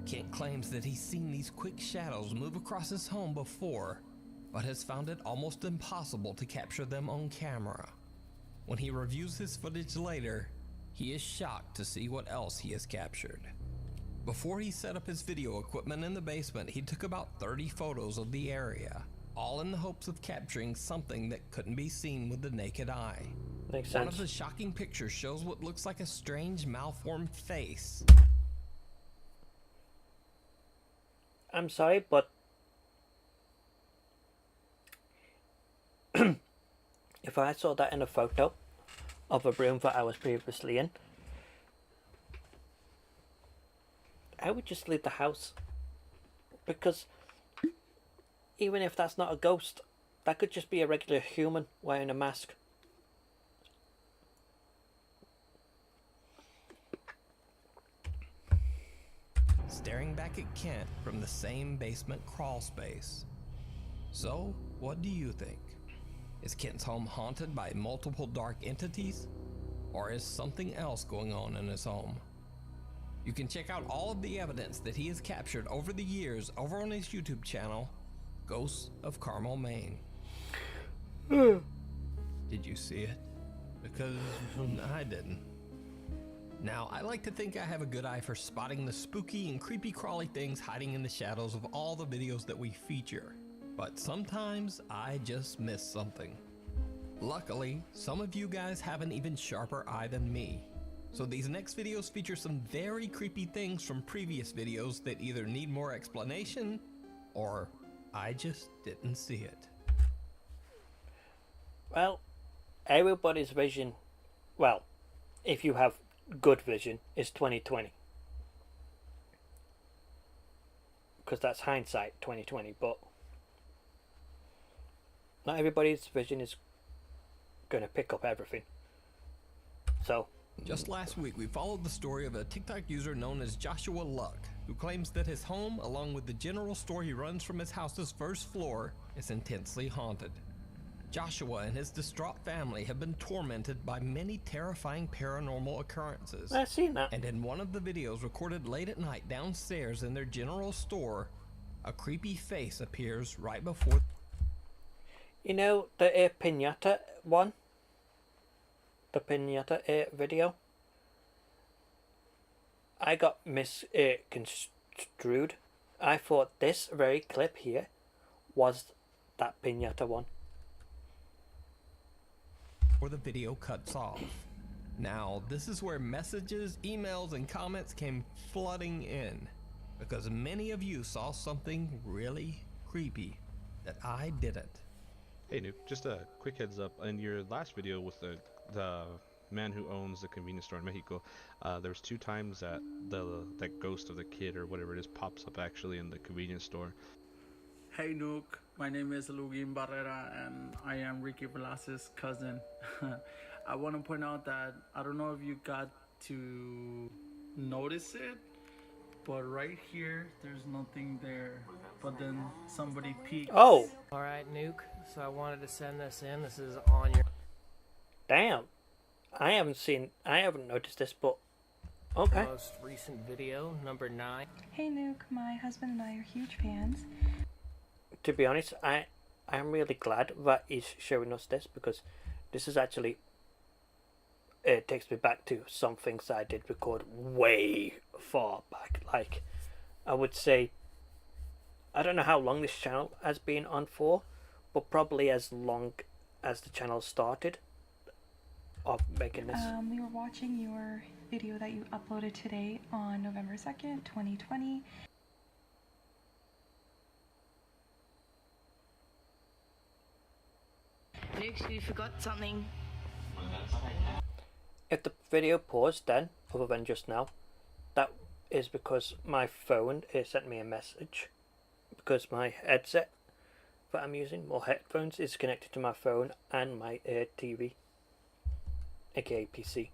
Kent claims that he's seen these quick shadows move across his home before, but has found it almost impossible to capture them on camera. When he reviews his footage later, he is shocked to see what else he has captured. Before he set up his video equipment in the basement, he took about 30 photos of the area, all in the hopes of capturing something that couldn't be seen with the naked eye. Makes One sense. of the shocking pictures shows what looks like a strange malformed face. I'm sorry, but if I saw that in a photo of a room that I was previously in, I would just leave the house. Because even if that's not a ghost, that could just be a regular human wearing a mask. Staring back at Kent from the same basement crawl space. So, what do you think? Is Kent's home haunted by multiple dark entities? Or is something else going on in his home? You can check out all of the evidence that he has captured over the years over on his YouTube channel, Ghosts of Carmel, Maine. Did you see it? Because I didn't. Now, I like to think I have a good eye for spotting the spooky and creepy crawly things hiding in the shadows of all the videos that we feature. But sometimes I just miss something. Luckily, some of you guys have an even sharper eye than me. So these next videos feature some very creepy things from previous videos that either need more explanation or I just didn't see it. Well, everybody's vision, well, if you have good vision, is 20/20. Because that's hindsight 20/20, but not everybody's vision is going to pick up everything. So, just last week we followed the story of a TikTok user known as Joshua Luck, who claims that his home, along with the general store he runs from his house's first floor, is intensely haunted. Joshua and his distraught family have been tormented by many terrifying paranormal occurrences. I've seen that. And in one of the videos recorded late at night downstairs in their general store, a creepy face appears right before. You know the Pinata one? The Pinata video? I got misconstrued. I thought this very clip here was that Pinata one. Or the video cuts off. Now, this is where messages, emails, and comments came flooding in, because many of you saw something really creepy that I didn't. Hey Nuke, just a quick heads up. In your last video with the man who owns the convenience store in Mexico, there was 2 times that that ghost of the kid or whatever it is pops up actually in the convenience store. Hey Nuke, my name is Lugin Barrera and I am Ricky Velasquez's cousin. I want to point out that I don't know if you got to notice it, but right here there's nothing there, but then somebody peeked. Oh! Alright Nuke, so I wanted to send this in. This is on your... Damn. I haven't noticed this, but okay. Most recent video, number 9. Hey Nuke, my husband and I are huge fans. To be honest, I'm really glad that he's showing us this, because this is actually, it takes me back to some things I did record way far back. Like, I would say, I don't know how long this channel has been on for, but probably as long as the channel started of making this. We were watching your video that you uploaded today on November 2nd, 2020. Nukes, you forgot something. If the video paused then, other than just now, that is because my phone sent me a message. Because my headset that I'm using, or headphones, is connected to my phone and my TV, aka PC.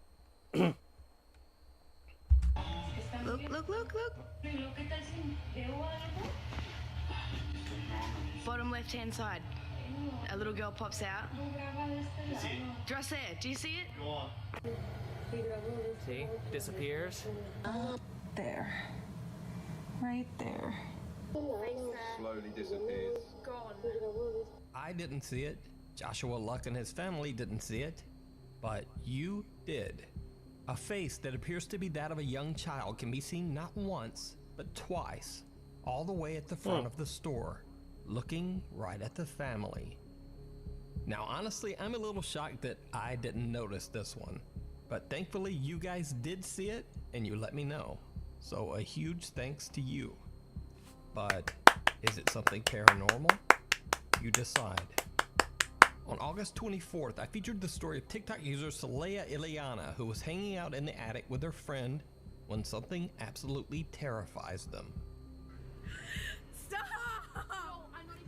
Look. Bottom left-hand side. A little girl pops out. Just there. Do you see it? See? Disappears. There. Right there. Slowly disappears. Gone. I didn't see it. Joshua Luck and his family didn't see it. But you did. A face that appears to be that of a young child can be seen not once, but twice, all the way at the front of the store, looking right at the family. Now, honestly, I'm a little shocked that I didn't notice this one, but thankfully you guys did see it and you let me know. So a huge thanks to you. But is it something paranormal? You decide. On August 24th, I featured the story of TikTok user Saleya Ileana, who was hanging out in the attic with her friend when something absolutely terrifies them. Stop! No, I'm not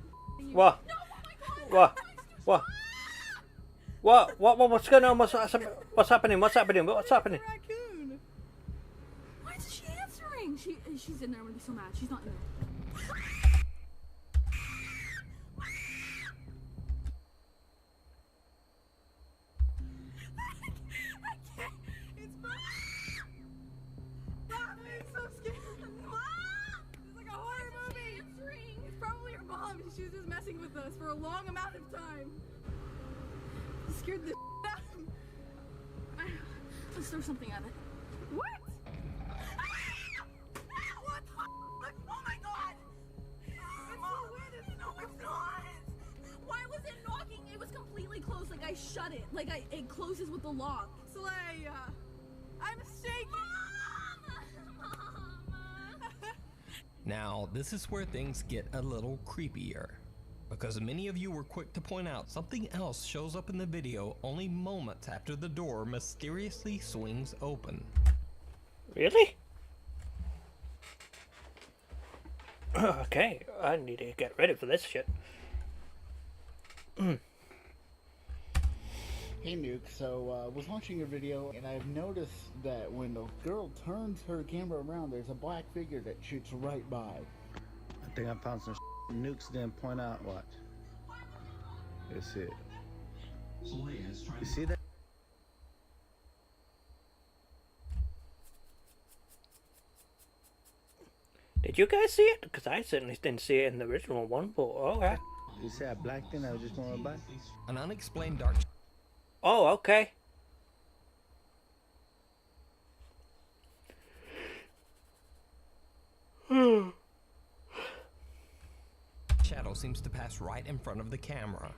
even What? No, oh my God! What? What's going on? What's happening? Raccoon. Why is she answering? She's in there. I'm gonna be so mad. She's not in there. She was just messing with us for a long amount of time. It scared the out of me. Let's throw something at it. What? What the fuck? Oh my God! It's so weird. No, it's not. Why was it knocking? It was completely closed. Like I shut it. Like it closes with the lock. Slay. I'm shaking. Now, this is where things get a little creepier, because many of you were quick to point out something else shows up in the video only moments after the door mysteriously swings open. Really? Okay, I need to get ready for this shit. Hey Nuke, so I was watching your video and I've noticed that when the girl turns her camera around, there's a black figure that shoots right by. I think I found some Nukes didn't point out. Watch. That's it. You see that? Did you guys see it? Because I certainly didn't see it in the original one, but okay. You see that black thing that was just going by? An unexplained dark Oh, okay. shadow seems to pass right in front of the camera.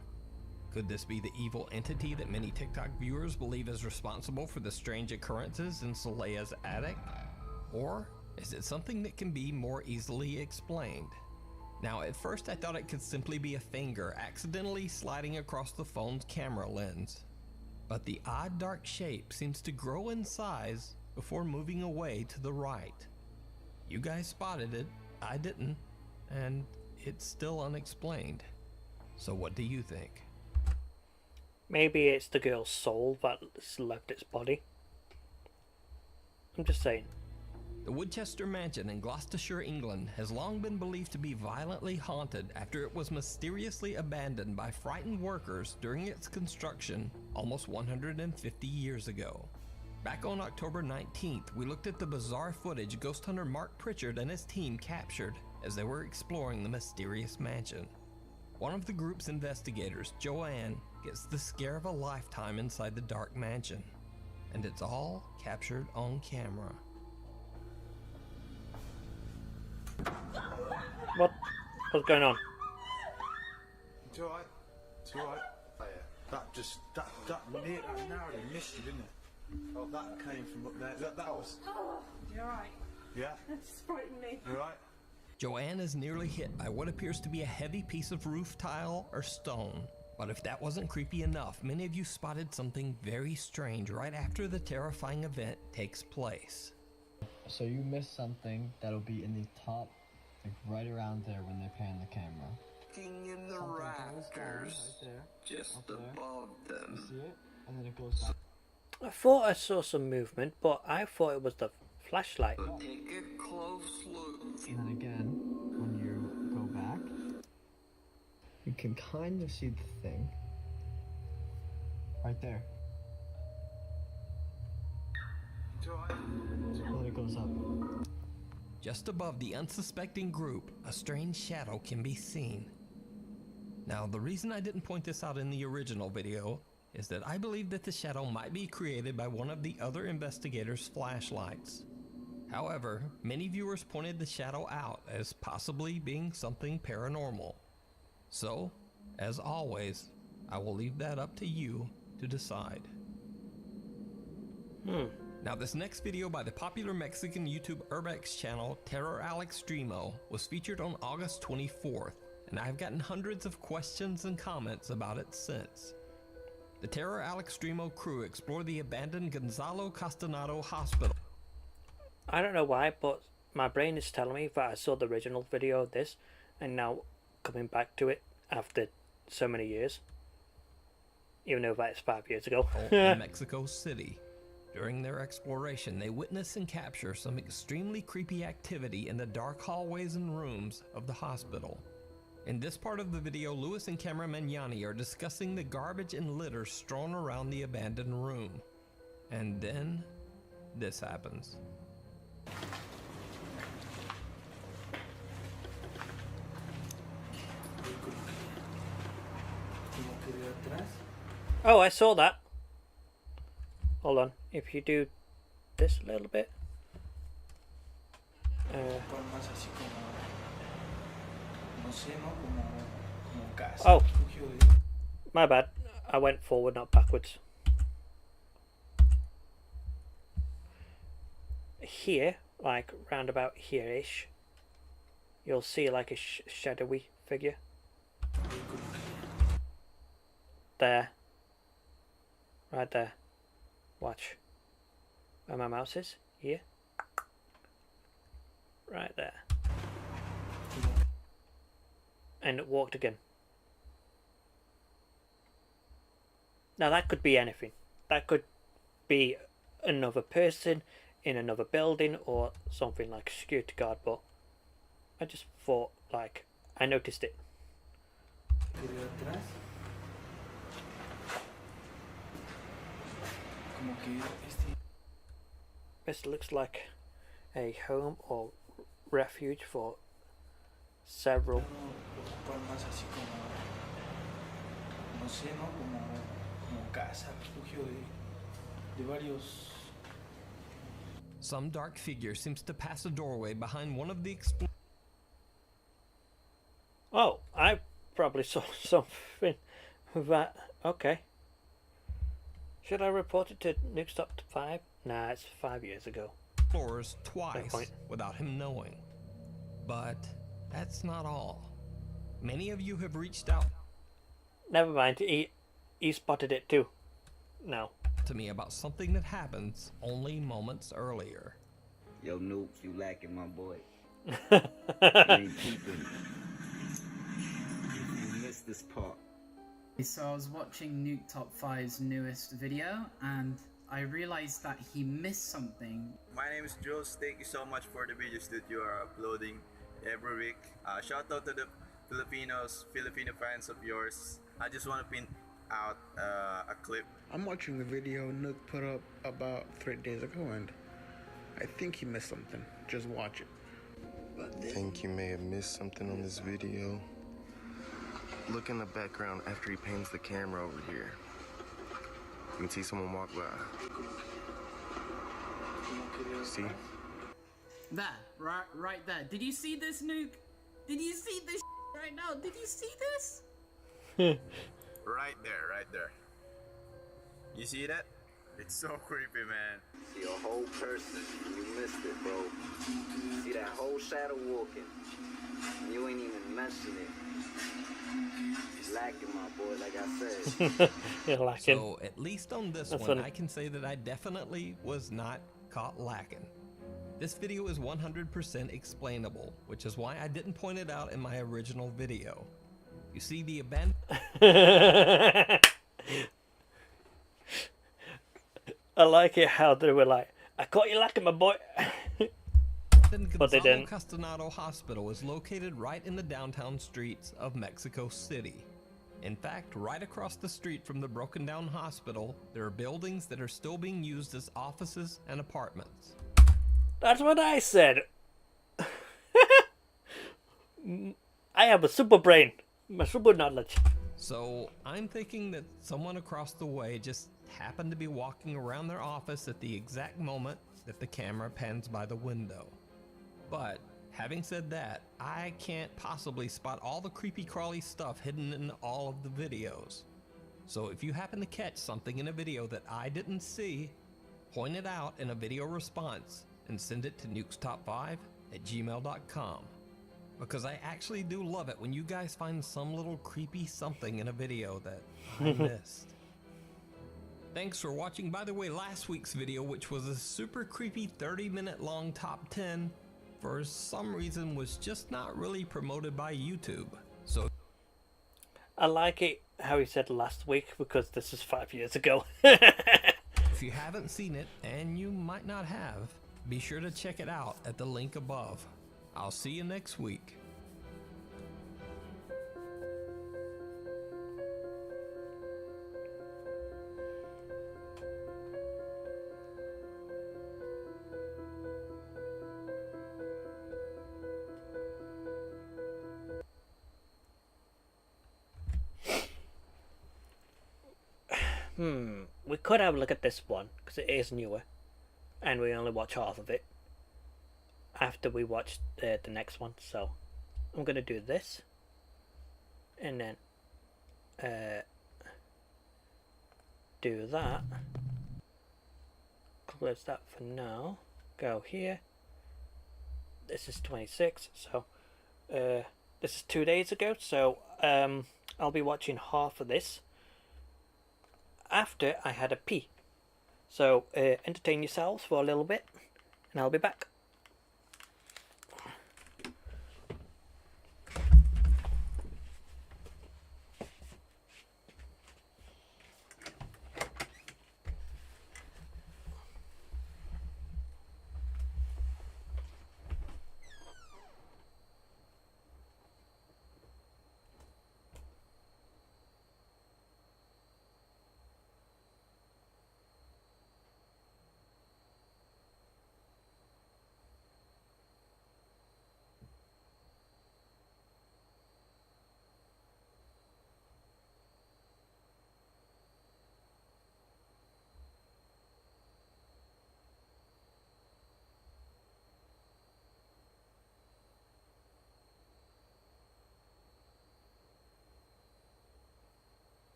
Could this be the evil entity that many TikTok viewers believe is responsible for the strange occurrences in Saleya's attic? Or is it something that can be more easily explained? Now, at first I thought it could simply be a finger accidentally sliding across the phone's camera lens. But the odd dark shape seems to grow in size before moving away to the right. You guys spotted it, I didn't, and it's still unexplained. So what do you think? Maybe it's the girl's soul that's left its body. I'm just saying. The Woodchester Mansion in Gloucestershire, England has long been believed to be violently haunted after it was mysteriously abandoned by frightened workers during its construction almost 150 years ago. Back on October 19th, we looked at the bizarre footage ghost hunter Mark Pritchard and his team captured as they were exploring the mysterious mansion. One of the group's investigators, Joanne, gets the scare of a lifetime inside the dark mansion, and it's all captured on camera. What's going on? It's alright. It's alright. That narrowly missed you, didn't it? Oh, that came from up there. That was. Oh, you're right. Yeah? That just frightened me. You alright? Joanne is nearly hit by what appears to be a heavy piece of roof tile or stone. But if that wasn't creepy enough, many of you spotted something very strange right after the terrifying event takes place. So you missed something that'll be in the top, like right around there when they pan the camera. In the rafters, just above them. You see it? And then it goes back. I thought I saw some movement, but I thought it was the flashlight. Take a close look. And then again, when you go back, you can kind of see the thing. Right there. And then it goes up. Just above the unsuspecting group, a strange shadow can be seen. Now, the reason I didn't point this out in the original video is that I believe that the shadow might be created by one of the other investigators' flashlights. However, many viewers pointed the shadow out as possibly being something paranormal. So, as always, I will leave that up to you to decide. Now, this next video by the popular Mexican YouTube Urbex channel Terror Alex Dreamo was featured on August 24th, and I've gotten hundreds of questions and comments about it since. The Terror Alex Dreamo crew explored the abandoned Gonzalo Castanado Hospital. I don't know why, but my brain is telling me that I saw the original video of this, and now coming back to it after so many years. Even though that's 5 years ago. In Mexico City. During their exploration, they witness and capture some extremely creepy activity in the dark hallways and rooms of the hospital. In this part of the video, Lewis and cameraman Yanni are discussing the garbage and litter strewn around the abandoned room. And then, this happens. Oh, I saw that. Hold on. If you do this a little bit. Oh, my bad. I went forward, not backwards. Here, like round about here-ish, you'll see like a shadowy figure. There. Right there. Watch. Where my mouse is? Here. Right there. And it walked again. Now that could be anything. That could be another person in another building or something like a security guard, but I just thought, like, I noticed it. This looks like a home or refuge for several. Some dark figure seems to pass a doorway behind one of the Oh, I probably saw something that. Okay. Should I report it to Nuke's Top 5? Nah, it's 5 years ago. Explorers twice without him knowing. But that's not all. Many of you have reached out. Never mind, he spotted it too. No. To me about something that happens only moments earlier. Yo, Nuke, you lacking, my boy. You ain't peeping. You missed this part. So I was watching Nuke Top 5's newest video and I realized that he missed something. My name is Jules. Thank you so much for the videos that you are uploading every week. Shout out to the Filipino fans of yours. I just want to pin out a clip. I'm watching the video Nuke put up about 3 days ago and I think he missed something. Just watch it. I think you may have missed something on this video. Look in the background after he pans the camera over here. You can see someone walk by. See? There, right there. Did you see this, Nuke? Did you see this right now? Did you see this? Right there. You see that? It's so creepy, man. See a whole person, you missed it, bro. See that whole shadow walking, you ain't even mention it. Lacking, my boy, like I said. You're lacking. So at least on this That's one, funny. I can say that I definitely was not caught lacking. This video is 100% explainable, which is why I didn't point it out in my original video. You see the abandoned... I like it how they were like, I caught you lacking, my boy. But they didn't. Castanado Hospital is located right in the downtown streets of Mexico City. In fact, right across the street from the broken down hospital, there are buildings that are still being used as offices and apartments. That's what I said. I have a super brain. My super knowledge. So I'm thinking that someone across the way just happened to be walking around their office at the exact moment that the camera pans by the window. But having said that, I can't possibly spot all the creepy crawly stuff hidden in all of the videos. So if you happen to catch something in a video that I didn't see, point it out in a video response and send it to nukestop5@gmail.com. Because I actually do love it when you guys find some little creepy something in a video that I missed. Thanks for watching. By the way, last week's video, which was a super creepy 30-minute long top 10, for some reason was just not really promoted by YouTube. So I like it how he said last week because this is 5 years ago. if you haven't seen it, and you might not have, be sure to check it out at the link above. I'll see you next week. We could have a look at this one because it is newer and we only watch half of it after we watch the next one. So I'm going to do this and then do that. Close that for now. Go here. This is 26, so this is 2 days ago, so I'll be watching half of this after I had a pee. So entertain yourselves for a little bit and I'll be back.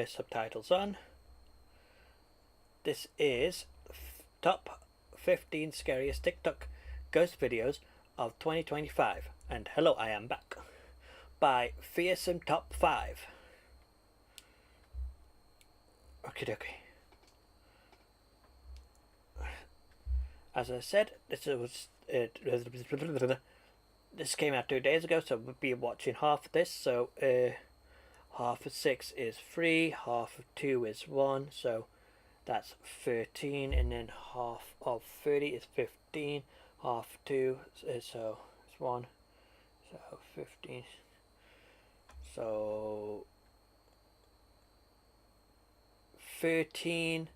Subtitles on. This is top 15 scariest TikTok ghost videos of 2025. And hello, I am back. By Fearsome Top 5. Okie dokie. As I said, this came out 2 days ago, so we'll be watching half of this. So half of 6 is 3, half of 2 is 1, so that's 13, and then half of 30 is 15, half of 2 is, so it's 1, so 15, so 13,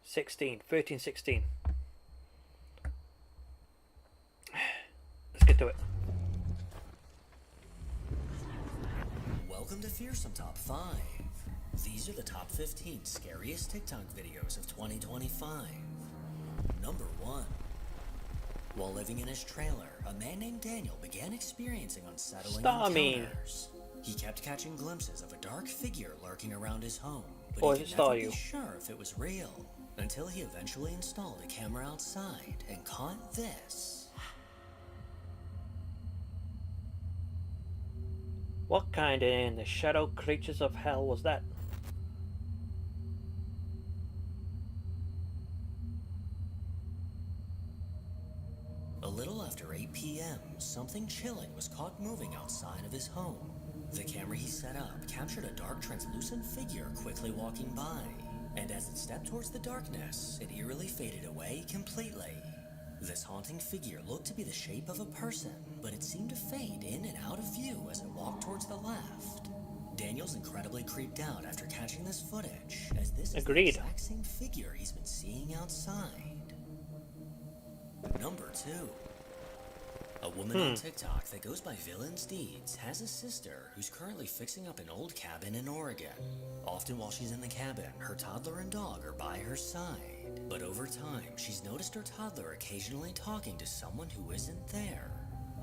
16, 13, 16. Let's get to it. Welcome to Fearsome Top 5. These are the top 15 scariest TikTok videos of 2025. Number 1. While living in his trailer, a man named Daniel began experiencing unsettling encounters. He kept catching glimpses of a dark figure lurking around his home, but he could never be sure if it was real, until he eventually installed a camera outside and caught this. What kind of in the shadow creatures of hell was that? A little after 8 p.m., something chilling was caught moving outside of his home. The camera he set up captured a dark, translucent figure quickly walking by, and as it stepped towards the darkness, it eerily faded away completely. This haunting figure looked to be the shape of a person, but it seemed to fade in and out of view as it walked towards the left. Daniel's incredibly creeped out after catching this footage, as this is the exact same figure he's been seeing outside. Number 2. A woman on TikTok that goes by Villain's Deeds has a sister who's currently fixing up an old cabin in Oregon. Often while she's in the cabin, her toddler and dog are by her side. But over time, she's noticed her toddler occasionally talking to someone who isn't there.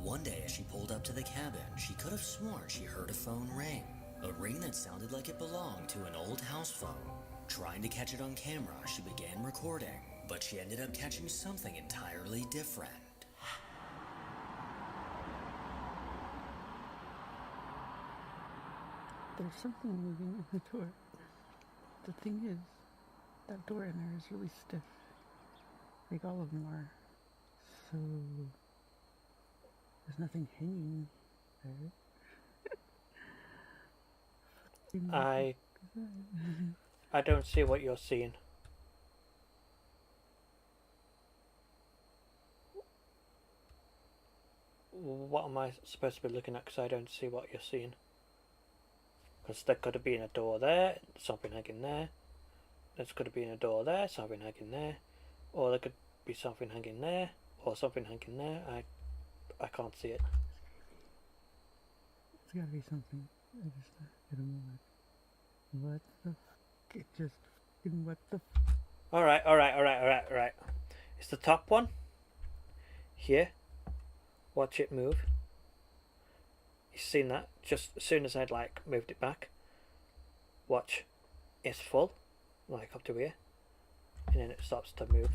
One day as she pulled up to the cabin, she could have sworn she heard a phone ring. A ring that sounded like it belonged to an old house phone. Trying to catch it on camera, she began recording, but she ended up catching something entirely different. There's something moving in the door. The thing is, that door in there is really stiff. Like all of them are. So, there's nothing hanging there. I don't see what you're seeing. What am I supposed to be looking at? Because I don't see what you're seeing. Because there could have been a door there, something hanging there. There's could have been a door there, something hanging there. Or there could be something hanging there, or something hanging there. I can't see it. It's gotta be something. I don't know what the f***. It just what the f***. Alright. It's the top one. Here. Watch it move. You've seen that? Just as soon as I'd like moved it back. Watch. It's full. Like up to here. And then it starts to move.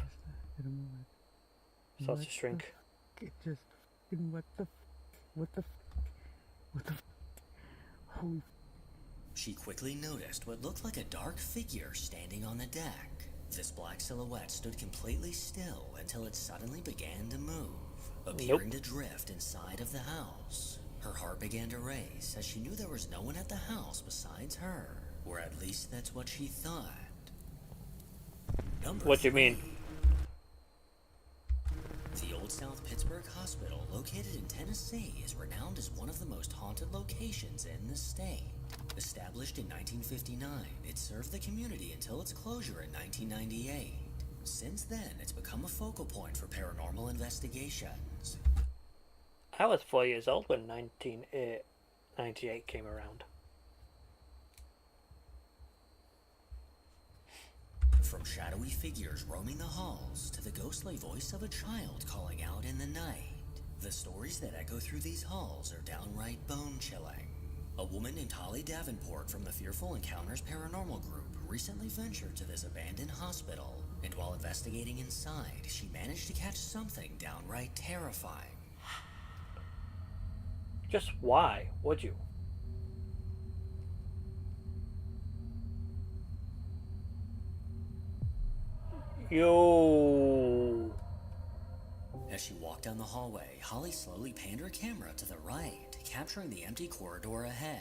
Starts to shrink. It just what the holy. She quickly noticed what looked like a dark figure standing on the deck. This black silhouette stood completely still until it suddenly began to move, appearing to drift inside of the house. Her heart began to race as she knew there was no one at the house besides her, or at least that's what she thought. What do you mean? The Old South Pittsburgh Hospital, located in Tennessee, is renowned as one of the most haunted locations in the state. Established in 1959, it served the community until its closure in 1998. Since then, it's become a focal point for paranormal investigations. I was 4 years old when 1998 came around. shadowy figures roaming the halls to the ghostly voice of a child calling out in the night. The stories that echo through these halls are downright bone-chilling. A woman named Holly Davenport from the Fearful Encounters Paranormal Group recently ventured to this abandoned hospital, and while investigating inside, she managed to catch something downright terrifying. Just why would you? Yo. As she walked down the hallway, Holly slowly panned her camera to the right, capturing the empty corridor ahead.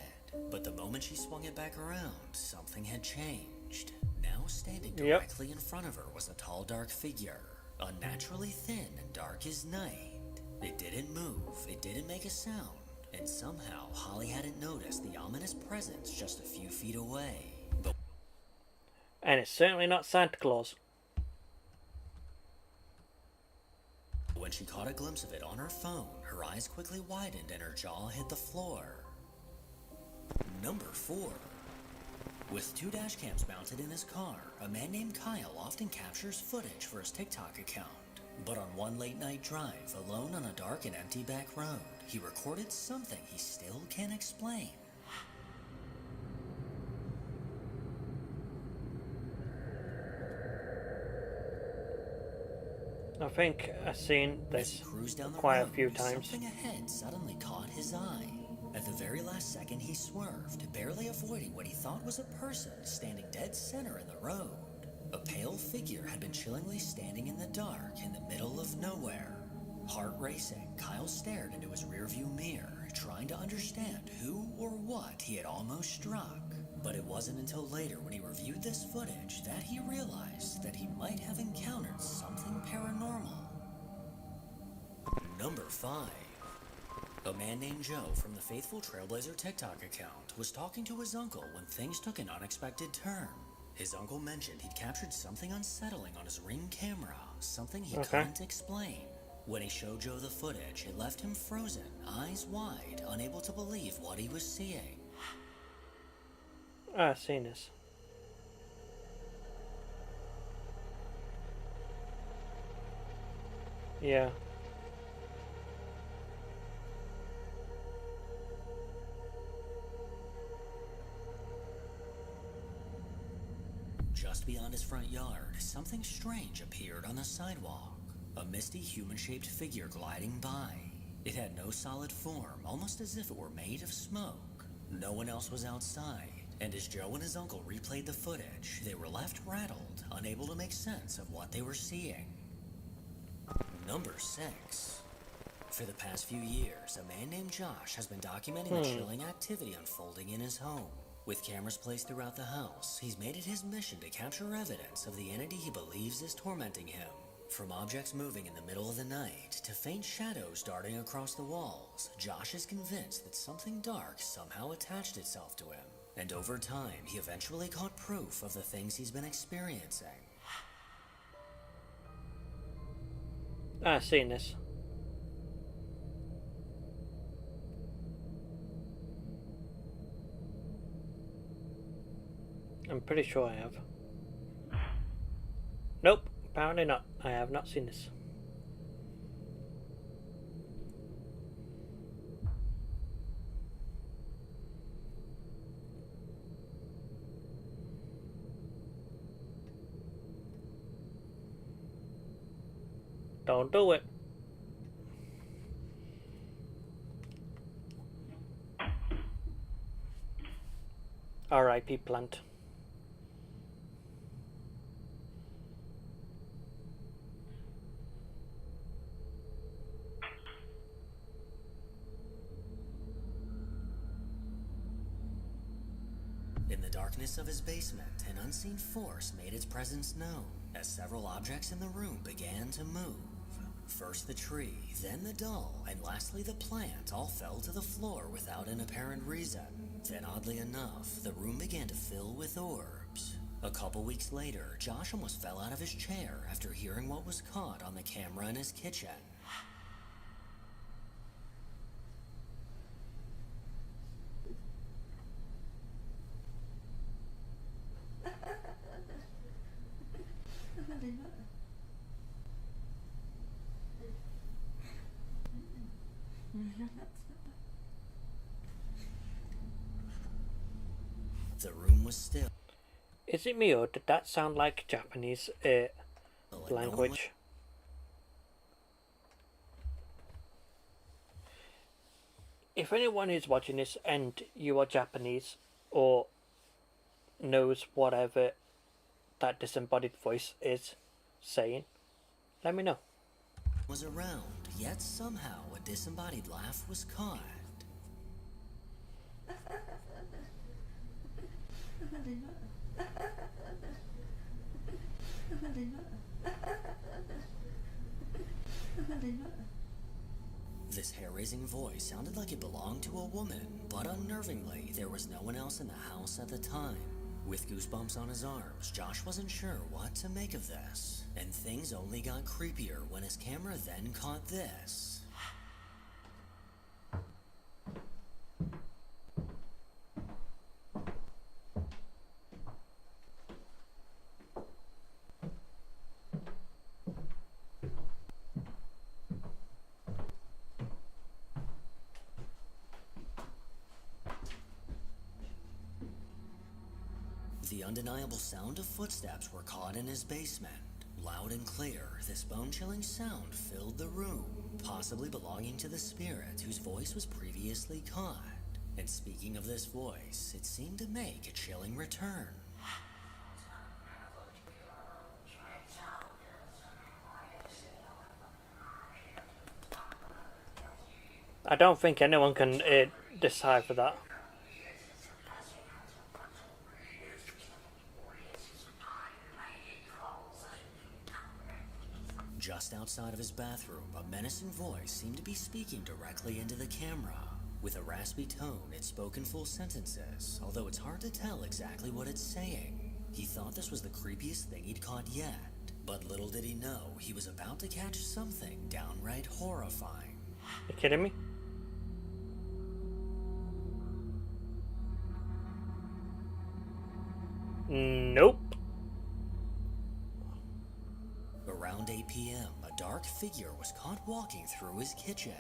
But the moment she swung it back around, something had changed. Now standing directly in front of her was a tall, dark figure, unnaturally thin and dark as night. It didn't move, it didn't make a sound, and somehow Holly hadn't noticed the ominous presence just a few feet away. But and it's certainly not Santa Claus. when she caught a glimpse of it on her phone, her eyes quickly widened and her jaw hit the floor. Number 4. With 2 dash cams mounted in his car, a man named Kyle often captures footage for his TikTok account. But on one late-night drive, alone on a dark and empty back road, he recorded something he still can't explain. I think I've seen this quite a few times. Something ahead suddenly caught his eye. At the very last second, he swerved, barely avoiding what he thought was a person standing dead center in the road. A pale figure had been chillingly standing in the dark in the middle of nowhere. Heart racing, Kyle stared into his rearview mirror, trying to understand who or what he had almost struck. But it wasn't until later when he reviewed this footage that he realized that he might have encountered something paranormal. Number 5. A man named Joe from the Faithful Trailblazer TikTok account was talking to his uncle when things took an unexpected turn. His uncle mentioned he'd captured something unsettling on his Ring camera, something he couldn't explain. When he showed Joe the footage, it left him frozen, eyes wide, unable to believe what he was seeing. I've seen this. Yeah. Just beyond his front yard, something strange appeared on the sidewalk. A misty human-shaped figure gliding by. It had no solid form, almost as if it were made of smoke. No one else was outside, and as Joe and his uncle replayed the footage, they were left rattled, unable to make sense of what they were seeing. Number 6. For the past few years, a man named Josh has been documenting the chilling activity unfolding in his home. With cameras placed throughout the house, he's made it his mission to capture evidence of the entity he believes is tormenting him. From objects moving in the middle of the night to faint shadows darting across the walls, Josh is convinced that something dark somehow attached itself to him. And over time, he eventually caught proof of the things he's been experiencing. I've seen this. I'm pretty sure I have. Nope, apparently not. I have not seen this. Don't do it. R.I.P. plant. In the darkness of his basement, an unseen force made its presence known as several objects in the room began to move. First the tree, then the doll, and lastly the plant all fell to the floor without an apparent reason. Then oddly enough, the room began to fill with orbs. A couple weeks later, Josh almost fell out of his chair after hearing what was caught on the camera in his kitchen. The room was still. Is it me or did that sound like Japanese language? If anyone is watching this and you are Japanese or knows whatever that disembodied voice is saying, let me know. Was around, yet somehow a disembodied laugh was caught. This hair-raising voice sounded like it belonged to a woman, but unnervingly, there was no one else in the house at the time. With goosebumps on his arms, Josh wasn't sure what to make of this, and things only got creepier when his camera then caught this. The undeniable sound of footsteps were caught in his basement. Loud and clear, this bone-chilling sound filled the room, possibly belonging to the spirit whose voice was previously caught. And speaking of this voice, it seemed to make a chilling return. I don't think anyone can decipher that. Just outside of his bathroom, a menacing voice seemed to be speaking directly into the camera. With a raspy tone, it spoke in full sentences, although it's hard to tell exactly what it's saying. He thought this was the creepiest thing he'd caught yet, but little did he know he was about to catch something downright horrifying. You kidding me? Nope. Around 8 p.m., a dark figure was caught walking through his kitchen.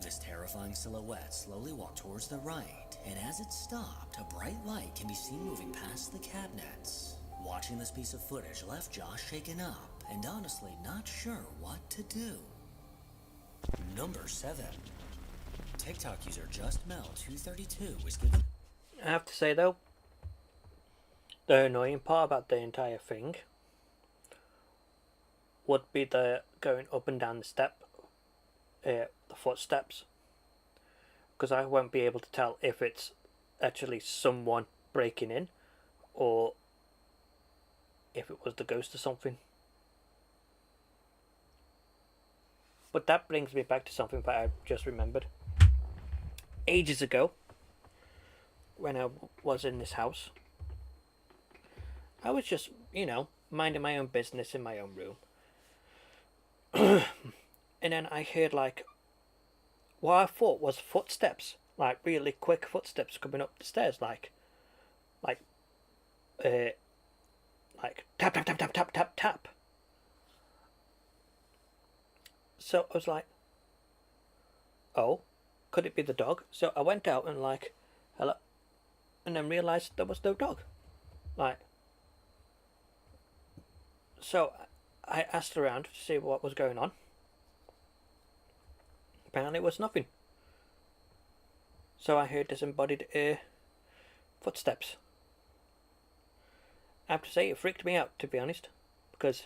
This terrifying silhouette slowly walked towards the right, and as it stopped, a bright light can be seen moving past the cabinets. Watching this piece of footage left Josh shaken up, and honestly not sure what to do. Number 7. TikTok user JustMel232 was given... I have to say though, the annoying part about the entire thing would be the going up and down the step, the footsteps, because I won't be able to tell if it's actually someone breaking in or if it was the ghost or something. But that brings me back to something that I just remembered. Ages ago, when I was in this house, I was just, minding my own business in my own room. And then I heard like what I thought was footsteps, like really quick footsteps coming up the stairs, like tap tap tap tap tap tap tap. So I was like, oh, could it be the dog? So I went out and like, hello, and then realised there was no dog. So I asked around to see what was going on. Apparently it was nothing. So I heard disembodied footsteps. I have to say it freaked me out, to be honest, because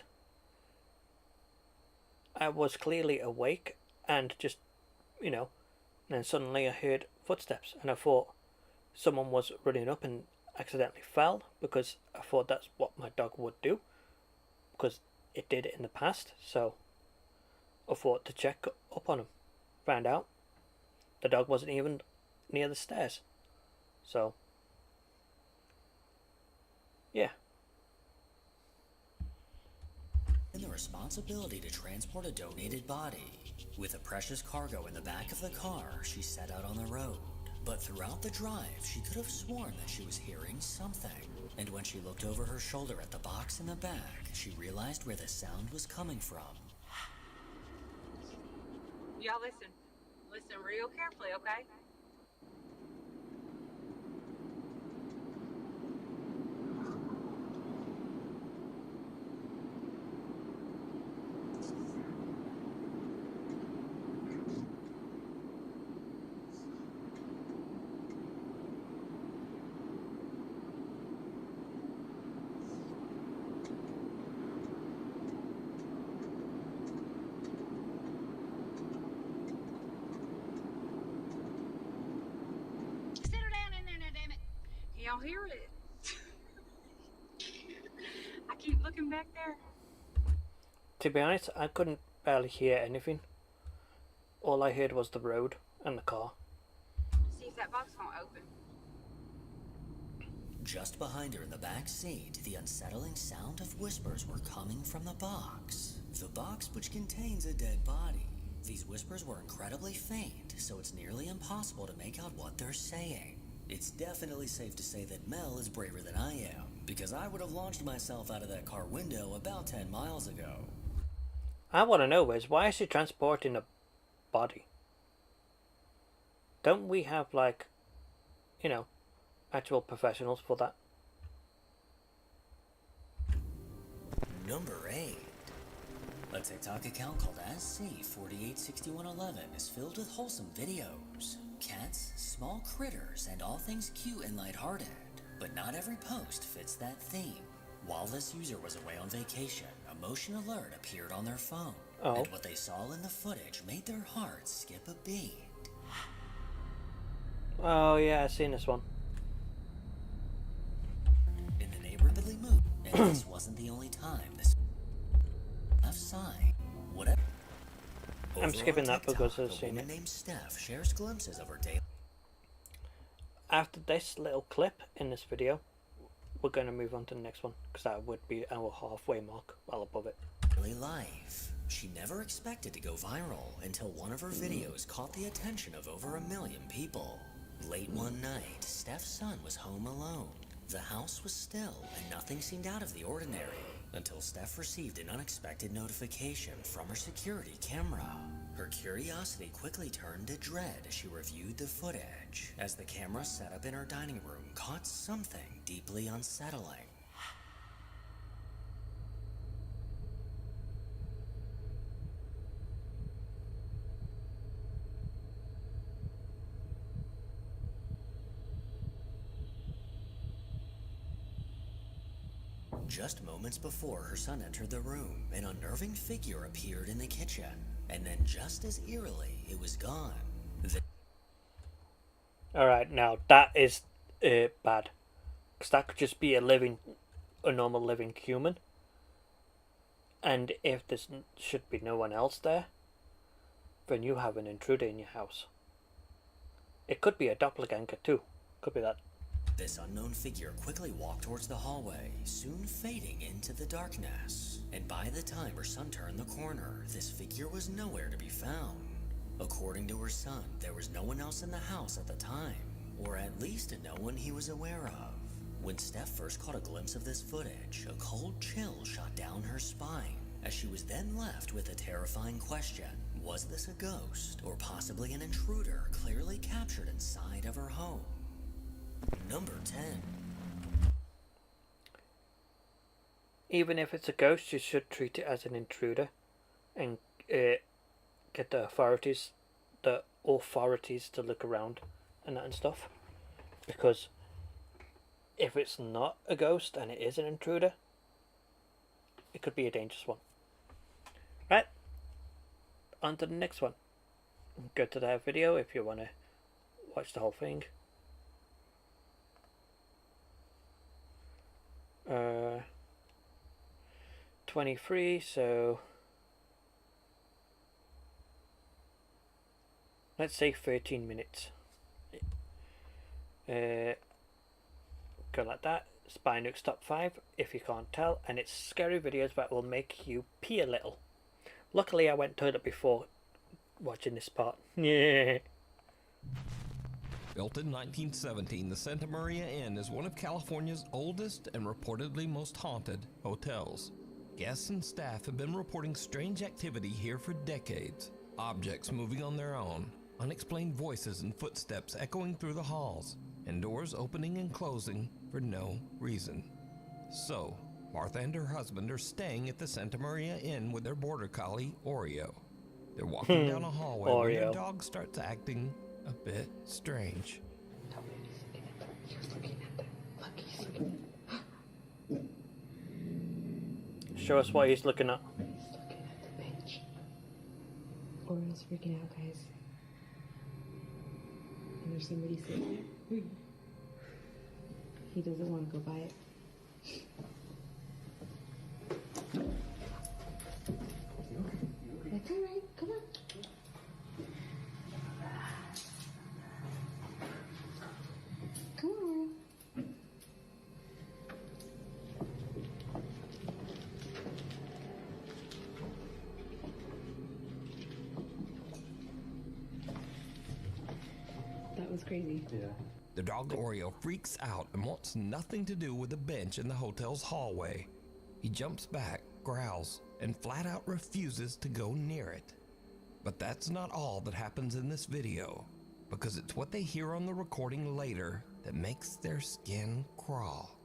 I was clearly awake and just, and then suddenly I heard footsteps and I thought someone was running up and accidentally fell, because I thought that's what my dog would do, because it did it in the past. So I thought to check up on him. Found out the dog wasn't even near the stairs. So yeah. And the responsibility to transport a donated body. With a precious cargo in the back of the car, she set out on the road. But throughout the drive, she could have sworn that she was hearing something. And when she looked over her shoulder at the box in the back, she realized where the sound was coming from. Y'all listen. Listen real carefully, okay? Settle down in there now, damn it. Can y'all hear it? I keep looking back there. To be honest, I couldn't barely hear anything. All I heard was the road and the car. See if that box won't open. Just behind her in the back seat, the unsettling sound of whispers were coming from the box. The box which contains a dead body. These whispers were incredibly faint, so it's nearly impossible to make out what they're saying. It's definitely safe to say that Mel is braver than I am, because I would have launched myself out of that car window about 10 miles ago. I want to know is, why is she transporting a body? Don't we have, like, you know, actual professionals for that? Number 8. A TikTok account called SC486111 is filled with wholesome videos. Cats, small critters, and all things cute and lighthearted. But not every post fits that theme. While this user was away on vacation, a motion alert appeared on their phone. Oh. And what they saw in the footage made their hearts skip a beat. Oh yeah, I've seen this one. In the neighborhoodly mood, and this wasn't the only time this left sign. Whatever. I'm Over skipping on that because I've TikTok, a seen woman it. named Steph shares glimpses of her daily. After this little clip in this video, we're going to move on to the next one, because that would be our halfway mark, well above it. Life. She never expected to go viral until one of her videos caught the attention of over 1 million people. Late one night, Steph's son was home alone. The house was still and nothing seemed out of the ordinary until Steph received an unexpected notification from her security camera. Her curiosity quickly turned to dread as she reviewed the footage, as the camera set up in her dining room caught something deeply unsettling. Just moments before her son entered the room, an unnerving figure appeared in the kitchen, and then just as eerily, it was gone. Alright, now that is bad. Because that could just be a normal living human. And if there should be no one else there, then you have an intruder in your house. It could be a doppelganger too. Could be that. This unknown figure quickly walked towards the hallway, soon fading into the darkness. And by the time her son turned the corner, this figure was nowhere to be found. According to her son, there was no one else in the house at the time, or at least no one he was aware of. When Steph first caught a glimpse of this footage, a cold chill shot down her spine, as she was then left with a terrifying question. Was this a ghost, or possibly an intruder clearly captured inside of her home? Number 10. Even if it's a ghost, you should treat it as an intruder and get the authorities to look around and that and stuff. Because if it's not a ghost and it is an intruder, it could be a dangerous one. Right, on to the next one. Go to that video if you want to watch the whole thing. 23, so let's say 13 minutes. Go like that. Spinook's top 5 if you can't tell, and it's scary videos that will make you pee a little. Luckily I went toilet before watching this part. Yeah. Built in 1917, the Santa Maria Inn is one of California's oldest and reportedly most haunted hotels. Guests and staff have been reporting strange activity here for decades. Objects moving on their own, unexplained voices and footsteps echoing through the halls, and doors opening and closing for no reason. So, Martha and her husband are staying at the Santa Maria Inn with their border collie, Oreo. They're walking down a hallway when their dog starts acting a bit strange. Show us what he's looking at. Oreo's freaking out, guys. And there's somebody sitting there. He doesn't want to go by it. That's alright, come on. Come on, Oreo. That was crazy. Yeah. The dog Oreo freaks out and wants nothing to do with the bench in the hotel's hallway. He jumps back, growls, and flat out refuses to go near it. But that's not all that happens in this video, because it's what they hear on the recording later that makes their skin crawl.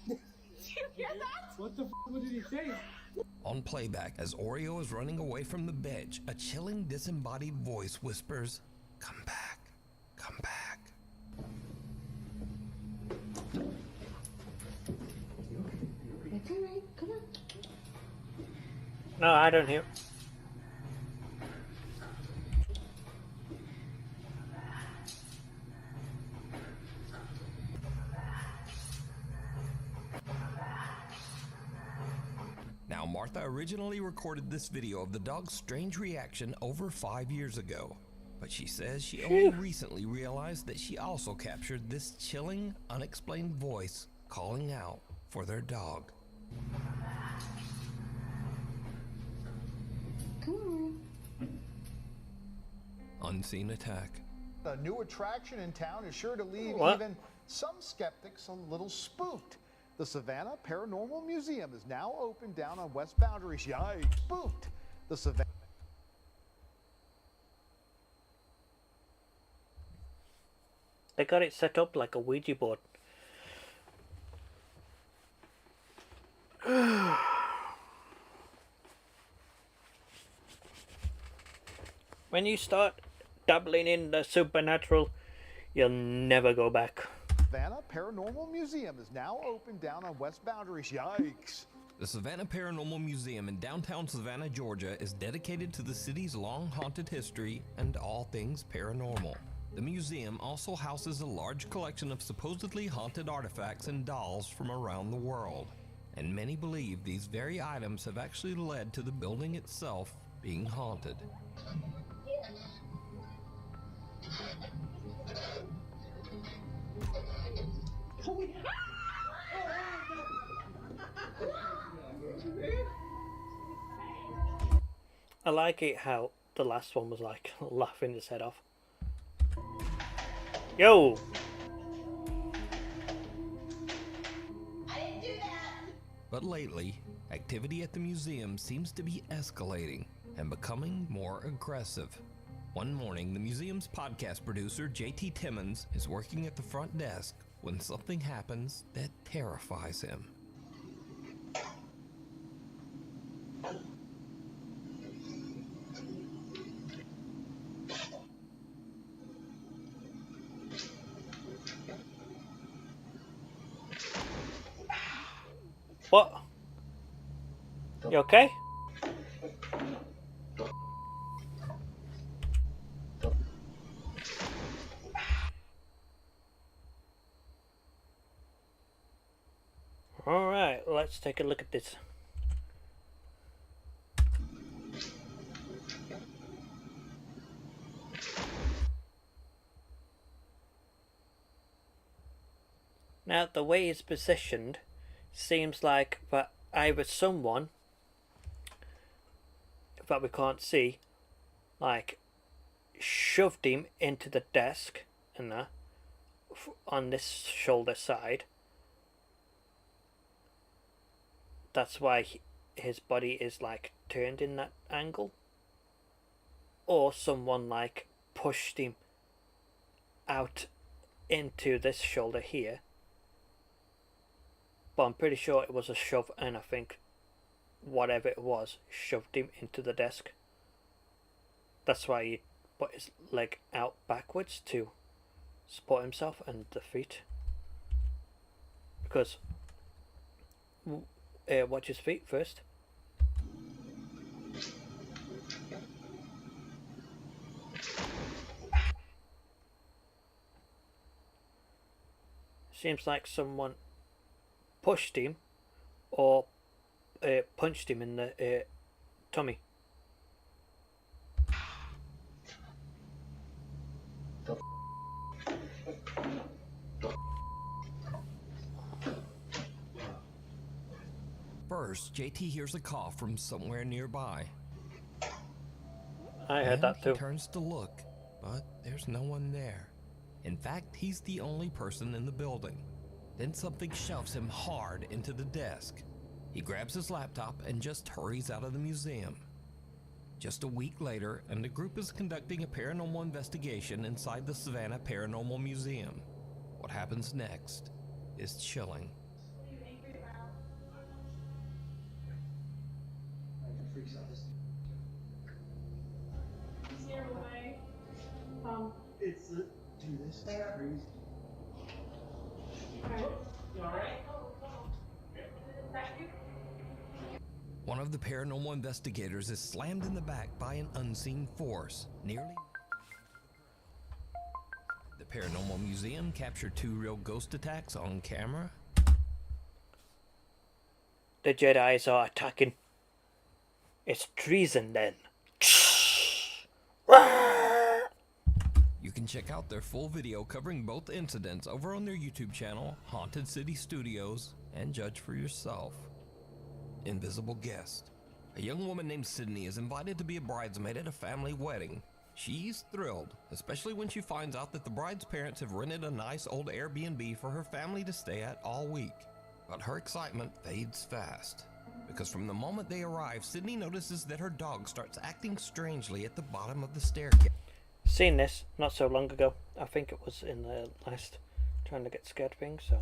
You hear that? What the f*** what did he say? On playback, as Oreo is running away from the bench, a chilling disembodied voice whispers, "Come back, come back." It's alright, come on. No, I don't hear. Now, Martha originally recorded this video of the dog's strange reaction over 5 years ago, but she says she only recently realized that she also captured this chilling, unexplained voice calling out for their dog. Come on. Unseen attack. A new attraction in town is sure to leave even some skeptics a little spooked. The Savannah Paranormal Museum is now open down on West Boundaries. Yikes, spooked. The Savannah... They got it set up like a Ouija board. When you start dabbling in the supernatural, you'll never go back. Savannah Paranormal Museum is now open down on West Boundaries. Yikes. The Savannah Paranormal Museum in downtown Savannah, Georgia is dedicated to the city's long haunted history and all things paranormal. The museum also houses a large collection of supposedly haunted artifacts and dolls from around the world, and many believe these very items have actually led to the building itself being haunted. I like it how the last one was like laughing his head off. Yo! I didn't do that! But lately, activity at the museum seems to be escalating and becoming more aggressive. One morning, the museum's podcast producer, JT Timmons, is working at the front desk when something happens that terrifies him. What? You okay? Alright, let's take a look at this. Now, the way it's positioned seems like that either someone that we can't see, like, shoved him into the desk and that on this shoulder side. That's why his body is like turned in that angle, or someone like pushed him out into this shoulder here. But I'm pretty sure it was a shove, and I think whatever it was shoved him into the desk. That's why he put his leg out backwards to support himself and the feet. Because watch his feet first. Seems like someone pushed him or punched him in the tummy. First, JT hears a cough from somewhere nearby. I heard that too. He turns to look, but there's no one there. In fact, he's the only person in the building. Then something shoves him hard into the desk. He grabs his laptop and just hurries out of the museum. Just a week later, and the group is conducting a paranormal investigation inside the Savannah Paranormal Museum. What happens next is chilling. It's dude, this is crazy. You alright? One of the paranormal investigators is slammed in the back by an unseen force, nearly. The Paranormal Museum captured 2 real ghost attacks on camera. The Jedis are attacking. It's treason then. You can check out their full video covering both incidents over on their YouTube channel, Haunted City Studios, and judge for yourself. Invisible guest. A young woman named Sydney is invited to be a bridesmaid at a family wedding. She's thrilled, especially when she finds out that the bride's parents have rented a nice old Airbnb for her family to stay at all week. But her excitement fades fast, because from the moment they arrive, Sydney notices that her dog starts acting strangely at the bottom of the staircase. Seen this not so long ago. I think it was in the last trying to get scared thing, so.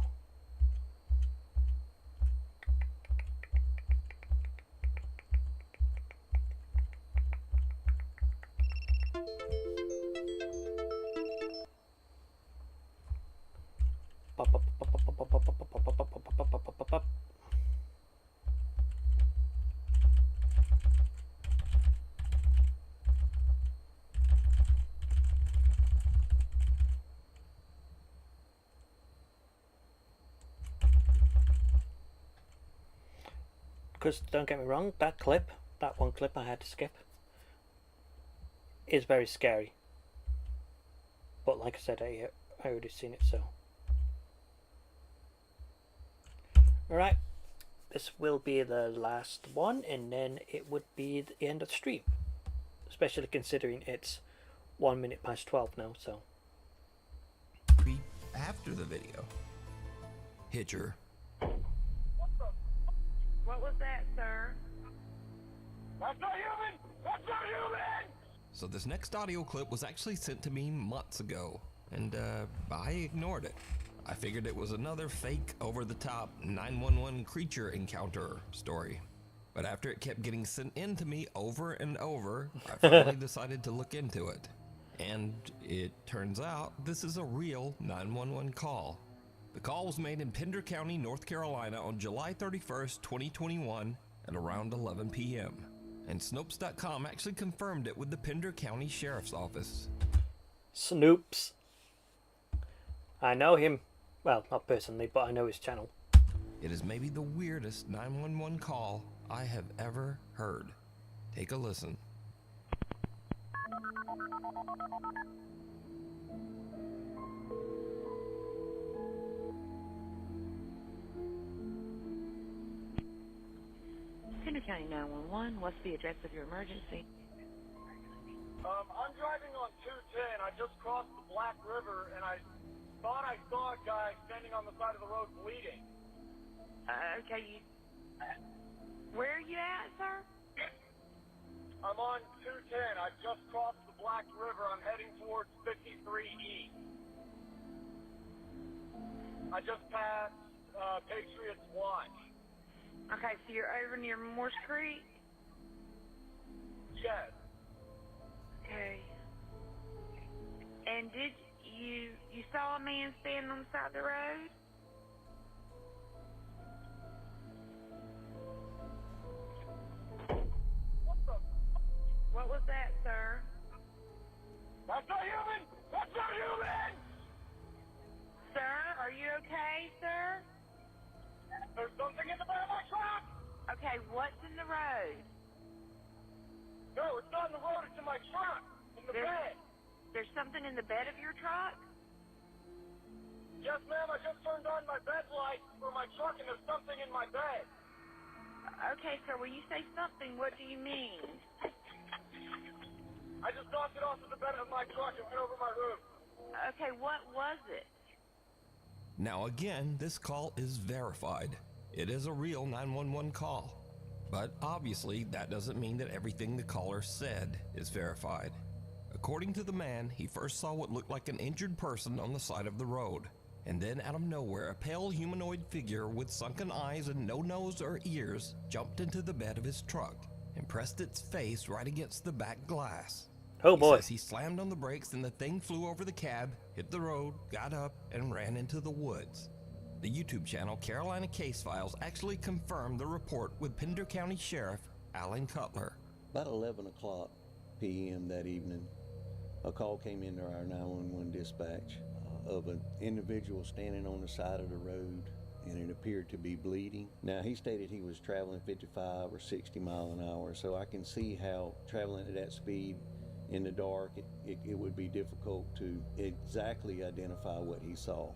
Because don't get me wrong, that one clip I had to skip, is very scary. But like I said, I already seen it, so. Alright, this will be the last one, and then it would be the end of the stream. Especially considering it's 1 minute past 12 now, so. After the video. Hitcher. What was that, sir? That's not human! That's not human! So this next audio clip was actually sent to me months ago, and I ignored it. I figured it was another fake, over-the-top 911 creature encounter story. But after it kept getting sent in to me over and over, I finally decided to look into it. And it turns out this is a real 911 call. The call was made in Pender County, North Carolina on July 31st, 2021 at around 11 p.m. And Snopes.com actually confirmed it with the Pender County Sheriff's Office. Snoops. I know him. Well, not personally, but I know his channel. It is maybe the weirdest 911 call I have ever heard. Take a listen. Pender County 911, what's the address of your emergency? I'm driving on 210. I just crossed the Black River, and I thought I saw a guy standing on the side of the road bleeding. Okay, where are you at, sir? I'm on 210. I just crossed the Black River. I'm heading towards 53E. I just passed Patriots Watch. Okay, so you're over near Morse Creek? Yes. Okay. And did you saw a man standing on the side of the road? What was that, sir? That's not human! That's not human! Sir, are you okay, sir? There's something in the bed of my truck! Okay, what's in the road? No, it's not in the road, it's in my truck. In the bed. There's something in the bed of your truck? Yes, ma'am, I just turned on my bed light for my truck and there's something in my bed. Okay, sir, when you say something, what do you mean? I just knocked it off of the bed of my truck and went over my roof. Okay, what was it? Now again, this call is verified. It is a real 911 call. But obviously, that doesn't mean that everything the caller said is verified. According to the man, he first saw what looked like an injured person on the side of the road. And then out of nowhere, a pale humanoid figure with sunken eyes and no nose or ears jumped into the bed of his truck and pressed its face right against the back glass. Oh boy. He says he slammed on the brakes and the thing flew over the cab, hit the road, got up, and ran into the woods. The YouTube channel Carolina Case Files actually confirmed the report with Pender County Sheriff Alan Cutler. About 11 o'clock p.m. that evening, a call came into our 911 dispatch of an individual standing on the side of the road, and it appeared to be bleeding. Now, he stated he was traveling 55 or 60 mile an hour, so I can see how traveling at that speed in the dark, it would be difficult to exactly identify what he saw.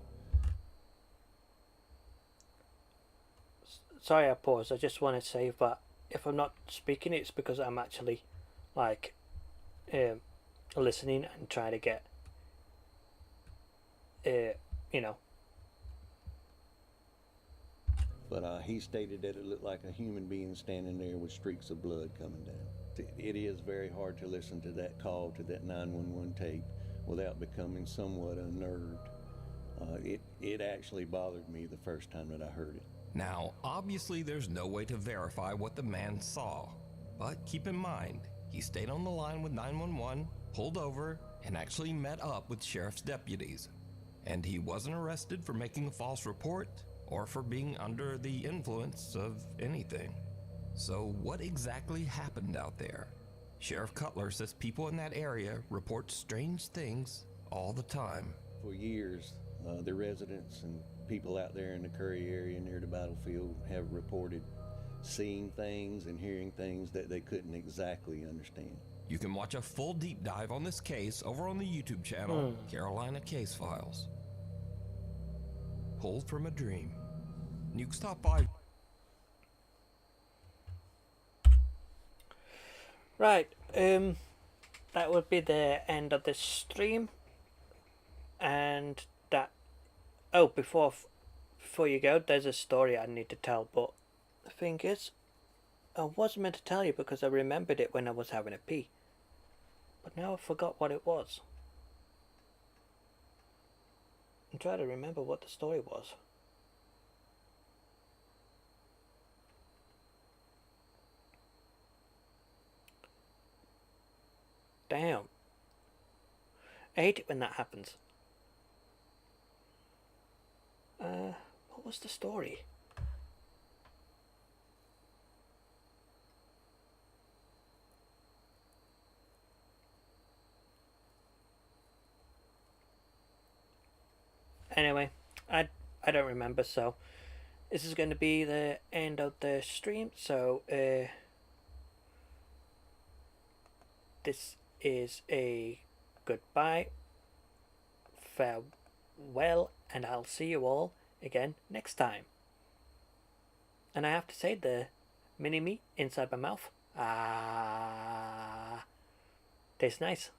Sorry I paused, I just want to say that if I'm not speaking it's because I'm actually like listening and trying to get you know. But he stated that it looked like a human being standing there with streaks of blood coming down. It is very hard to listen to that call, to that 911 tape, without becoming somewhat unnerved. It actually bothered me the first time that I heard it. Now, obviously there's no way to verify what the man saw, but keep in mind, he stayed on the line with 911, pulled over, and actually met up with sheriff's deputies. And he wasn't arrested for making a false report or for being under the influence of anything. So what exactly happened out there? Sheriff Cutler says people in that area report strange things all the time. For years, the residents and people out there in the Curry area near the battlefield have reported seeing things and hearing things that they couldn't exactly understand. You can watch a full deep dive on this case over on the YouTube channel, Carolina Case Files. Pulled from a Dream. Nuke's Top 5. Right, that would be the end of this stream. And that... Oh, before you go, there's a story I need to tell, but the thing is, I was meant to tell you because I remembered it when I was having a pee. But now I forgot what it was. I'm trying to remember what the story was. Damn. I hate it when that happens. What was the story? Anyway, I don't remember, so this is going to be the end of the stream, so this is a goodbye, farewell, and I'll see you all again next time. And I have to say, the mini-me inside my mouth, tastes nice.